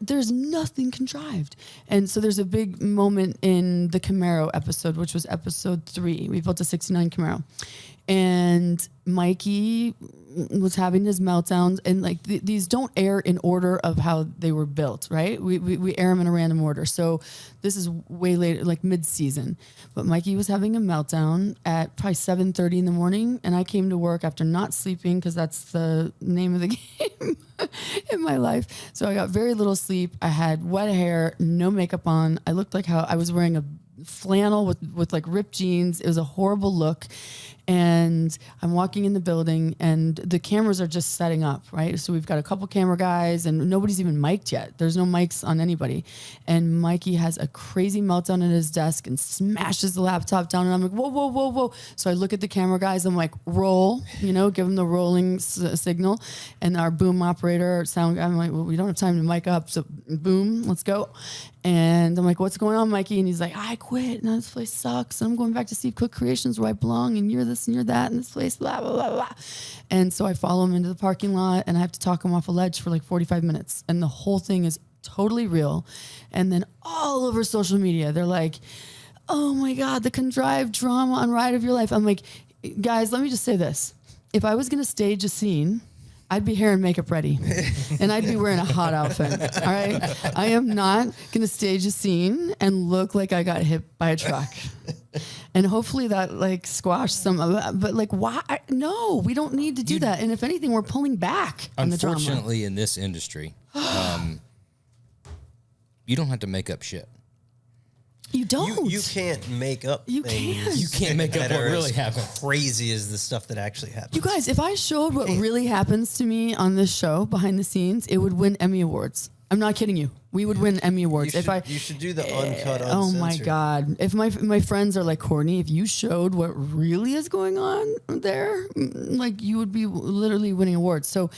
there's nothing contrived. And so there's a big moment in the Camaro episode, which was episode 3. We built a 69 Camaro. And Mikey was having his meltdowns, and like these don't air in order of how they were built, right? We air them in a random order. So this is way later, like mid-season. But Mikey was having a meltdown at probably 7:30 in the morning, and I came to work after not sleeping because that's the name of the game in my life. So I got very little sleep. I had wet hair, no makeup on. I looked like how I was wearing a flannel with like ripped jeans. It was a horrible look. And I'm walking in the building and the cameras are just setting up, right? So we've got a couple camera guys and nobody's even mic'd yet. There's no mics on anybody. And Mikey has a crazy meltdown at his desk and smashes the laptop down. And I'm like, whoa, whoa, whoa, whoa. So I look at the camera guys. I'm like, roll, give them the rolling signal. And our boom operator, sound guy, I'm like, well, we don't have time to mic up. So boom, let's go. And I'm like, what's going on, Mikey? And he's like, I quit. And this place sucks. And I'm going back to Steve Cook Creations where I belong. And you're this and you're that. And this place, blah, blah, blah, blah. And so I follow him into the parking lot and I have to talk him off a ledge for like 45 minutes. And the whole thing is totally real. And then all over social media, they're like, oh my God, the contrived drama on Ride of Your Life. I'm like, guys, let me just say this. If I was going to stage a scene, I'd be hair and makeup ready and I'd be wearing a hot outfit. All right. I am not going to stage a scene and look like I got hit by a truck. And hopefully that like squashed some of that. But like, why? No, we don't need to do that. And if anything, we're pulling back on the drama. Unfortunately, in this industry, you don't have to make up shit. You don't. You can't make up You things. can't. You can't make up that what are really as happened. Crazy as the stuff that actually happens. You guys, if I showed what really happens to me on this show behind the scenes, it would win Emmy Awards. I'm not kidding you. We would win Emmy Awards. You should do the uncut, uncensored. Oh my God. If my friends are like, Courtney, if you showed what really is going on there, like you would be literally winning awards. So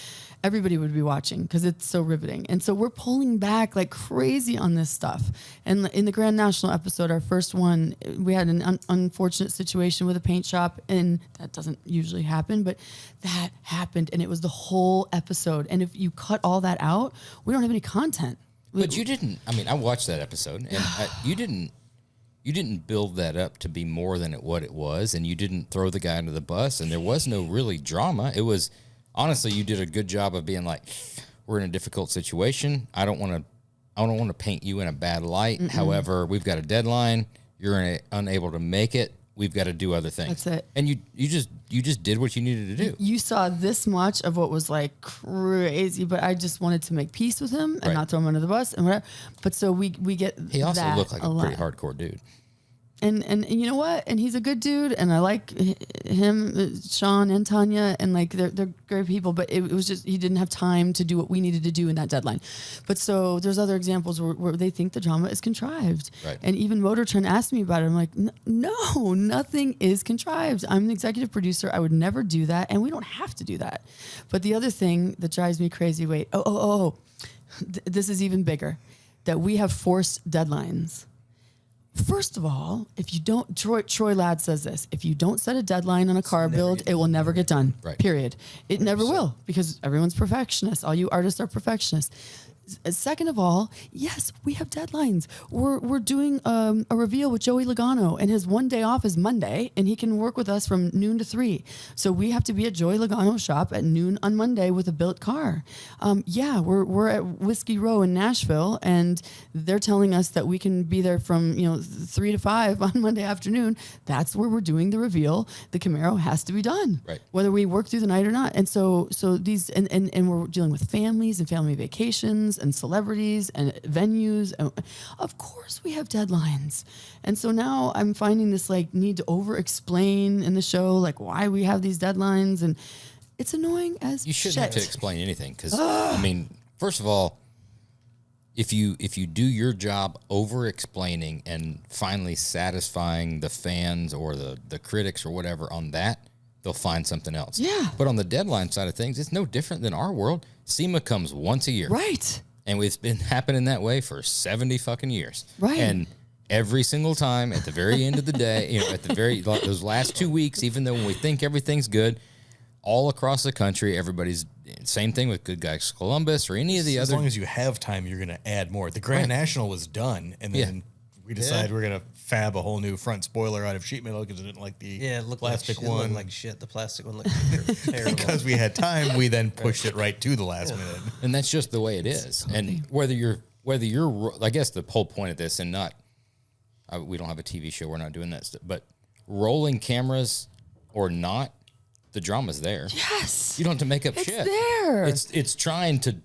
everybody would be watching because it's so riveting. And so we're pulling back like crazy on this stuff. And in the Grand National episode, our first one, we had an unfortunate situation with a paint shop, and that doesn't usually happen, but that happened, and it was the whole episode. And if you cut all that out, we don't have any content. But you didn't. I mean, I watched that episode, and you didn't build that up to be more than what it was, and you didn't throw the guy under the bus, and there was no really drama. It was, honestly, you did a good job of being like, we're in a difficult situation. I don't want to paint you in a bad light. However, we've got a deadline. You're unable to make it. We've got to do other things. That's it. And you just did what you needed to do. You saw this much of what was like crazy, but I just wanted to make peace with him and not throw him under the bus and whatever. But so we get He also that looked like a pretty hardcore dude. And you know what? And he's a good dude, and I like him, Sean and Tanya, and like they're great people. But it was just he didn't have time to do what we needed to do in that deadline. But so there's other examples where they think the drama is contrived, right. And even MotorTrend asked me about it. I'm like, no, nothing is contrived. I'm the executive producer. I would never do that, and we don't have to do that. But the other thing that drives me crazy, this is even bigger, that we have forced deadlines. First of all, if you don't, Troy Ladd says this, if you don't set a deadline on a car build, it will never get done, period. It 100%. Never will, because everyone's perfectionists. All you artists are perfectionists. Second of all, yes, we have deadlines. We're doing a reveal with Joey Logano, and his one day off is Monday, and he can work with us from noon to 3. So we have to be at Joey Logano's shop at noon on Monday with a built car. We're at Whiskey Row in Nashville, and they're telling us that we can be there from 3 to 5 on Monday afternoon. That's where we're doing the reveal. The Camaro has to be done, right, whether we work through the night or not. And so these and we're dealing with families and family vacations and celebrities and venues. And of course we have deadlines. And so now I'm finding this like need to over explain in the show, like why we have these deadlines. And it's annoying as you shouldn't shit. have to explain anything. Cause I mean, first of all, if you do your job over explaining and finally satisfying the fans or the critics or whatever on that, they'll find something else. Yeah. But on the deadline side of things, it's no different than our world. SEMA comes once a year. Right. And it's been happening that way for 70 fucking years. Right. And every single time at the very end of the day, at the very, those last 2 weeks, even though when we think everything's good, all across the country, everybody's, same thing with Good Guys Columbus or any of the other. As long as you have time, you're going to add more. The Grand National was done, and then we decided we're going to fab a whole new front spoiler out of sheet metal because it didn't like the plastic one. It looked like shit. The plastic one looked terrible. Because we had time, we then pushed it right to the last minute. And that's just the way it is. And whether you're, I guess the whole point of this, and not, we don't have a TV show, we're not doing that stuff, but rolling cameras or not, the drama's there. Yes. You don't have to make up it's shit. It's there. It's trying to,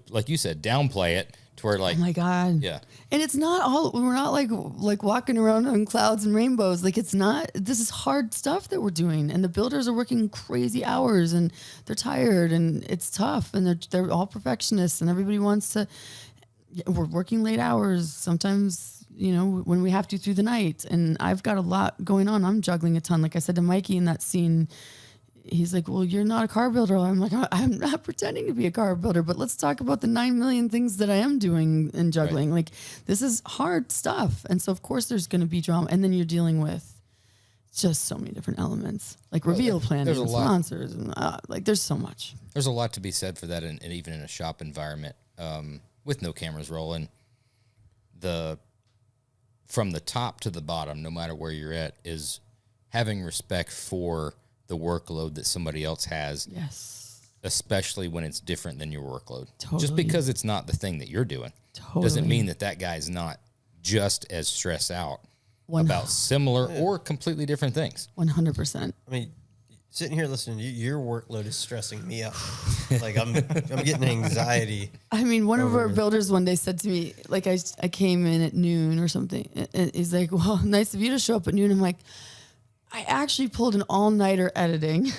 like you said, downplay it to where like, oh my God. Yeah. And it's not all, we're not like walking around on clouds and rainbows. Like it's not, this is hard stuff that we're doing. And the builders are working crazy hours and they're tired and it's tough and they're all perfectionists and everybody wants to, we're working late hours. Sometimes, when we have to through the night, and I've got a lot going on. I'm juggling a ton. Like I said to Mikey in that scene, he's like, well, you're not a car builder. I'm like, I'm not pretending to be a car builder, but let's talk about the 9 million things that I am doing and juggling. Right. Like this is hard stuff. And so of course there's going to be drama. And then you're dealing with just so many different elements, like reveal planning and sponsors. And like there's so much. There's a lot to be said for that. And even in a shop environment, with no cameras rolling, from the top to the bottom, no matter where you're at, is having respect for the workload that somebody else has. Yes. Especially when it's different than your workload. Totally. Just because it's not the thing that you're doing doesn't mean that guy's not just as stressed out about similar or completely different things. 100%. I mean, sitting here listening to you, your workload is stressing me out. Like I'm getting anxiety. I mean, one of our builders one day said to me, like I came in at noon or something, and he's like, well, nice of you to show up at noon. I'm like, I actually pulled an all-nighter editing,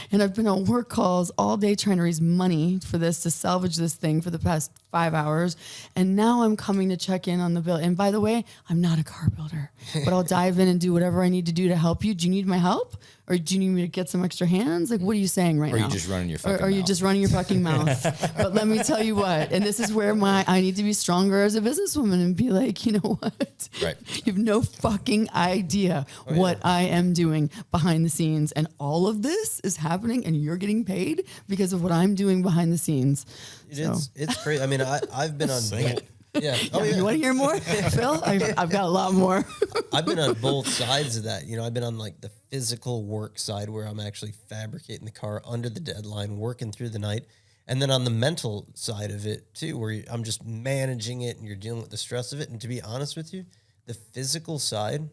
and I've been on work calls all day trying to raise money for this to salvage this thing for the past 5 hours, and now I'm coming to check in on the bill. And by the way, I'm not a car builder, but I'll dive in and do whatever I need to do to help you. Do you need my help, Or do you need me to get some extra hands? Like, what are you saying right now? Or are you just running your fucking Or are you mouth? just running your fucking mouth? But let me tell you what, and this is where I need to be stronger as a businesswoman and be like, you know what? Right. You have no fucking idea what I am doing behind the scenes. And all of this is happening and you're getting paid because of what I'm doing behind the scenes. It's crazy. I mean, I've been on both. Yeah. Oh, yeah. You want to hear more, Phil? I've got a lot more. I've been on both sides of that. You know, I've been on like the physical work side where I'm actually fabricating the car under the deadline, working through the night. And then on the mental side of it too, where I'm just managing it and you're dealing with the stress of it. And to be honest with you, the physical side,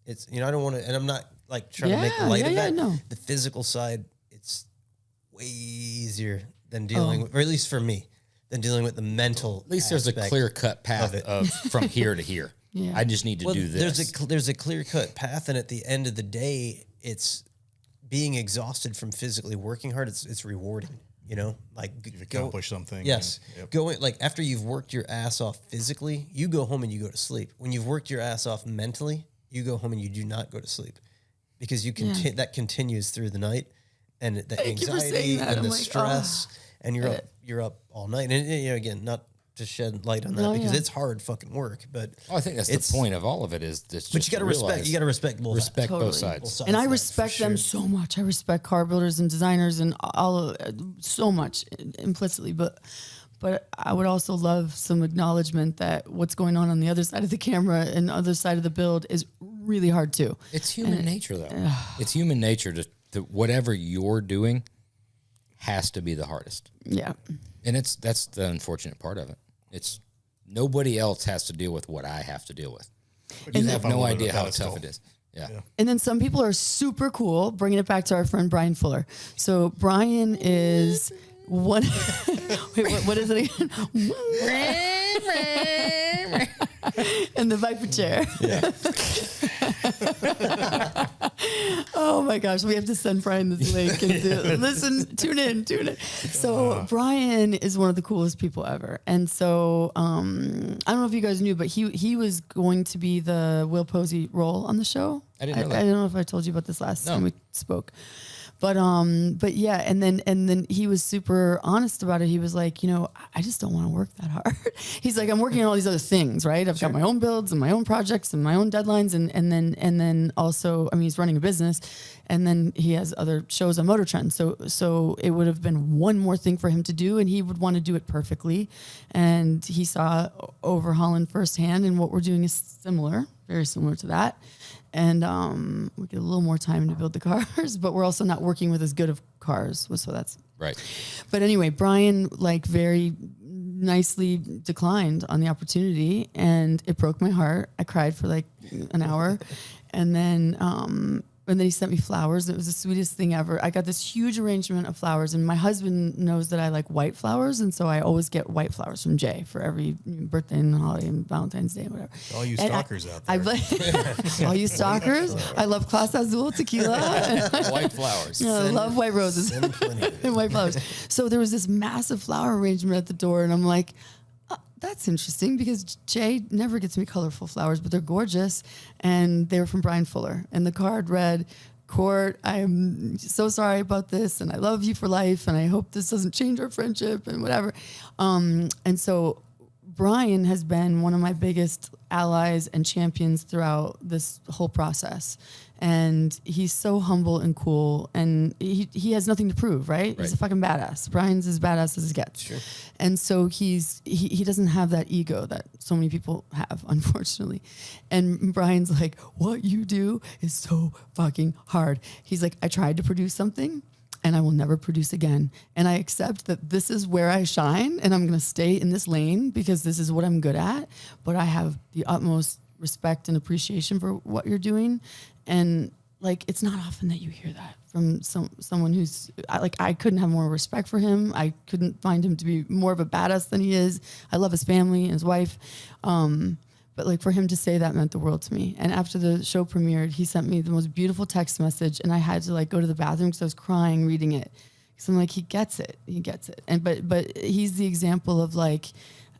it's, you know, I don't want to, and I'm not like trying to make light of that. No. The physical side, it's way easier than dealing with, or at least for me, than dealing with the mental. At least there's a clear-cut path of from here to here. Yeah. I just need to do this. There's a clear-cut path, and at the end of the day, it's being exhausted from physically working hard. It's rewarding, you know, like You've accomplished something. Yes, Yep. going like after you've worked your ass off physically, you go home and you go to sleep. When you've worked your ass off mentally, you go home and you do not go to sleep because you that continues through the night, and the anxiety and the stress. And you're up all night. And you know, again, not to shed light on that because it's hard fucking work. But I think that's the point of all of it is this. But you got to respect. You got to respect both. Both sides. And I respect them so much. I respect car builders and designers and all so much implicitly. But I would also love some acknowledgement that what's going on the other side of the camera and the other side of the build is really hard too. It's human nature, though. It's human nature to whatever you're doing has to be the hardest. Yeah. And that's the unfortunate part of it. It's nobody else has to deal with what I have to deal with. But You you have have no on a idea how pedestal. tough it is. Yeah. And then some people are super cool, bringing it back to our friend Brian Fuller. So Brian is one. Wait, what is it again? And the Viper chair. Yeah. Oh my gosh, we have to send Brian this link and listen, tune in. So Brian is one of the coolest people ever. And so I don't know if you guys knew, but he was going to be the Will Posey role on the show. I didn't know that. I don't know if I told you about this last time we spoke. But yeah, and then he was super honest about it. He was like, you know, I just don't want to work that hard. He's like, I'm working on all these other things, right? I've got my own builds and my own projects and my own deadlines, and then also, I mean, he's running a business, and then he has other shows on MotorTrend. So it would have been one more thing for him to do, and he would want to do it perfectly. And he saw Overhaulin firsthand, and what we're doing is similar, very similar to that. And we get a little more time to build the cars, but we're also not working with as good of cars. So that's Right. But anyway, Brian like very nicely declined on the opportunity, and it broke my heart. I cried for like an hour, and then he sent me flowers. It was the sweetest thing ever. I got this huge arrangement of flowers, and my husband knows that I like white flowers, and so I always get white flowers from Jay for every birthday and holiday and Valentine's Day and whatever. All you And stalkers out there. all you stalkers. I love Clase Azul tequila. White flowers. Yeah, I love white roses and white flowers. So there was this massive flower arrangement at the door, and I'm like, that's interesting because Jay never gets me colorful flowers, but they're gorgeous. And they were from Brian Fuller. And the card read, Court, I'm so sorry about this, and I love you for life, and I hope this doesn't change our friendship and whatever. And so Brian has been one of my biggest allies and champions throughout this whole process. And he's so humble and cool, and he has nothing to prove, right? He's a fucking badass. Brian's as badass as it gets. Sure. And so he doesn't have that ego that so many people have, unfortunately. And Brian's like, what you do is so fucking hard. He's like, I tried to produce something, and I will never produce again. And I accept that this is where I shine, and I'm going to stay in this lane because this is what I'm good at. But I have the utmost respect and appreciation for what you're doing. And like, it's not often that you hear that from someone who's like, I couldn't have more respect for him. I couldn't find him to be more of a badass than he is. I love his family and his wife. But like, for him to say that meant the world to me. And after the show premiered, he sent me the most beautiful text message, and I had to like go to the bathroom because I was crying reading it. Because I'm like, he gets it. And but he's the example of like,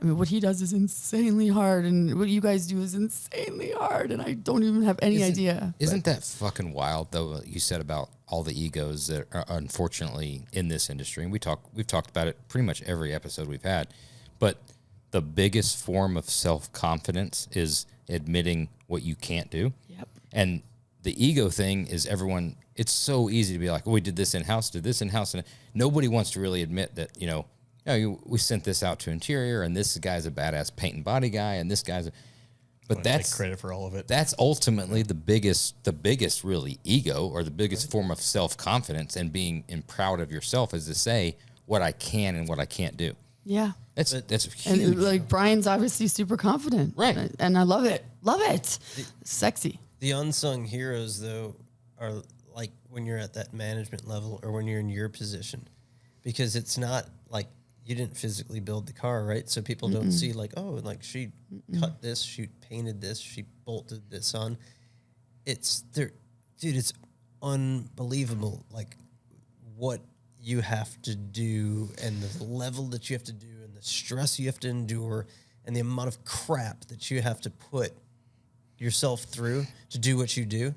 I mean, what he does is insanely hard, and what you guys do is insanely hard, and I don't even have any idea. Isn't that fucking wild, though? You said about all the egos that are unfortunately in this industry, and we've talked about it pretty much every episode we've had. But the biggest form of self-confidence is admitting what you can't do. Yep. And the ego thing is everyone. It's so easy to be like, oh, we did this in house, and nobody wants to really admit that, we sent this out to interior, and this guy's a badass paint and body guy, and this guy's but that's take credit for all of it. That's ultimately the biggest really ego, or the biggest form of self-confidence and being proud of yourself, is to say what I can and what I can't do. Yeah. That's huge. And like Brian's obviously super confident. Right. And I love it. Love it. Sexy. The unsung heroes, though, are like when you're at that management level or when you're in your position, because it's not like you didn't physically build the car, right? So people don't see like, oh, like she cut this, she painted this, she bolted this on. It's there, dude. It's unbelievable, like what you have to do and the level that you have to do and the stress you have to endure and the amount of crap that you have to put yourself through to do what you do.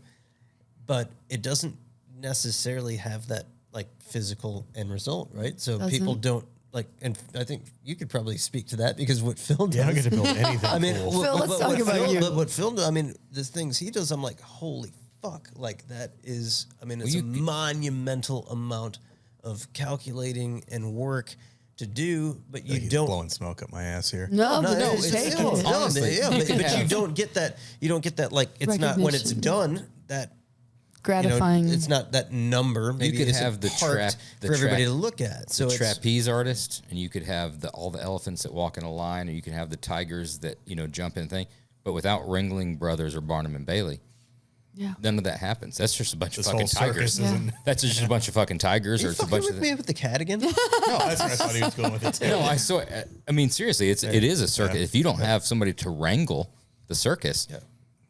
But it doesn't necessarily have that like physical end result, right? So people don't like, and I think you could probably speak to that because what Phil does. Yeah, I don't get to build anything. I mean, cool. Phil, let's talk about you. But what Phil does, I mean, the things he does, I'm like, holy fuck, like that is, I mean, it's a monumental amount of calculating and work to do, but you He's don't blowing smoke up my ass here. No, but it's take still- it. Honestly, yeah, you but could you have- don't get that. You don't get that. Like it's not when it's Recognition. done that Gratifying. it's not that number. Maybe could it's have the part for everybody to look at. So the it's, trapeze artist, and you could have all the elephants that walk in a line, and you can have the tigers that jump in thing. But without Ringling Brothers or Barnum and Bailey, yeah. none of that happens. That's just a bunch This of whole fucking tigers. circus isn't. That's just a bunch of fucking tigers, or you it's a fucking bunch with of. me with the cat again. No, that's where I thought he was going with it too. No, I mean, seriously, it is a circus. Yeah. If you don't have somebody to wrangle the circus,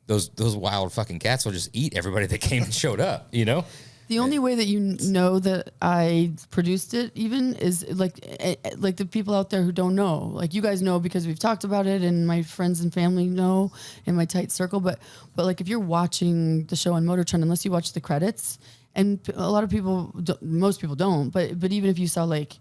those wild fucking cats will just eat everybody that came and showed up. The only way that you know that I produced it even is like the people out there who don't know. Like you guys know because we've talked about it, and my friends and family know in my tight circle. But like if you're watching the show on MotorTrend, unless you watch the credits, and a lot of people, most people don't. But even if you saw like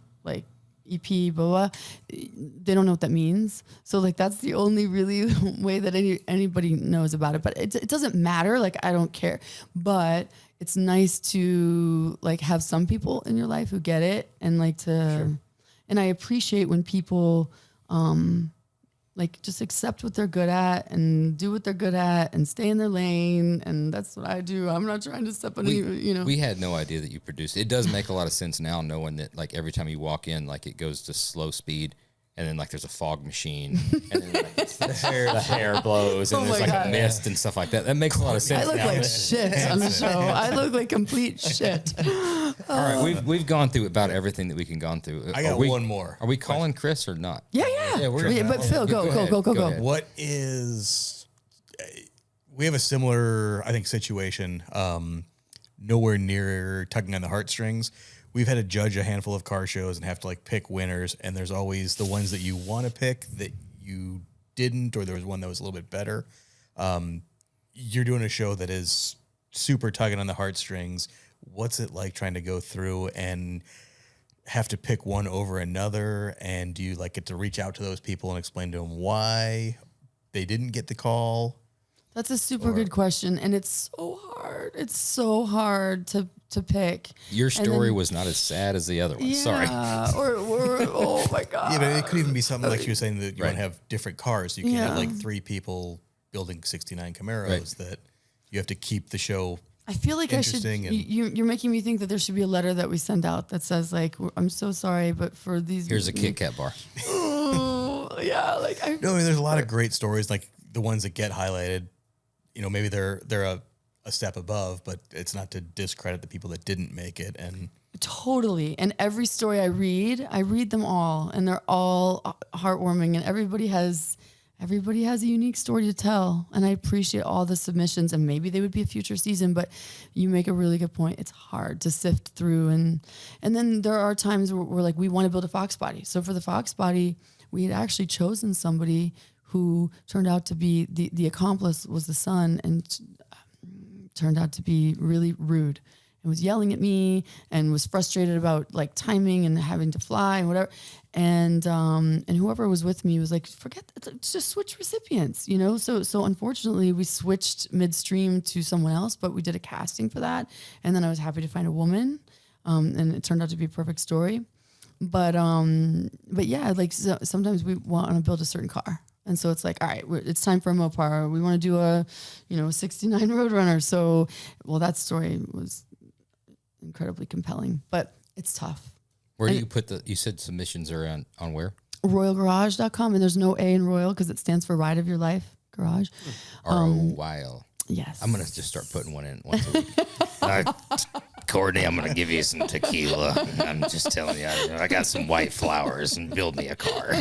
EP, blah, blah, they don't know what that means. So like that's the only really way that anybody knows about it. But it doesn't matter. Like I don't care. But it's nice to like have some people in your life who get it and like to, and I appreciate when people like just accept what they're good at and do what they're good at and stay in their lane. And that's what I do. I'm not trying to step on any, We had no idea that you produced it. It does make a lot of sense now, knowing that like every time you walk in, like it goes to slow speed, and then like there's a fog machine, and then like the hair blows, and Oh there's my like God. a mist and stuff like that. That makes a lot of I sense look now. like shit on the show. I look like complete shit. All right, we've gone through about everything that we can gone through. I got one more. Are we calling Chris or not? Yeah. But Phil, Go ahead. go. Go ahead. What is? We have a similar, I think, situation. Nowhere near tugging on the heartstrings. We've had to judge a handful of car shows and have to like pick winners, and there's always the ones that you want to pick that you didn't, or there was one that was a little bit better. You're doing a show that is super tugging on the heartstrings. What's it like trying to go through and have to pick one over another? And do you like get to reach out to those people and explain to them why they didn't get the call? That's a super good question, and it's so hard. It's so hard to pick. Your And story then- was not as sad as the other one. Yeah, Sorry. or oh my god. Yeah, but it could even be something like you were saying that you want to have different cars. You can have Yeah. like 3 people building 69 Camaros Right. that you have to keep the show. I feel like I should. Interesting and- You're making me think that there should be a letter that we send out that says like, "I'm so sorry, but for these." Here's a Kit Kat bar. Oh, yeah, like I. No, I mean, there's a lot of great stories, like the ones that get highlighted. Maybe they're a step above, but it's not to discredit the people that didn't make it. And Totally. And every story I read them all, and they're all heartwarming, and everybody has a unique story to tell. And I appreciate all the submissions, and maybe they would be a future season, but you make a really good point. It's hard to sift through. And then there are times where we're like, we want to build a Fox body. So for the Fox body, we had actually chosen somebody who turned out to be the accomplice was the son, and turned out to be really rude and was yelling at me and was frustrated about like timing and having to fly and whatever. And whoever was with me was like, forget that, just switch recipients, you know? So unfortunately we switched midstream to someone else, but we did a casting for that. And then I was happy to find a woman. And it turned out to be a perfect story. But yeah, like sometimes we want to build a certain car. And so it's like, all right, it's time for a Mopar. We want to do a, 69 Roadrunner. So, well, that story was incredibly compelling, but it's tough. Where do you put you said submissions are on where? RoyalGarage.com, and there's no A in Royal because it stands for Ride of Your Life Garage. ROYL. Yes. I'm going to just start putting one in once a week. Courtney, I'm going to give you some tequila. I'm just telling you, I got some white flowers and build me a car.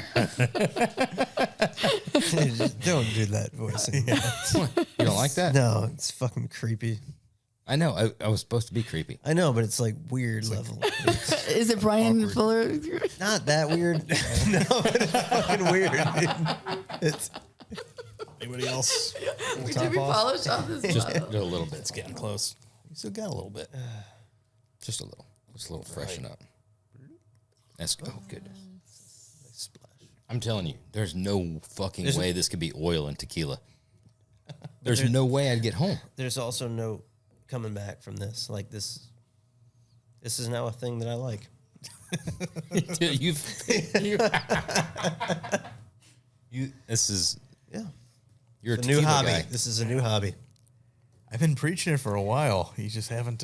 Don't do that voice anymore. You don't like that? No, it's fucking creepy. I know. I was supposed to be creepy. I know, but it's like weird level. Is it Brian Fuller? Not that weird. No, but it's fucking weird. It's Anybody else? We should be polished off this Just bottle. a little bit. It's getting close. you still got a little bit. Just a little. Just a little freshen up. That's oh goodness. Nice splash. I'm telling you, there's no fucking There's- way this could be oil and tequila. There's no way I'd get home. There's also no coming back from this. Like this is now a thing that I like. This is Yeah. you're a A new tequila hobby. guy. This is a new hobby. I've been preaching it for a while. You just haven't.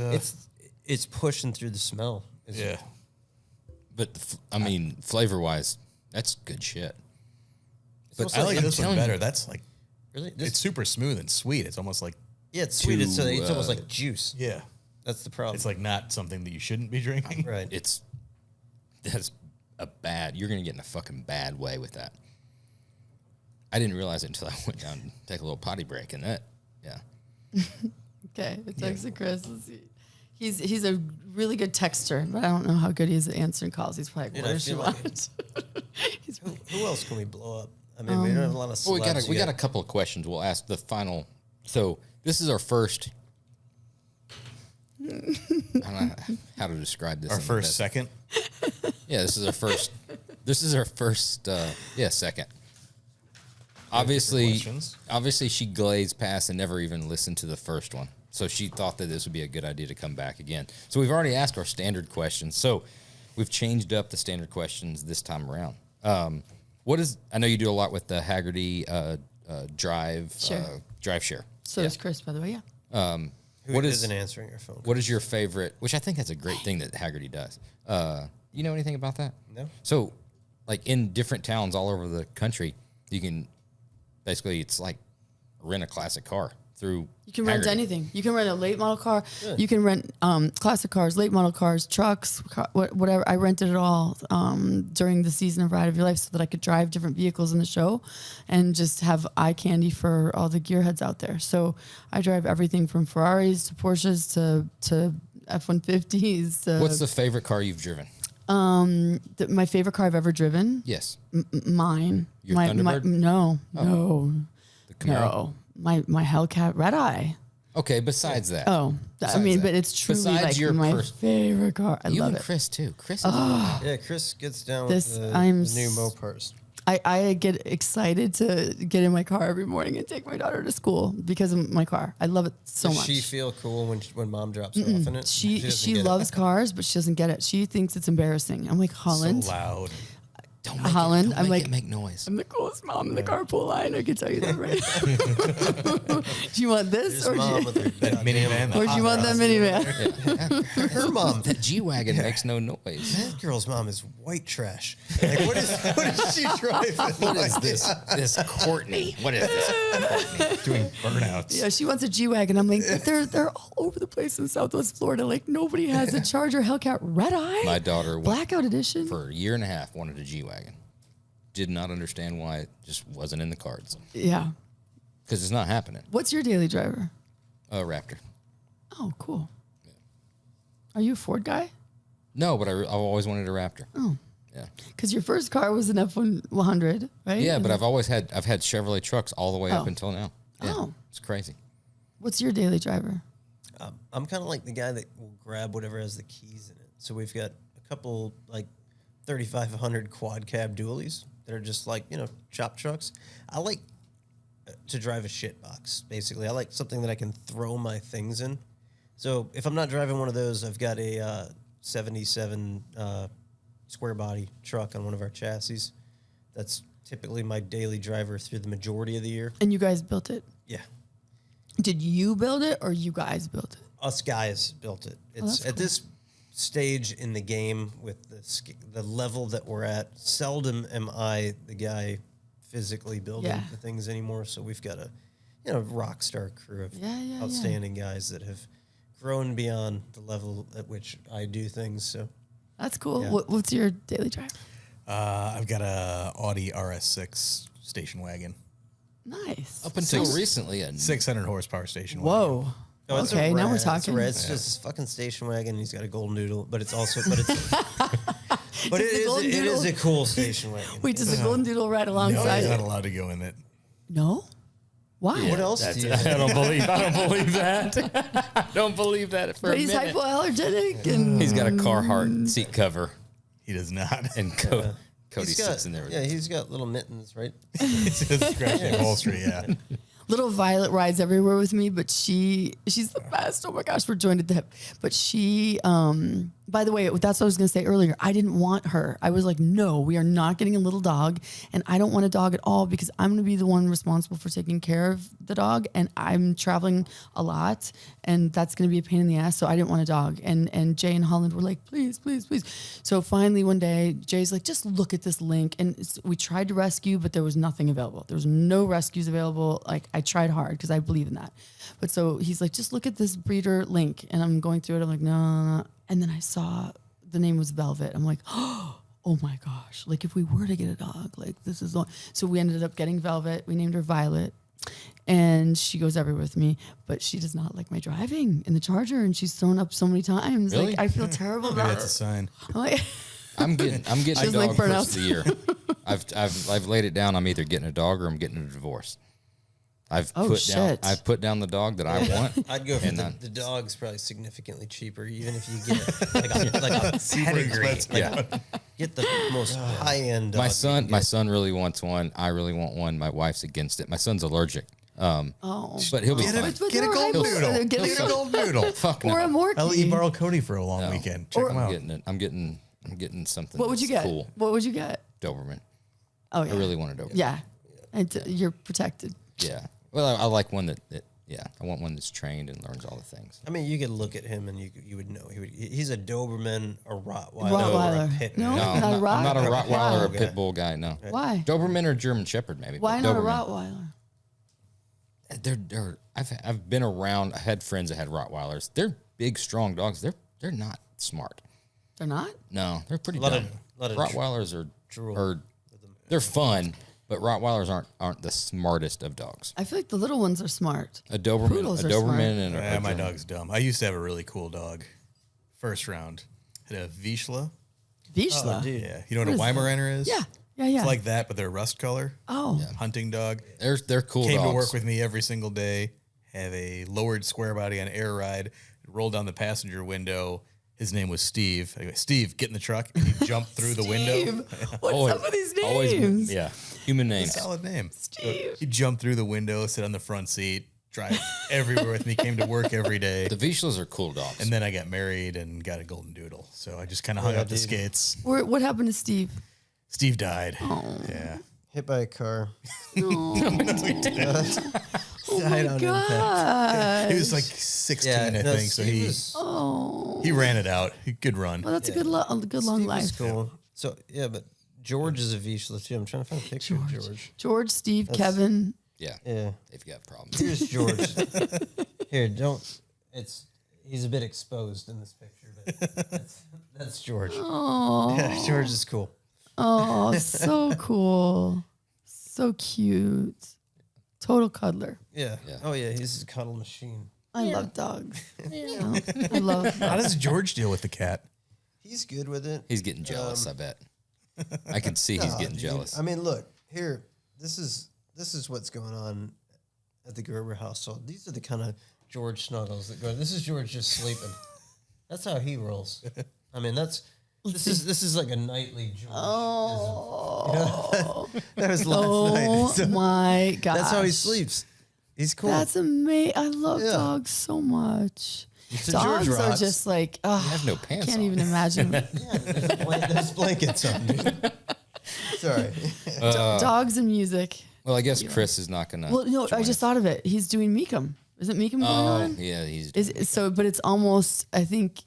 It's pushing through the smell. Yeah. But I mean, flavor wise, that's good shit. But also I like I'm this one telling better. you. That's like Really? it's super smooth and sweet. It's almost like Yeah, it's sweet. It's to, almost like juice. yeah. That's the problem. It's like not something that you shouldn't be drinking. right. That's a bad. You're gonna get in a fucking bad way with that. I didn't realize it until I went down and take a little potty break, and that, yeah. Okay, it's actually Chris. Let's see. He's a really good texter, but I don't know how good he is at answering calls. He's probably like, Dude, what I does she feel like want? Who else can we blow up? I mean, we don't have a lot of celebs. Well, we got a yet. couple of questions. We'll ask the final. So this is our first. I don't know how to describe this. Our in the first best- second. Yeah, this is our first. This is our first. Second. questions. Obviously, she glazed past and never even listened to the first one. So she thought that this would be a good idea to come back again. So we've already asked our standard questions. So we've changed up the standard questions this time around. I know you do a lot with the Haggerty drive Sure. drive share. So does Chris, by the way, yeah. Who what is- isn't answering your phone? What is your favorite? Which I think that's a great thing that Haggerty does. You know anything about that? No. So, like in different towns all over the country, you can basically it's like rent a classic car through. You can rent Haggerty. anything. You can rent a late model car. You can rent classic cars, late model cars, trucks, whatever. I rented it all during the season of Ride of Your Life so that I could drive different vehicles in the show and just have eye candy for all the gearheads out there. So I drive everything from Ferraris to Porsches to F-150s. What's the favorite car you've driven? My favorite car I've ever driven? Yes, Mine. Your Thunderbird? No. the Camaro. No. My Hellcat Red Eye. Okay, besides that. Oh, I mean, that. but it's truly Besides like your my favorite car. I you love and it. Chris too. Chris is Yeah, Chris gets down This- with I'm the new s- Mopars. I get excited to get in my car every morning and take my daughter to school because of my car. I love it so Does much. she feel cool when mom drops her off in it? She doesn't get loves it. cars, but she doesn't get it. She thinks it's embarrassing. I'm like, Holland. So loud. don't make Holland, It, don't I'm make like- it make noise. I'm the coolest mom in the carpool line. I can tell you that right now. Do you want this There's or mom do with her That minivan. you hot want that rod. minivan? her mom. That G wagon makes no noise. That girl's mom is white trash. Like, what is she driving? What is this? This Courtney? What is this? Doing burnouts. Yeah, she wants a G-Wagon. I'm like, but they're all over the place in Southwest Florida. Like, nobody has a Charger Hellcat Red Eye. My daughter went Blackout Edition. for a year and a half wanted a G wagon. Did not understand why it just wasn't in the cards Yeah. because it's not happening. What's your daily driver? Raptor. Oh, cool. Are you a Ford guy? No, but I've always wanted a Raptor. Oh. Yeah. Because your first car was an F100, right? Yeah, And but I've had Chevrolet trucks all the way up Oh. until now. Yeah, Oh. it's crazy. What's your daily driver? I'm kind of like the guy that will grab whatever has the keys in it. So we've got a couple like 3,500 quad cab dualies that are just like, chop trucks. I like to drive a shit box, basically. I like something that I can throw my things in. So if I'm not driving one of those, I've got a 77 square body truck on one of our chassis. That's typically my daily driver through the majority of the year. And you guys built it? Yeah. Did you build it or you guys built it? Us guys built it. It's that's at cool. this stage in the game with the level that we're at. Seldom am I the guy physically building Yeah. the things anymore. So we've got a rock star crew of Yeah. outstanding guys that have grown beyond the level at which I do things. So That's cool. Yeah. What's your daily driver? I've got a Audi RS6 station wagon, Nice. Up until recently, 600 horsepower station wagon. Whoa. Oh, it's a Okay, now we're It's talking. It's just a fucking station wagon. He's got a golden doodle, but it's also, but the golden it is doodle- a cool station wagon. Wait, does the golden doodle ride No, alongside he's it? not allowed to go in it. No? Why? What else do you? I don't believe that. I don't believe that for But a he's minute. hypoallergenic and He's got a Carhartt seat cover, He does not. and Cody He's got, sits in there. With he's got little mittens, right? It's just scratching upholstery, yeah. little Violet rides everywhere with me, but she's the best. Oh my gosh, we're joined at the hip. But she, by the way, that's what I was going to say earlier. I didn't want her. I was like, no, we are not getting a little dog. And I don't want a dog at all because I'm going to be the one responsible for taking care of the dog. And I'm traveling a lot and that's going to be a pain in the ass. So I didn't want a dog. And Jay and Holland were like, please, please, please. So finally one day, Jay's like, just look at this link. And we tried to rescue, but there was nothing available. There was no rescues available. Like I tried hard because I believe in that. But so he's like, just look at this breeder link. And I'm going through it. I'm like, no. And then I saw the name was Velvet. I'm like, oh my gosh. Like if we were to get a dog, like this is, so we ended up getting Velvet. We named her Violet and she goes everywhere with me, but she does not like my driving in the Charger. And she's thrown up so many times. Really? Like I feel terrible Maybe about that's a sign. I'm like, I'm getting a She's like dog burnout. first of the year. I've laid it down. I'm either getting a dog or I'm getting a divorce. I've put down the dog that I want. I'd go for And the dog's probably significantly cheaper, even if you get like a pedigree. Yeah. Get the most high end. My son really wants one. I really want one. My wife's against it. My son's allergic. But he'll be fine. Get a golden noodle. Get Get a golden noodle. Fuck or a no. Morkie. I'll let you borrow Cody for a long weekend. Check him I'm out. getting it. I'm getting something. What would you that's get? Cool. What would you get? Doberman. Oh yeah. I really want a Doberman. Yeah. And you're protected. Yeah. Well, I like one that I want one that's trained and learns all the things. I mean, you could look at him and you would know he's a Doberman, a Rottweiler, Rottweiler. or a Pit No? Bull. I'm not a Rottweiler or a Why? pit bull guy. No. Why? Doberman or German Shepherd maybe. Why but not a Doberman. Rottweiler? I've been around. I had friends that had Rottweilers. They're big, strong dogs. They're not smart. They're not? No, they're pretty Lot dumb. of Rottweilers drool. are they're fun, but Rottweilers aren't the smartest of dogs. I feel like the little ones are smart. A Doberman, Poodles a are Doberman, smart. and Yeah, a my German. dog's dumb. I used to have a really cool dog. First round. Had a Vizsla. Vizsla. Oh, dude. Yeah. You know what a What is Weimaraner is? Yeah. It's like that, but they're rust color. Oh. Hunting dog. They're cool Came dogs. to work with me every single day. Have a lowered square body on air ride. Rolled down the passenger window. His name was Steve. I go, Steve, get in the truck. And he jumped through the window. What's up with these names? Always, yeah, human names. Solid name. Steve. He jumped through the window, sit on the front seat, drive everywhere with me, came to work every day. The Vizslas are cool dogs. And then I got married and got a golden doodle. So I just kind of hung up the dude. skates. What happened to Steve? Steve died. Yeah. Hit by a car. Oh Died my on God. He was like 16, I think. So Steve he was, he ran it out. Good run. Well, that's a good long Steve life. was cool. So yeah, but George is a Vizsla too. I'm trying to find a picture of George. George, Steve, Kevin. yeah, Yeah. they've got problems. Here's George. Here, he's a bit exposed in this picture, but that's George. Oh, Yeah, George is cool. oh, so cool. So cute. Total cuddler. Yeah. Oh yeah, he's a cuddle machine. I love dogs. I love How dogs. does George deal with the cat? He's good with it. He's getting jealous, I bet. I can see he's getting Dude, jealous. I mean, look here. This is what's going on at the Gerber household. These are the kind of George snuggles that go. This is George just sleeping. That's how he rolls. I mean, this is like a nightly George. Oh, That was last night. So my God. that's how he sleeps. He's cool. That's amazing. I love dogs so much. So Dogs George are rocks. just like, You have no pants can't on. even imagine. There's blankets on. Dude. Sorry. Dogs and music. Well, I guess Chris is not gonna. Well, no, I join just us. thought of it. He's doing Meekum. Isn't Meekum going on? Yeah, he's. But it's almost, I think,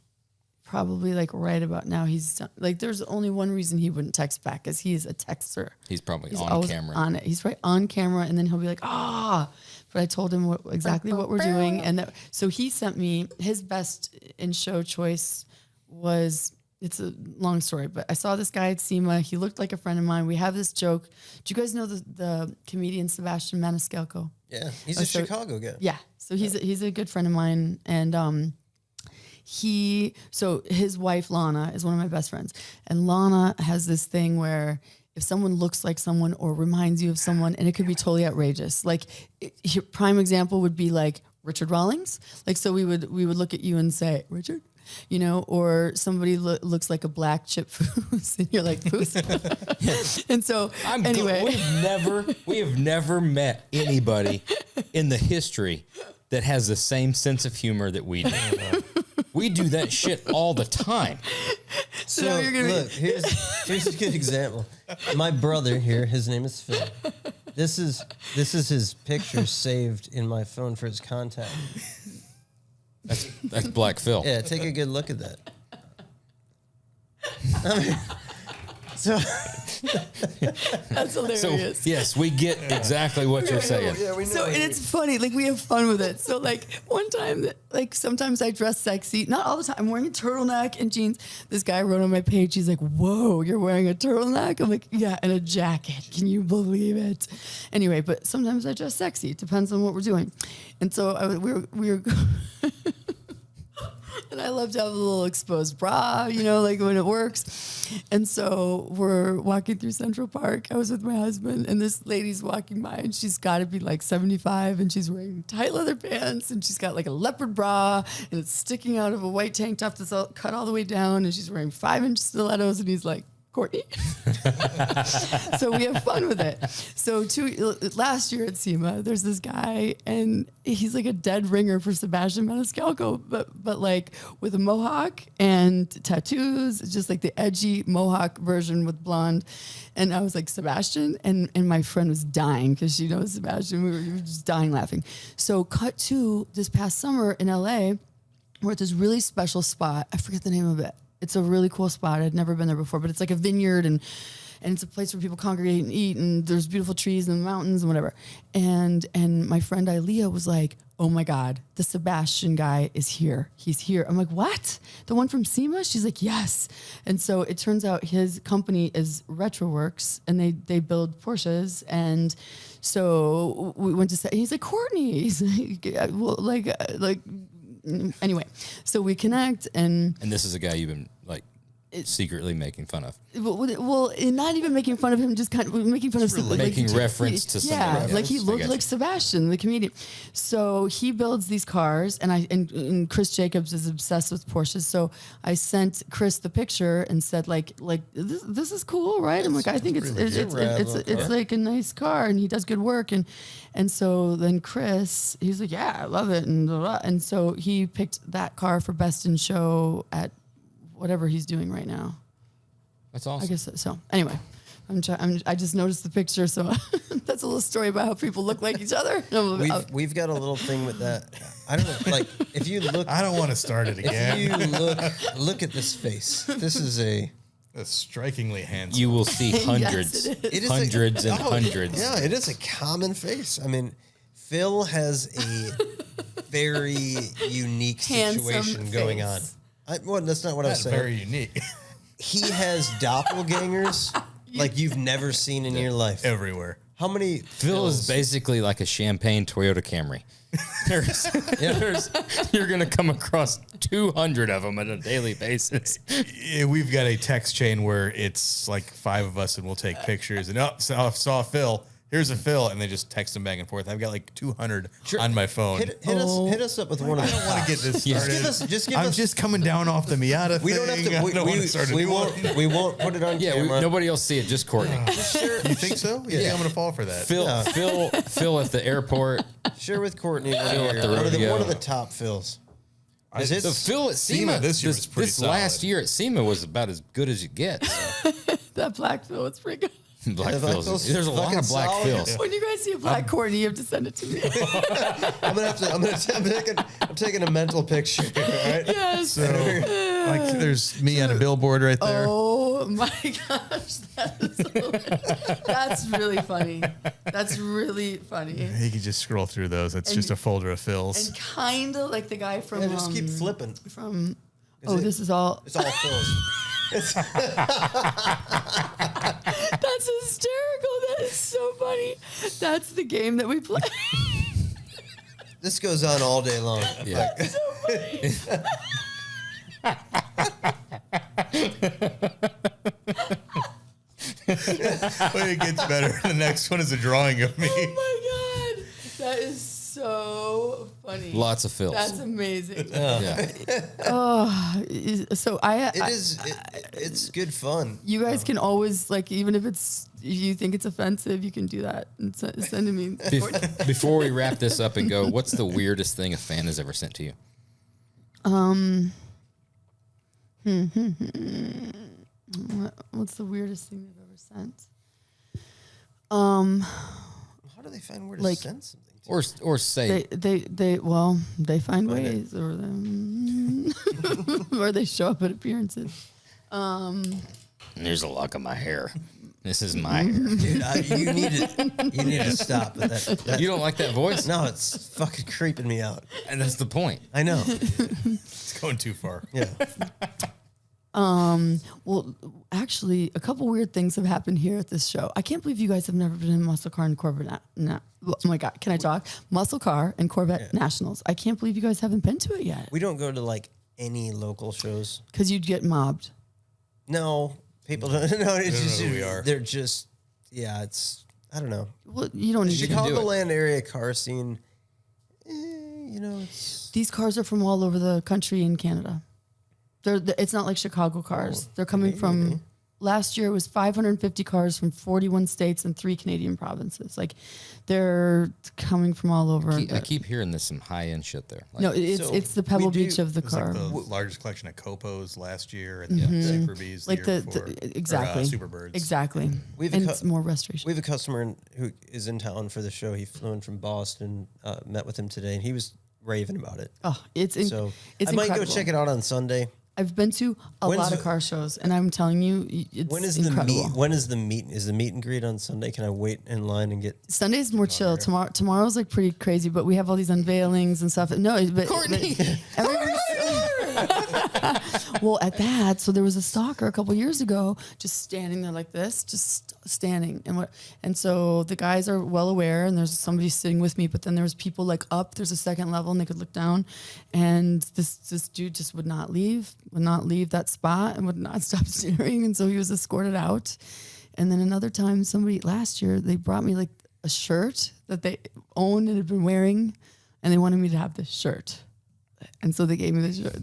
probably like right about now. He's done, like, there's only one reason he wouldn't text back, is he's a texter. He's probably He's on always camera. on it. He's right on camera, and then he'll be like, But I told him exactly what we're doing, and so he sent me his best in show choice was. It's a long story, but I saw this guy at SEMA. He looked like a friend of mine. We have this joke. Do you guys know the comedian Sebastian Maniscalco? Yeah, he's a Chicago guy. Yeah, so he's a good friend of mine, and his wife Lana is one of my best friends, and Lana has this thing where if someone looks like someone or reminds you of someone, and it could be totally outrageous. Like prime example would be like Richard Rawlings. Like so we would look at you and say, Richard. You know, or somebody looks like a black Chip Foose, and you're like, Foose? And so, anyway. We have never met anybody in the history that has the same sense of humor that we do. We do that shit all the time. So now you're gonna look, here's a good example. My brother here, his name is Phil. This is his picture saved in my phone for his contact. That's Black Phil. Yeah, take a good look at that. I mean, so That's So hilarious. yes, we get exactly what you're saying. yeah, we know. So and it's funny, like we have fun with it. So like one time, like sometimes I dress sexy, not all the time. I'm wearing a turtleneck and jeans. This guy wrote on my page, he's like, "Whoa, you're wearing a turtleneck?" I'm like, "Yeah, and a jacket. Can you believe it?" Anyway, but sometimes I dress sexy. It depends on what we're doing. And so we were. And I love to have a little exposed bra, you know, like when it works. And so we're walking through Central Park. I was with my husband, and this lady's walking by, and she's got to be like 75, and she's wearing tight leather pants, and she's got like a leopard bra, and it's sticking out of a white tank top that's cut all the way down, and she's wearing 5-inch stilettos, and he's like, Courtney. So we have fun with it. So last year at SEMA, there's this guy, and he's like a dead ringer for Sebastian Maniscalco, but like with a mohawk and tattoos, just like the edgy mohawk version with blonde. And I was like, Sebastian? And my friend was dying because she knows Sebastian. We were just dying laughing. So cut to this past summer in LA, we're at this really special spot. I forget the name of it. It's a really cool spot. I'd never been there before, but it's like a vineyard and it's a place where people congregate and eat, and there's beautiful trees and mountains and whatever. And my friend Ilea was like, "Oh my God, the Sebastian guy is here. He's here." I'm like, "What? The one from SEMA?" She's like, "Yes." And so it turns out his company is Retroworks, and they build Porsches. And so we went to say, he's like, "Courtney." He's like, well, like. Anyway, so we connect, and this is a guy you've been like secretly making fun of. well, not even making fun of him, just kind of making fun of something, making reference to somebody yeah, else. like he I looked got like you. Sebastian, the comedian. So he builds these cars, and Chris Jacobs is obsessed with Porsches. So I sent Chris the picture and said like this is cool, right? I'm like, I think it's like a nice car, and he does good work, and so then Chris, he's like, yeah, I love it, and blah, blah. And so he picked that car for best in show at whatever he's doing right now. That's awesome. I guess so. Anyway, I just noticed the picture, so that's a little story about how people look like each other. We've got a little thing with that. I don't know, like if you look, I don't want to start it again. if you look at this face. This is That's strikingly handsome. You will see hundreds, it is. hundreds and Oh, hundreds. Yeah, it is a common face. I mean, Phil has a very unique Handsome situation going on. face. Well, that's not what I was That's saying. very unique. He has doppelgangers like you've never seen in your life. Everywhere. How many Phil is basically like a champagne Toyota Camry. You're going to come across 200 of them on a daily basis. Yeah, we've got a text chain where it's like 5 of us and we'll take pictures and saw Phil. Here's a Phil, and they just text them back and forth. I've got like 200 on my phone. Hit us up with one of I don't want to get this started. I'm just coming down off the Miata thing. We don't have to. We won't put it on camera. Nobody else see it, just Courtney. You think so? Yeah, I'm going to fall for that. Phil at the airport. Share with Courtney. Phil at the rodeo. One of the top Phils. The Phil at SEMA this year was pretty solid. Last year at SEMA was about as good as you get. So. That black Phil, it's pretty good. Black Phils. There's a lot of black Phils. When you guys see a black Courtney, you have to send it to me. I'm taking a mental picture. Right? Yes. So, like, there's me on a billboard right there. Oh my gosh, that's really funny. That's really funny. You can just scroll through those. It's just a folder of Phils. And kind of like the guy from. Yeah, just keep flipping. This is all. It's all Phils. That's hysterical. That is so funny. That's the game that we play. This goes on all day long. Yeah. That's so funny. But it gets better. The next one is a drawing of me. Oh my god, that is so funny. Lots of Phils. That's amazing. Yeah. So it's good fun. you guys can always, like, even if you think it's offensive, you can do that and send to me. Before we wrap this up and go, what's the weirdest thing a fan has ever sent to you? What's the weirdest thing they've ever sent? How do they find where to like- send something? Or say They find ways, or or they show up at appearances. there's a lock of my hair. This is my hair. Dude, you need to stop with that. You don't like that voice? No, it's fucking creeping me out. And that's the point. I know. It's going too far. Yeah. Well, actually, a couple weird things have happened here at this show. I can't believe you guys have never been in Muscle Car and Corvette. Oh my God, can I talk? Muscle Car and Corvette Nationals. I can't believe you guys haven't been to it yet. We don't go to like any local shows. Because you'd get mobbed. No, people don't. No, it's just know who we are. They're just. Yeah, it's. I don't know. Well, you don't need to. Chicagoland area car scene. It's. These cars are from all over the country in Canada. It's not like Chicago cars. They're coming from. Last year it was 550 cars from 41 states and 3 Canadian provinces. Like, they're coming from all over. I keep hearing there's some high end shit there. Like, No, it's the Pebble Beach of the It was car. like the largest collection of Copos last year and Super Bs Like the year before. exactly. Or, Superbirds. Exactly. We have And it's more restoration. We have a customer who is in town for the show. He flew in from Boston. Met with him today, and he was raving about it. Oh, it's So it's I might incredible. go check it out on Sunday. I've been to a lot of car shows, and I'm telling you, it's When is incredible. the meet? When is the meet? Is the meet and greet on Sunday? Can I wait in line and get? Sunday's more chill. Tomorrow's like pretty crazy, but we have all these unveilings and stuff. No, but Courtney! Well, at that, so there was a stalker a couple years ago, just standing there like this, just standing, and so the guys are well aware, and there's somebody sitting with me, but then there's people like up. There's a second level, and they could look down, and this dude just would not leave that spot, and would not stop staring, and so he was escorted out. And then another time, last year, they brought me like a shirt that they owned and had been wearing, and they wanted me to have this shirt. And so they gave me the shirt.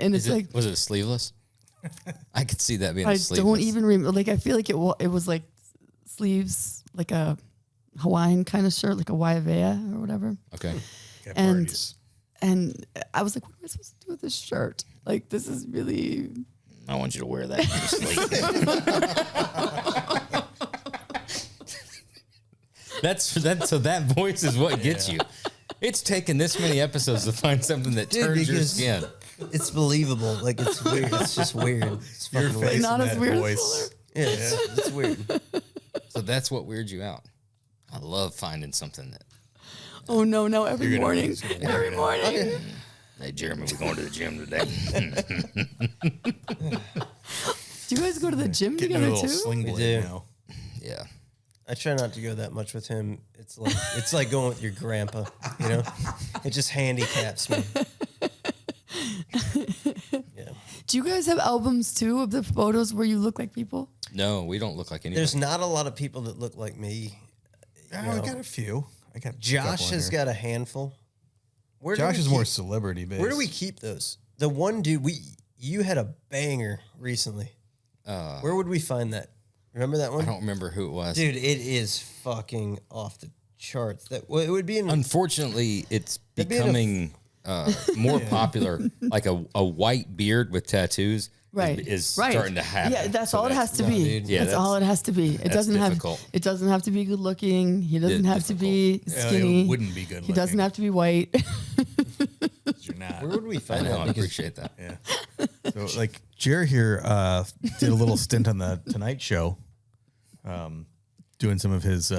And it's like, was it sleeveless? I could see that being I sleeveless. don't even remember. Like, I feel like it was like sleeves, like a Hawaiian kind of shirt, like a Waivea or whatever. Okay. Got And parties. and I was like, what am I supposed to do with this shirt? Like, this is really. I want you to wear that in your sleep. So that voice is what gets you. It's taken this many episodes to find something that turns your skin. It's believable. Like, it's weird. It's just weird. It's Your fucking face weird. Not and as that weird as voice. Yeah, it's weird. So that's what weirds you out. I love finding something that. Oh no! Every You're gonna- morning, it's gonna wear every it out. morning. Hey, Jeremy, we're going to the gym today. Do you guys go to the gym Getting a together little too? sling We blade do. now. Yeah. I try not to go that much with him. It's like going with your grandpa, you know? It just handicaps me. Yeah. Do you guys have albums too of the photos where you look like people? No, we don't look like anybody. There's not a lot of people that look like me. I got a few. I got Josh has got a handful. Josh is more celebrity based. Where do we keep those? The one dude you had a banger recently. Where would we find that? Remember that one? I don't remember who it was. Dude, it is fucking off the charts. It would be Unfortunately, it's becoming more popular. Like a white beard with tattoos is starting to happen. Yeah, that's all it has to be. Yeah, that's all it has to be. It doesn't difficult. It doesn't have to be good looking. He doesn't have to be skinny. it wouldn't be good He doesn't have to be white. You're not. Where would we I find know. that? I Because appreciate that. Yeah. So like Jerry here did a little stint on the Tonight Show, doing some of his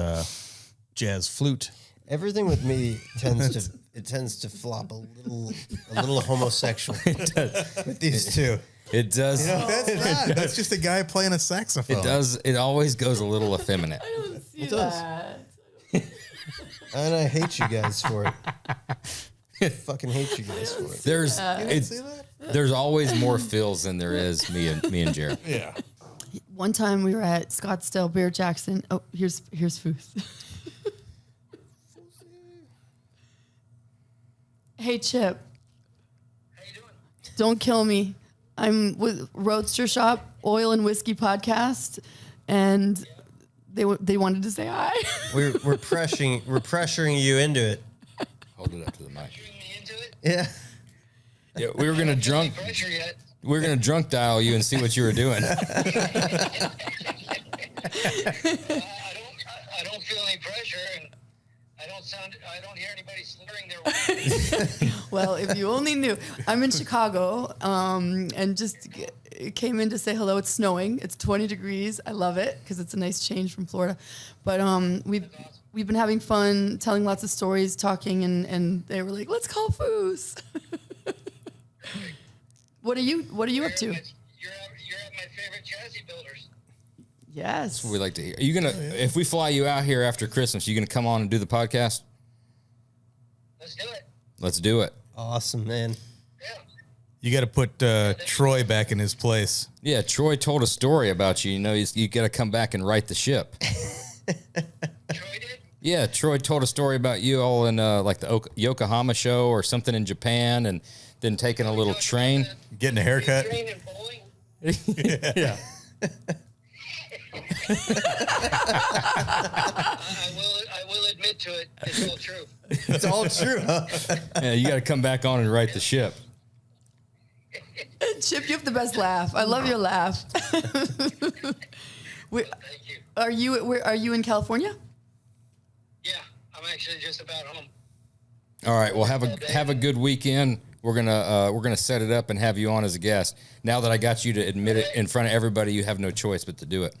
jazz flute. everything with me tends to flop a little homosexual with these two. It does. That's not. That's just a guy playing a saxophone. It does. It always goes a little effeminate. I don't see does. that. And I hate you guys for it. I fucking hate you guys for it. There's always more Phils than there is me and Jared. Yeah. One time we were at Scottsdale Bear Jackson. Oh, here's Foos. Hey Chip. How you doing? Don't kill me. I'm with Roadster Shop Oil and Whiskey podcast, and they wanted to say hi. We're pressuring you into it. Hold it up to the mic. Bring me into it? Yeah. Yeah, we were gonna drunk. No pressure yet. We were gonna drunk dial you and see what you were doing. I don't feel any pressure, and I don't hear anybody slurring their words. Well, if you only knew. I'm in Chicago, and just came in to say hello. It's snowing. It's 20 degrees. I love it because it's a nice change from Florida. But we've been having fun, telling lots of stories, talking, and they were like, "Let's call Foos." What are you up to? You're at my favorite chassis builders. Yes. We like to hear. Are you gonna? If we fly you out here after Christmas, you gonna come on and do the podcast? Let's do it. Let's do it. Awesome, man. Yeah. You got to put Troy back in his place. Yeah, Troy told a story about you. You know, you got to come back and right the ship. Troy did? Yeah, Troy told a story about you all in like the Yokohama show or something in Japan, and then taking a little train. Getting a haircut. Train and bowling? Yeah. I will admit to it. It's all true. It's all true, huh? Yeah, you got to come back on and right the ship. Chip, you have the best laugh. I love your laugh. Thank you. Are you in California? Yeah, I'm actually just about home. All right. Well, have a good weekend. We're gonna set it up and have you on as a guest. Now that I got you to admit it in front of everybody, you have no choice but to do it.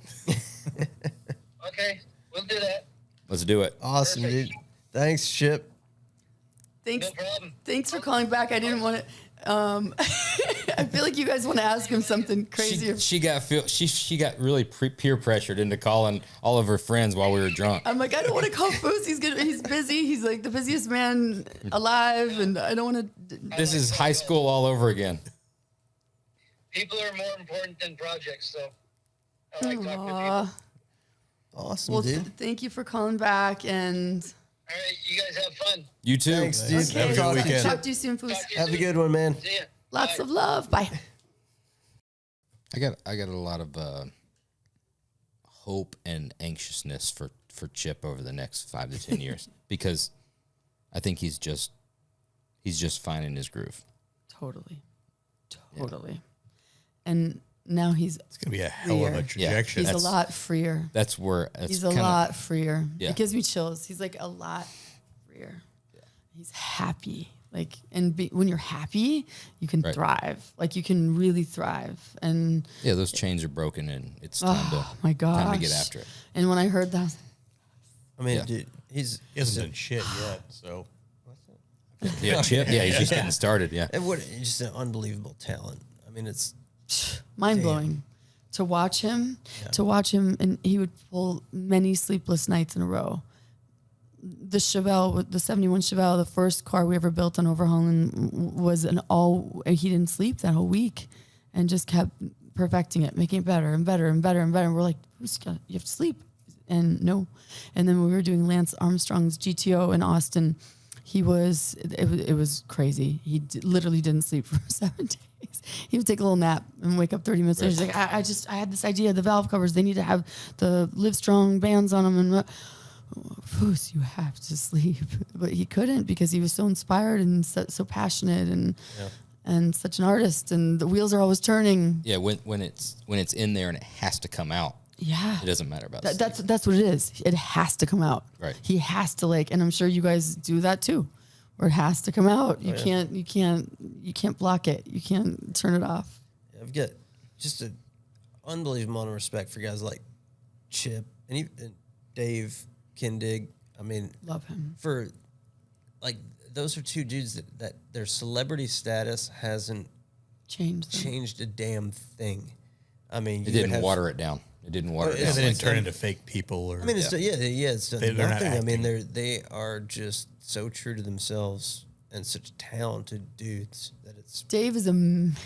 Okay, we'll do that. Let's do it. Awesome, dude. Thanks, Chip. Thanks. No problem. Thanks for calling back. I didn't want to. I feel like you guys want to ask him something crazy. She got really peer pressured into calling all of her friends while we were drunk. I'm like, I don't want to call Foos. He's busy. He's like the busiest man alive, and I don't want to. This is high school all over again. People are more important than projects, so I like talking to Aw. people. Awesome, Well, dude. thank you for calling back, and All right, you guys have fun. You too. Thanks, dude. Have a good Talk to you. weekend. talk to you soon, Foos. Talk to you Have a soon. good one, man. See ya. Lots Bye. of love. Bye. I got a lot of hope and anxiousness for Chip over the next 5 to 10 years because I think he's just finding his groove. Totally. And now he's It's gonna be a hell of a trajectory. a lot freer. That's where He's a lot freer. Yeah. It gives me chills. He's like a lot freer. Yeah. He's happy. Like, when you're happy, you can Right. thrive. Like, you can really thrive. And Yeah, those chains are broken and it's time oh my gosh, time to get after it. And when I heard that, I mean, Yeah. dude, He hasn't done shit yet, so Yeah, Chip. Yeah, he's just getting started. Yeah. just an unbelievable talent. I mean, it's mind blowing. to watch him, and he would pull many sleepless nights in a row. The Chevelle, the 71 Chevelle, the first car we ever built on Overhaulin was he didn't sleep that whole week and just kept perfecting it, making it better and better and better and better. And we're like, you have to sleep. And no. And then when we were doing Lance Armstrong's GTO in Austin, it was crazy. He literally didn't sleep for 7 days. He would take a little nap and wake up 30 minutes later. He's like, I had this idea, the valve covers, they need to have the Livestrong bands on them. And Foos, you have to sleep. But he couldn't because he was so inspired and so passionate and such an artist. And the wheels are always turning. Yeah, when it's in there and it has to come out. Yeah, it doesn't matter about that's what it is. It has to come out. Right. He has to and I'm sure you guys do that too, where it has to come out. You can't block it. You can't turn it off. I've got just an unbelievable amount of respect for guys like Chip and Dave Kindig. I mean, love him for those are two dudes that their celebrity status hasn't changed a damn thing. I mean, it didn't water it down. It didn't water it down. They didn't turn into fake people. Or I mean, it's They're not nothing. I mean, acting. they are just so true to themselves and such talented dudes that it's. Dave is amazing.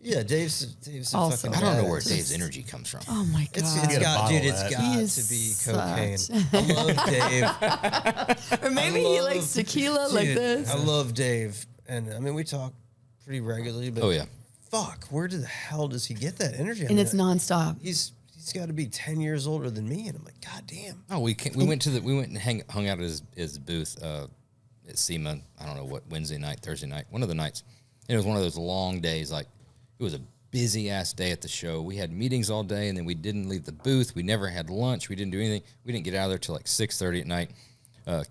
Yeah, Dave's Also, a fucking. I don't know where badass. Dave's energy comes from. Oh my god! It's got He to be is cocaine. such- I love Dave. Or maybe he likes tequila like Dude, this. I love Dave, and I mean we talk pretty regularly. But Oh yeah. fuck, where the hell does he get that energy? I And mean, it's nonstop. He's got to be 10 years older than me, and I'm like, God damn. Oh, we went and hung out at his booth at SEMA. I don't know what Thursday night, one of the nights. And it was one of those long days. Like it was a busy ass day at the show. We had meetings all day, and then we didn't leave the booth. We never had lunch. We didn't do anything. We didn't get out of there till like 6:30 at night.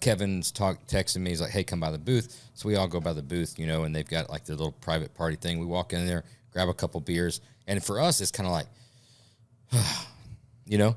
Kevin's texting me. He's like, "Hey, come by the booth." So we all go by the booth, and they've got like their little private party thing. We walk in there, grab a couple beers, and for us, it's kind of like.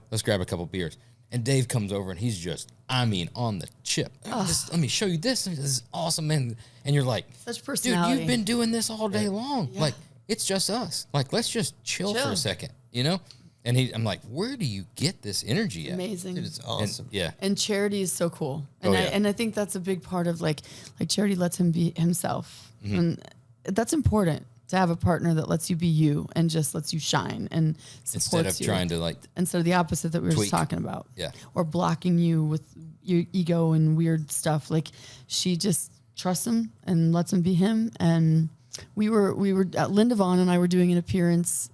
Let's grab a couple beers. And Dave comes over and he's just, on the chip. Let me show you this. This is awesome, man. And you're like, Such personality. dude, you've been doing this all day long. Yeah. Like, it's just us. Like, let's just chill for a second, And I'm like, where do you get this energy at? Amazing. Dude, it's awesome. Yeah. And Charity is so cool. And I think that's a big part of like Charity lets him be himself. Mm-hmm. And that's important to have a partner that lets you be you and just lets you shine and supports Instead of you. trying to Instead of the opposite that we were just tweak. talking about. Yeah. Or blocking you with your ego and weird stuff. Like she just trusts him and lets him be him. And we were Linda Vaughn and I were doing an appearance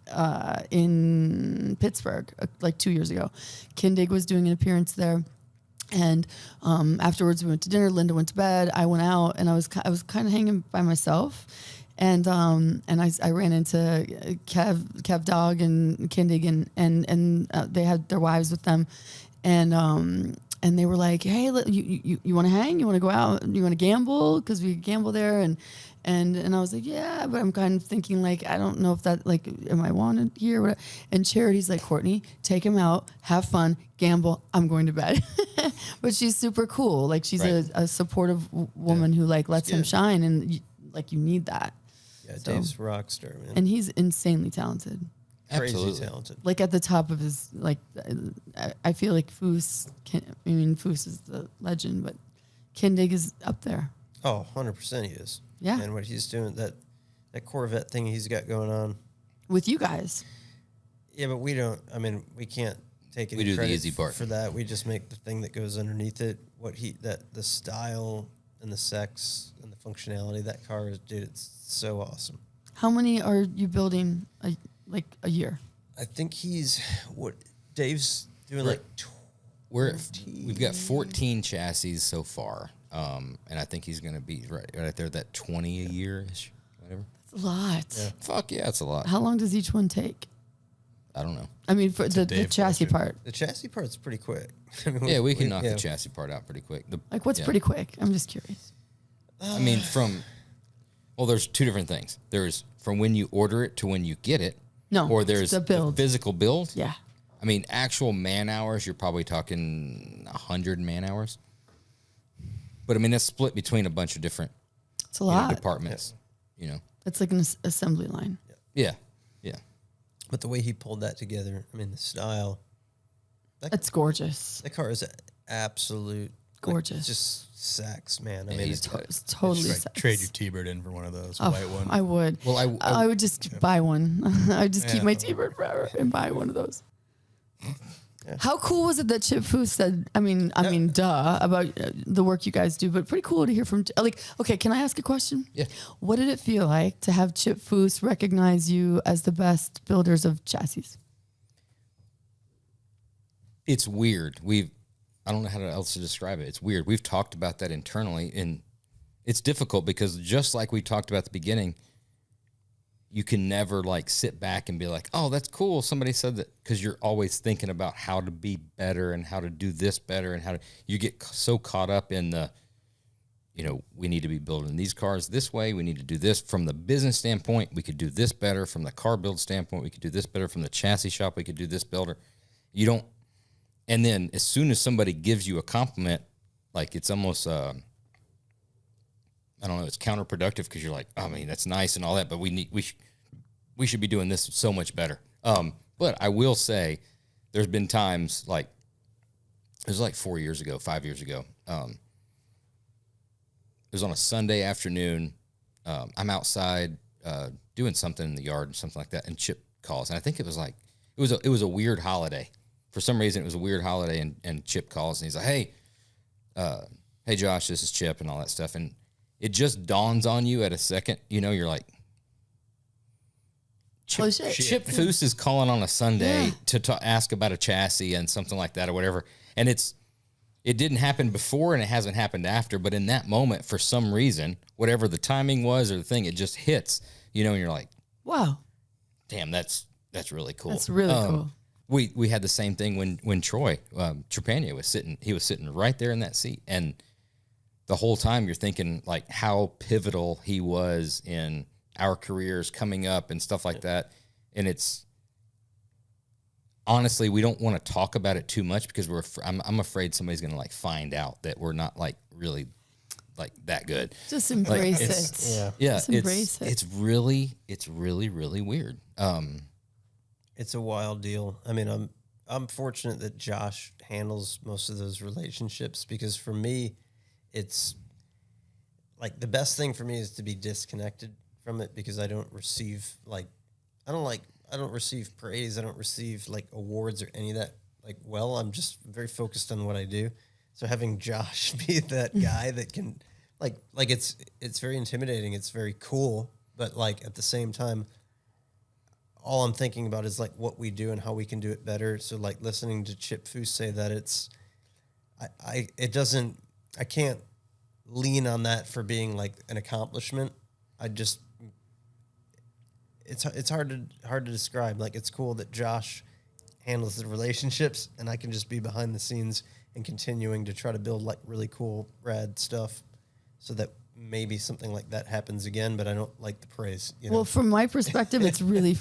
in Pittsburgh like 2 years ago. Kindig was doing an appearance there. And afterwards we went to dinner. Linda went to bed. I went out and I was kind of hanging by myself. And I ran into Kev Dog and Kindig and they had their wives with them, and they were like, hey, you want to hang? You want to go out? You want to gamble? Because we gamble there, and I was like, yeah, but I'm kind of thinking like I don't know if that like am I wanted here? What? And Charity's like, Courtney, take him out, have fun, gamble. I'm going to bed. But she's super cool. Like she's a supportive woman who like lets him shine, and you need that. Yeah, Dave's a rock star, man. And he's insanely talented. Crazy Absolutely. talented. Like at the top of his, like, I feel like Foos is the legend, but Kindig is up there. Oh, 100% he is. Yeah. And what he's doing, that Corvette thing he's got going on. With you guys. Yeah, but we can't take any We do the credit easy part. for that. We just make the thing that goes underneath it. The style and the sex and the functionality of that car is, dude, it's so awesome. How many are you building a year? I think Dave's doing Right. like We've got 14 chassis so far, and I think he's going to be right there, that 20 a year-ish, whatever. That's a lot. Yeah. Fuck yeah, it's a lot. How long does each one take? I don't know. I mean, for the Dave chassis question. part. the chassis part's pretty quick. Yeah, we can knock the chassis part out pretty quick. Like, what's pretty quick? I'm just curious. I mean, there's two different things. There's from when you order it to when you get it. No, Or there's the build. physical build. Yeah. I mean, actual man hours, you're probably talking 100 man hours. But I mean, that's split between a bunch of different It's a lot. departments. It's like an assembly line. Yeah. But the way he pulled that together, I mean, the style. It's gorgeous. That car is absolute Gorgeous. Just sex, man. I Yeah, mean, he's It's totally Right, sex. trade your T-Bird in for one of those Oh, white one. I would. Well, I would just buy one. I'd just keep Yeah. my T-Bird forever and buy one of those. How cool was it that Chip Foose said, I mean, duh, about the work you guys do, but pretty cool to hear from, like, okay, can I ask a question? Yeah. What did it feel like to have Chip Foose recognize you as the best builders of chassis? It's weird. I don't know how else to describe it. It's weird. We've talked about that internally, and it's difficult because just like we talked about at the beginning, you can never like sit back and be like, oh, that's cool. Somebody said that, because you're always thinking about how to be better and how to do this better and how to, you get so caught up in the, we need to be building these cars this way. We need to do this from the business standpoint. We could do this better from the car build standpoint. We could do this better from the chassis shop. We could do this builder. And then as soon as somebody gives you a compliment, like it's almost, I don't know, it's counterproductive because you're like, I mean, that's nice and all that, but we should be doing this so much better. But I will say there's been times like, it was like 5 years ago. It was on a Sunday afternoon. I'm outside doing something in the yard and something like that, and Chip calls. And I think it was a weird holiday. For some reason, it was a weird holiday, and Chip calls, and he's like, hey, Josh, this is Chip, and all that stuff. And it just dawns on you at a second, you're like, Oh, shit. Chip Foose is calling on a Sunday to ask about a chassis and something like that or whatever. And it didn't happen before, and it hasn't happened after, but in that moment, for some reason, whatever the timing was or the thing, it just hits, and you're like, Wow. damn, that's really cool. That's really cool. We had the same thing when Troy Trepanier was sitting right there in that seat, and the whole time you're thinking like how pivotal he was in our careers coming up and stuff like that. And it's honestly, we don't want to talk about it too much because I'm afraid somebody's gonna like find out that we're not like really like that good. Just embrace it. Yeah. Just embrace it. It's really really weird. It's a wild deal. I mean, I'm fortunate that Josh handles most of those relationships, because for me, it's like the best thing for me is to be disconnected from it, because I don't receive praise. I don't receive like awards or any of that. Like, I'm just very focused on what I do. So having Josh be that guy that can like it's very intimidating. It's very cool, but like at the same time, all I'm thinking about is like what we do and how we can do it better. So like listening to Chip Foose say that, I can't lean on that for being like an accomplishment. It's hard to describe. Like, it's cool that Josh handles the relationships, and I can just be behind the scenes and continuing to try to build like really cool, rad stuff, so that maybe something like that happens again. But I don't like the praise. Well, from my perspective, it's really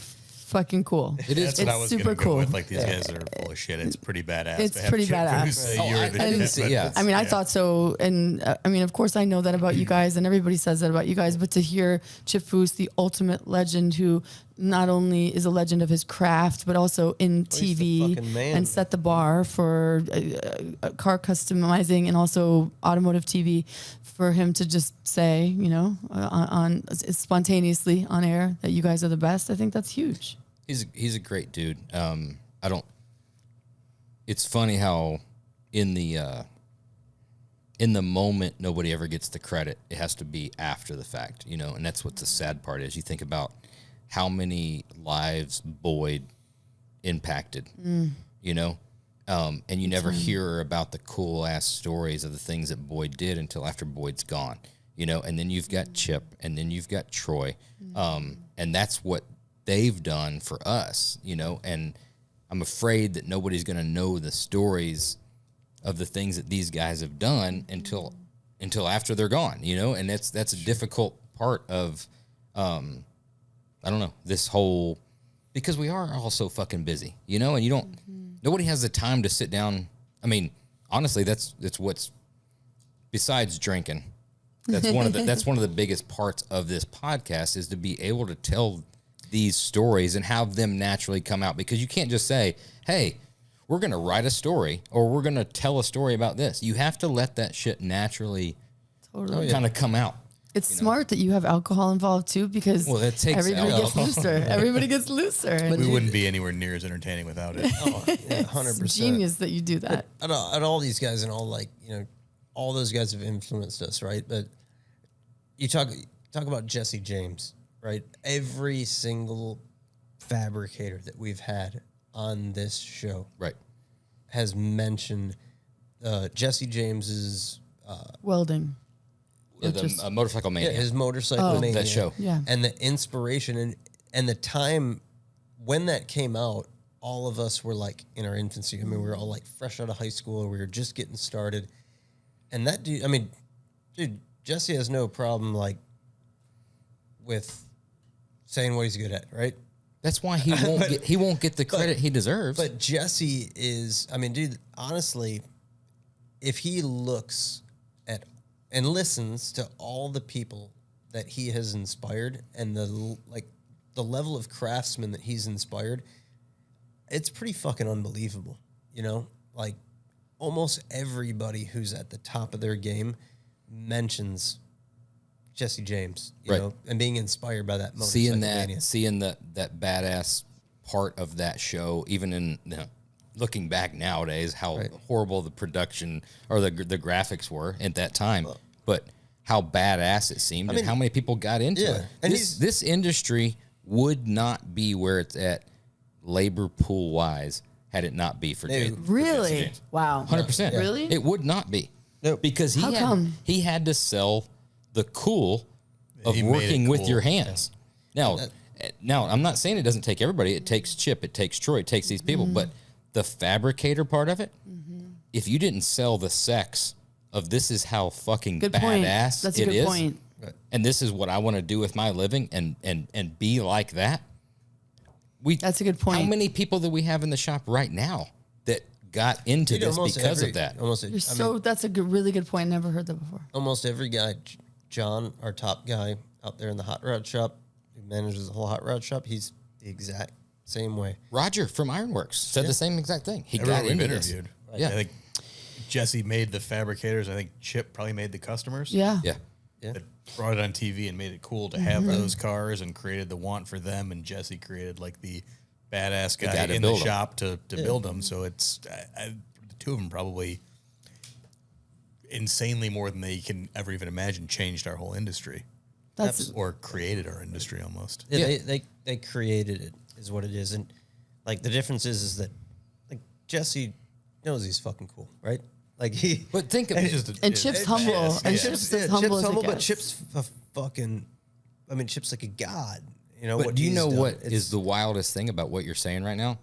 fucking cool. It is. That's what I was super gonna cool. go with. Like, these guys are full of shit. It's pretty badass. It's to have pretty Chip badass. Foose say you're the shit, but I mean, I thought so. And I mean, of course, I know that about you guys, and everybody says that about you guys. But to hear Chip Foose, the ultimate legend, who not only is a legend of his craft, but also in he's the TV fucking man. and set the bar for car customizing and also automotive TV, for him to just say, on spontaneously on air that you guys are the best, I think that's huge. He's a great dude. It's funny how in the moment nobody ever gets the credit. It has to be after the fact, and that's what the sad part is. You think about how many lives Boyd impacted, and you never hear about the cool ass stories of the things that Boyd did until after Boyd's gone, and then you've got Chip, and then you've got Troy, and that's what they've done for us, and I'm afraid that nobody's going to know the stories of the things that these guys have done until after they're gone, and that's a difficult part of, I don't know, this whole, because we are all so fucking busy, and nobody has the time to sit down. I mean, honestly, that's what's, besides drinking, that's one of the biggest parts of this podcast, is to be able to tell these stories and have them naturally come out, because you can't just say, hey, we're going to write a story or we're going to tell a story about this. You have to let that shit naturally kind of come out. It's smart that you have alcohol involved too, because that takes everybody gets looser. Everybody gets looser. We wouldn't be anywhere near as entertaining without it. Oh, yeah, 100%. It's genius that you do that. And all these guys and all, like, you know, all those guys have influenced us, right? But you talk about Jesse James, right? Every single fabricator that we've had on this show, Right. has mentioned Jesse James's Welding. The Motorcycle Mania. his motorcycle mania, that show. Yeah. and the inspiration and the time when that came out. All of us were like in our infancy. I mean, we were all like fresh out of high school. We were just getting started, and that dude. I mean, dude, Jesse has no problem like with saying what he's good at, right? That's why he won't get the credit he deserves. But Jesse is, I mean, dude, honestly, if he looks at and listens to all the people that he has inspired and the level of craftsmen that he's inspired, it's pretty fucking unbelievable. You know, like almost everybody who's at the top of their game mentions Jesse James, you know, and being inspired by that motorcycle mania. Seeing that badass part of that show, even in looking back nowadays, how horrible the production or the graphics were at that time, but how badass it seemed, and how many people got into it. And this industry would not be where it's at, labor pool wise, had it not be for Jesse. Really? Wow. 100%. Really? It would not be. Nope. Because he had to sell the cool of working with your hands. Now, I'm not saying it doesn't take everybody. It takes Chip, it takes Troy, it takes these people. But the fabricator part of it, if you didn't sell the sex of this is how fucking badass That's a it good is, point. and this is what I want to do with my living and be like that. That's a good point. How many people do we have in the shop right now that got into this because of that? That's a really good point. Never heard that before. Almost every guy, John, our top guy out there in the hot rod shop, who manages the whole hot rod shop, he's the exact same way. Roger from Ironworks said the same exact thing. He Everyone got into this. interviewed. Yeah. I think Jesse made the fabricators. I think Chip probably made the customers. Yeah. Yeah. That brought it on TV and made it cool to have those cars and created the want for them. And Jesse created like the badass guy guy to in the build 'em. shop to build them. So it's the two of them probably insanely more than they can ever even imagine changed our whole industry. Or created our industry almost. Yeah, they created it is what it is. And like the difference is that like Jesse knows he's fucking cool, right? Like But think of it. Chip's humble. And Chip's as humble as it but gets. Chip's Chip's like a god. You know, But do you know what is is the wildest thing about what you're saying right now?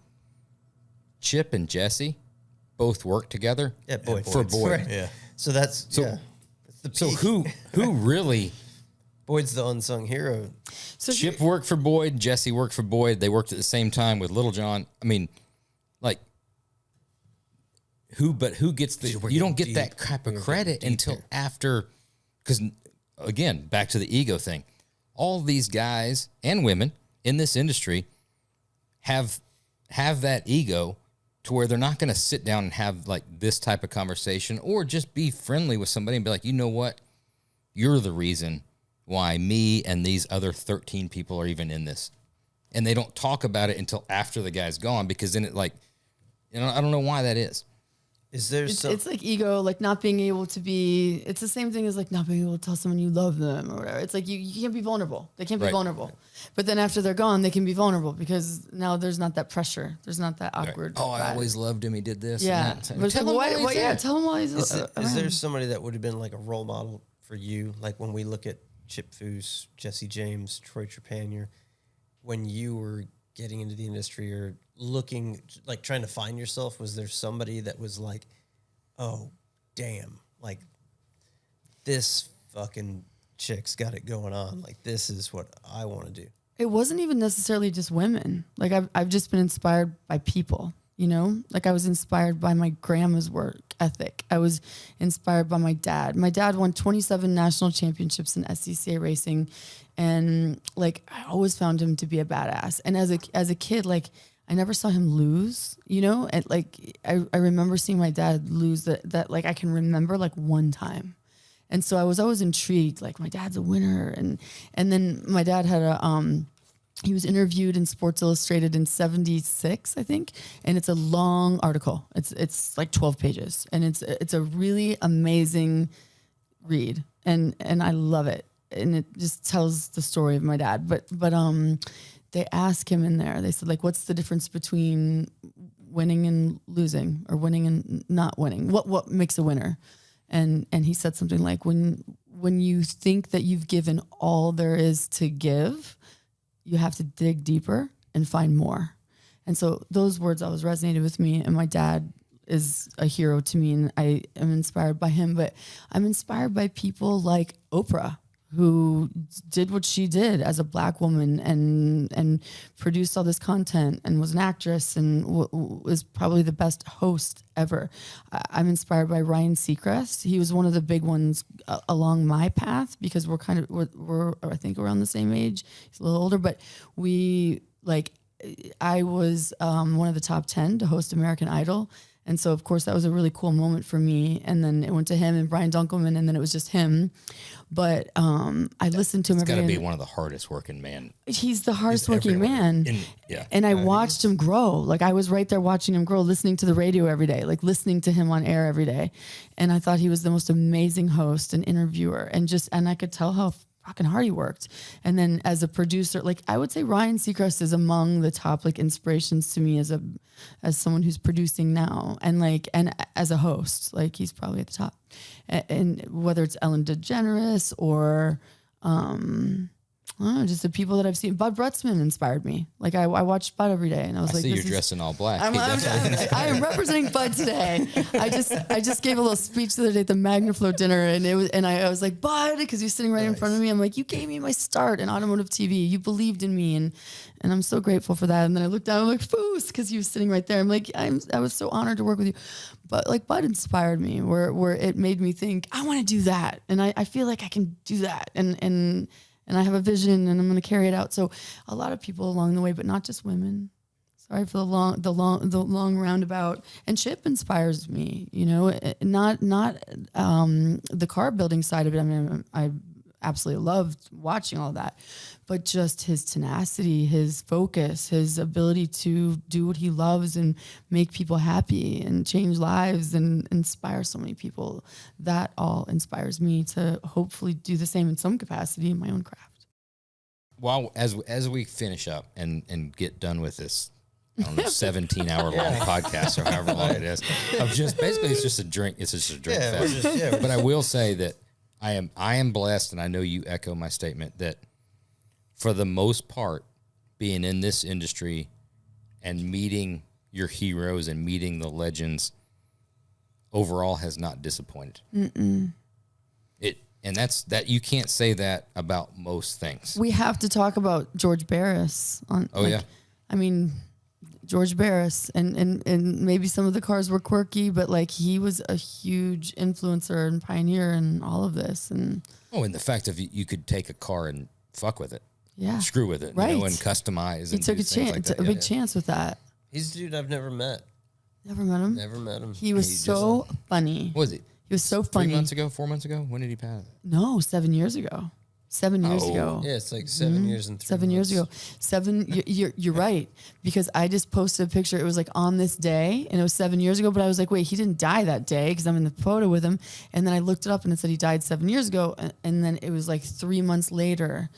Chip and Jesse both work together for Boyd. Right. Yeah. So that's the So peak. who really? Boyd's the unsung hero. So Chip worked for Boyd, Jesse worked for Boyd. They worked at the same time with Little John. I mean, like, who gets the? You don't get that type of credit until after, because again, back to the ego thing. All these guys and women in this industry have that ego to where they're not going to sit down and have like this type of conversation or just be friendly with somebody and be like, you know what, you're the reason why me and these other 13 people are even in this. And they don't talk about it until after the guy's gone, because then it like, you know, I don't know why that is. Is there it's like ego, like not being able to be. It's the same thing as like not being able to tell someone you love them or whatever. It's like you can't be vulnerable. They can't be vulnerable. But then after they're gone, they can be vulnerable because now there's not that pressure. There's not that awkward. Oh, I always loved him. He did this. Yeah. And that. But it's Tell like, him why he's there. tell him why he's Is there somebody that would have been like a role model for you? Like when we look at Chip Foose, Jesse James, Troy Trepanier, when you were getting into the industry or looking, like trying to find yourself, was there somebody that was like, oh, damn, like this fucking chick's got it going on. Like this is what I want to do. It wasn't even necessarily just women. Like I've just been inspired by people. You know, like I was inspired by my grandma's work ethic. I was inspired by my dad. My dad won 27 national championships in SCCA racing. And like, I always found him to be a badass. And as a kid, like I never saw him lose, you know, and like, I remember seeing my dad lose that like, I can remember like one time. And so I was always intrigued, like my dad's a winner. And then my dad had he was interviewed in Sports Illustrated in 76, I think. And it's a long article. It's like 12 pages and it's a really amazing read. And I love it. And it just tells the story of my dad. But they asked him in there, they said like, what's the difference between winning and losing or winning and not winning? What makes a winner? And he said something like, when you think that you've given all there is to give, you have to dig deeper and find more. And so those words always resonated with me. And my dad is a hero to me and I am inspired by him, but I'm inspired by people like Oprah, who did what she did as a Black woman and produced all this content and was an actress and was probably the best host ever. I'm inspired by Ryan Seacrest. He was one of the big ones along my path because we're I think around the same age. He's a little older, but I was one of the top 10 to host American Idol. And so, of course, that was a really cool moment for me. And then it went to him and Brian Dunkelman, and then it was just him. But I listened to him every day. It's got to be one of the hardest working man. He's the hardest working man. Yeah. And I watched him grow. Like I was right there watching him grow, listening to the radio every day, like listening to him on air every day. And I thought he was the most amazing host and interviewer. And I could tell how fucking hard he worked. And then as a producer, like I would say Ryan Seacrest is among the top like inspirations to me as someone who's producing now and as a host, like he's probably at the top. And whether it's Ellen DeGeneres or just the people that I've seen. Bud Brutzman inspired me. Like I watched Bud every day and I was like, see you're dressed in all black. I am representing Bud today. I just gave a little speech the other day at the MagnaFlow dinner and I was like, Bud, because he's sitting right in front of me. I'm like, you gave me my start in automotive TV. You believed in me and I'm so grateful for that. And then I looked down, I'm like, Foos, because he was sitting right there. I'm like, I was so honored to work with you. But like Bud inspired me where it made me think, I want to do that. And I feel like I can do that. And I have a vision and I'm going to carry it out. So a lot of people along the way, but not just women. Sorry for the long roundabout. And Chip inspires me, you know, not the car building side of it. I mean, I absolutely loved watching all that, but just his tenacity, his focus, his ability to do what he loves and make people happy and change lives and inspire so many people. That all inspires me to hopefully do the same in some capacity in my own craft. Well, as we finish up and get done with this, I don't know, 17-hour-long podcast or however long it is, of just basically it's just a drink. It's just a drink fest. But I will say that I am blessed, and I know you echo my statement that for the most part, being in this industry and meeting your heroes and meeting the legends overall has not disappointed. And that's you can't say that about most things. We have to talk about George Barris. I mean, George Barris and maybe some of the cars were quirky, but like he was a huge influencer and pioneer in all of this. And the fact that you could take a car and fuck with it, screw with it, right, you know, and customize. He took a chance, a big chance with that. He's a dude I've never met. Never met him. Never met him. He was so funny. What was he? He was so funny. 3 months ago, 4 months ago. When did he pass? No, 7 years ago. 7 years ago. Yeah, it's like 7 years and 3 7 years ago. You're right. Because I just posted a picture. It was like on this day and it was 7 years ago. But I was like, wait, he didn't die that day because I'm in the photo with him. And then I looked it up and it said he died 7 years ago. And then it was like 3 months later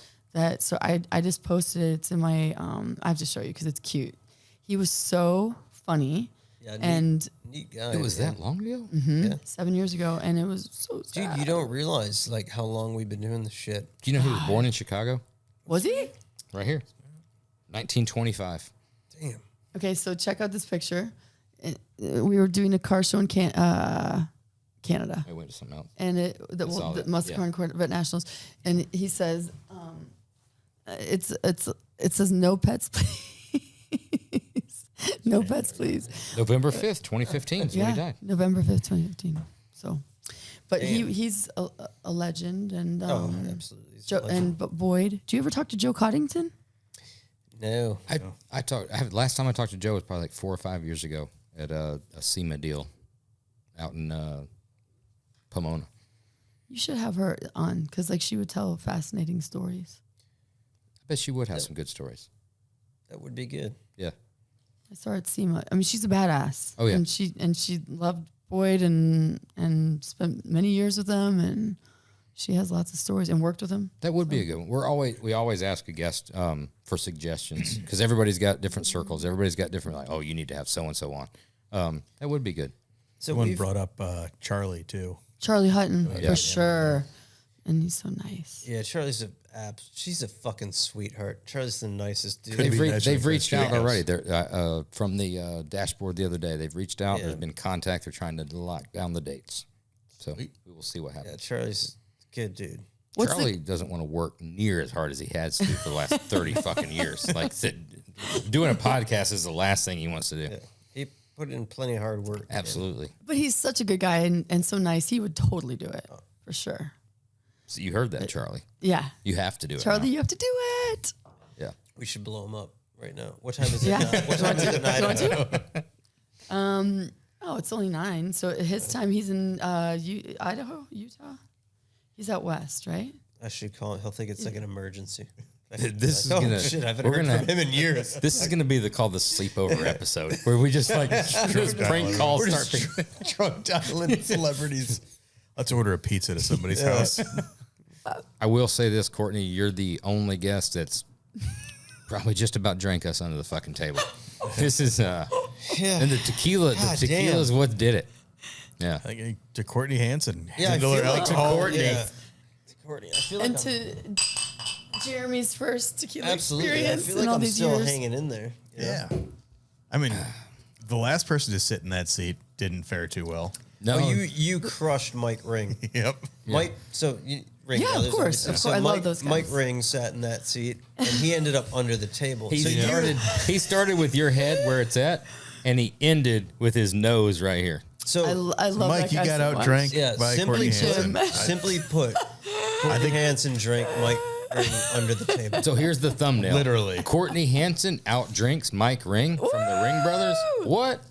so I just posted it. It's in my, I have to show you because it's cute. He was so funny. Yeah, neat guy. It was that long ago? Mm-hmm. Yeah. 7 years ago, and it was so sad. Dude, you don't realize like how long we've been doing this shit. Do you know he was born in Chicago? Was he? Right here. 1925. Damn. Okay, so check out this picture. We were doing a car show in Canada. I went to something else. And the Muscle Car and Corvette Nationals. And he says, it says no pets, please. No pets, please. November 5th, 2015 is when he died. November 5th, 2015. So, but he's a legend, and absolutely. He's a Joe, legend. and but Boyd. Do you ever talk to Joe Coddington? No. Last time I talked to Joe was probably like 4 or 5 years ago at a SEMA deal out in Pomona. You should have her on because like she would tell fascinating stories. I bet she would have some good stories. That would be good. Yeah. I saw her at SEMA. I mean, she's a badass. Oh, yeah. and she loved Boyd and spent many years with him, and she has lots of stories and worked with him. That would be a good one. We always ask a guest for suggestions because everybody's got different circles. Everybody's got different, like, oh, you need to have so-and-so on. That would be good. So Someone we've brought up Charlie, too. Charlie Hutton, Yeah. for sure. And he's so nice. Yeah, Charlie's she's a fucking sweetheart. Charlie's the nicest dude. Could be nicer They've if reached it's out your already. house. They're from the dashboard the other day. They've reached out. Yeah. There's been contact. They're trying to lock down the dates. So we will see what Yeah, happens. Charlie's a good dude. What's Charlie doesn't want to work near as hard as he has to for the last 30 fucking years. Like doing a podcast is the last thing he wants to do. Yeah. He put in plenty of hard work. Absolutely. But he's such a good guy and so nice. He would totally do it for sure. So you heard that, Charlie. Yeah. You have to do it. Charlie, now. you have to do it. Yeah. We should blow him up right now. What time is it Yeah. now? What time is it at night? Oh, it's only 9. So at his time, he's in Idaho, Utah. He's out west, right? I should call him. He'll think it's like an emergency. This is Oh, gonna. shit, I haven't we're heard gonna. from him in years. This is gonna be called the sleepover episode, where we just like just prank calls. We're Start just drunk dialing celebrities. Let's order a pizza to somebody's house. I will say this, Courtney, you're the only guest that's probably just about drank us under the fucking table. This is and the tequila damn. is what did it. Yeah. I think to Courtney Hansen. Yeah, I handle feel her like alcohol. Courtney. Yeah. To Courtney. I feel like And to Jeremy's first tequila absolutely. I experience feel in like all I'm these still years. hanging in there. you know? Yeah. I mean, the last person to sit in that seat didn't fare too well. No, Oh, you crushed Mike Ring. Yep. Mike, so Ring. Yeah, of Brothers, course, obviously. of So course. I love Mike- those guys. Mike Ring sat in that seat, and he ended up under the table. he So he started with your head where it's at, and he ended with his nose right here. I love Mike, that you guy got so out much. drank Yeah, by simply Courtney Hansen. Jim. simply put, Courtney Hansen drank Mike Ring under the table. So here's the thumbnail. Literally. Courtney Hansen outdrinks Mike Ring from the Ring Brothers. What?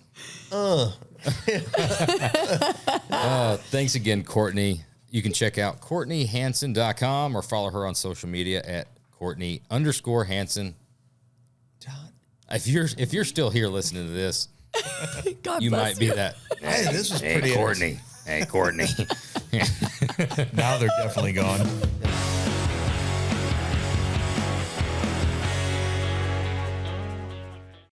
Thanks again, Courtney. You can check out CourtneyHansen.com or follow her on social media at Courtney_Hansen. If you're still here listening to this, God you bless might be that. Hey, this was pretty. Hey, Courtney. Hey, Courtney. Now they're definitely gone.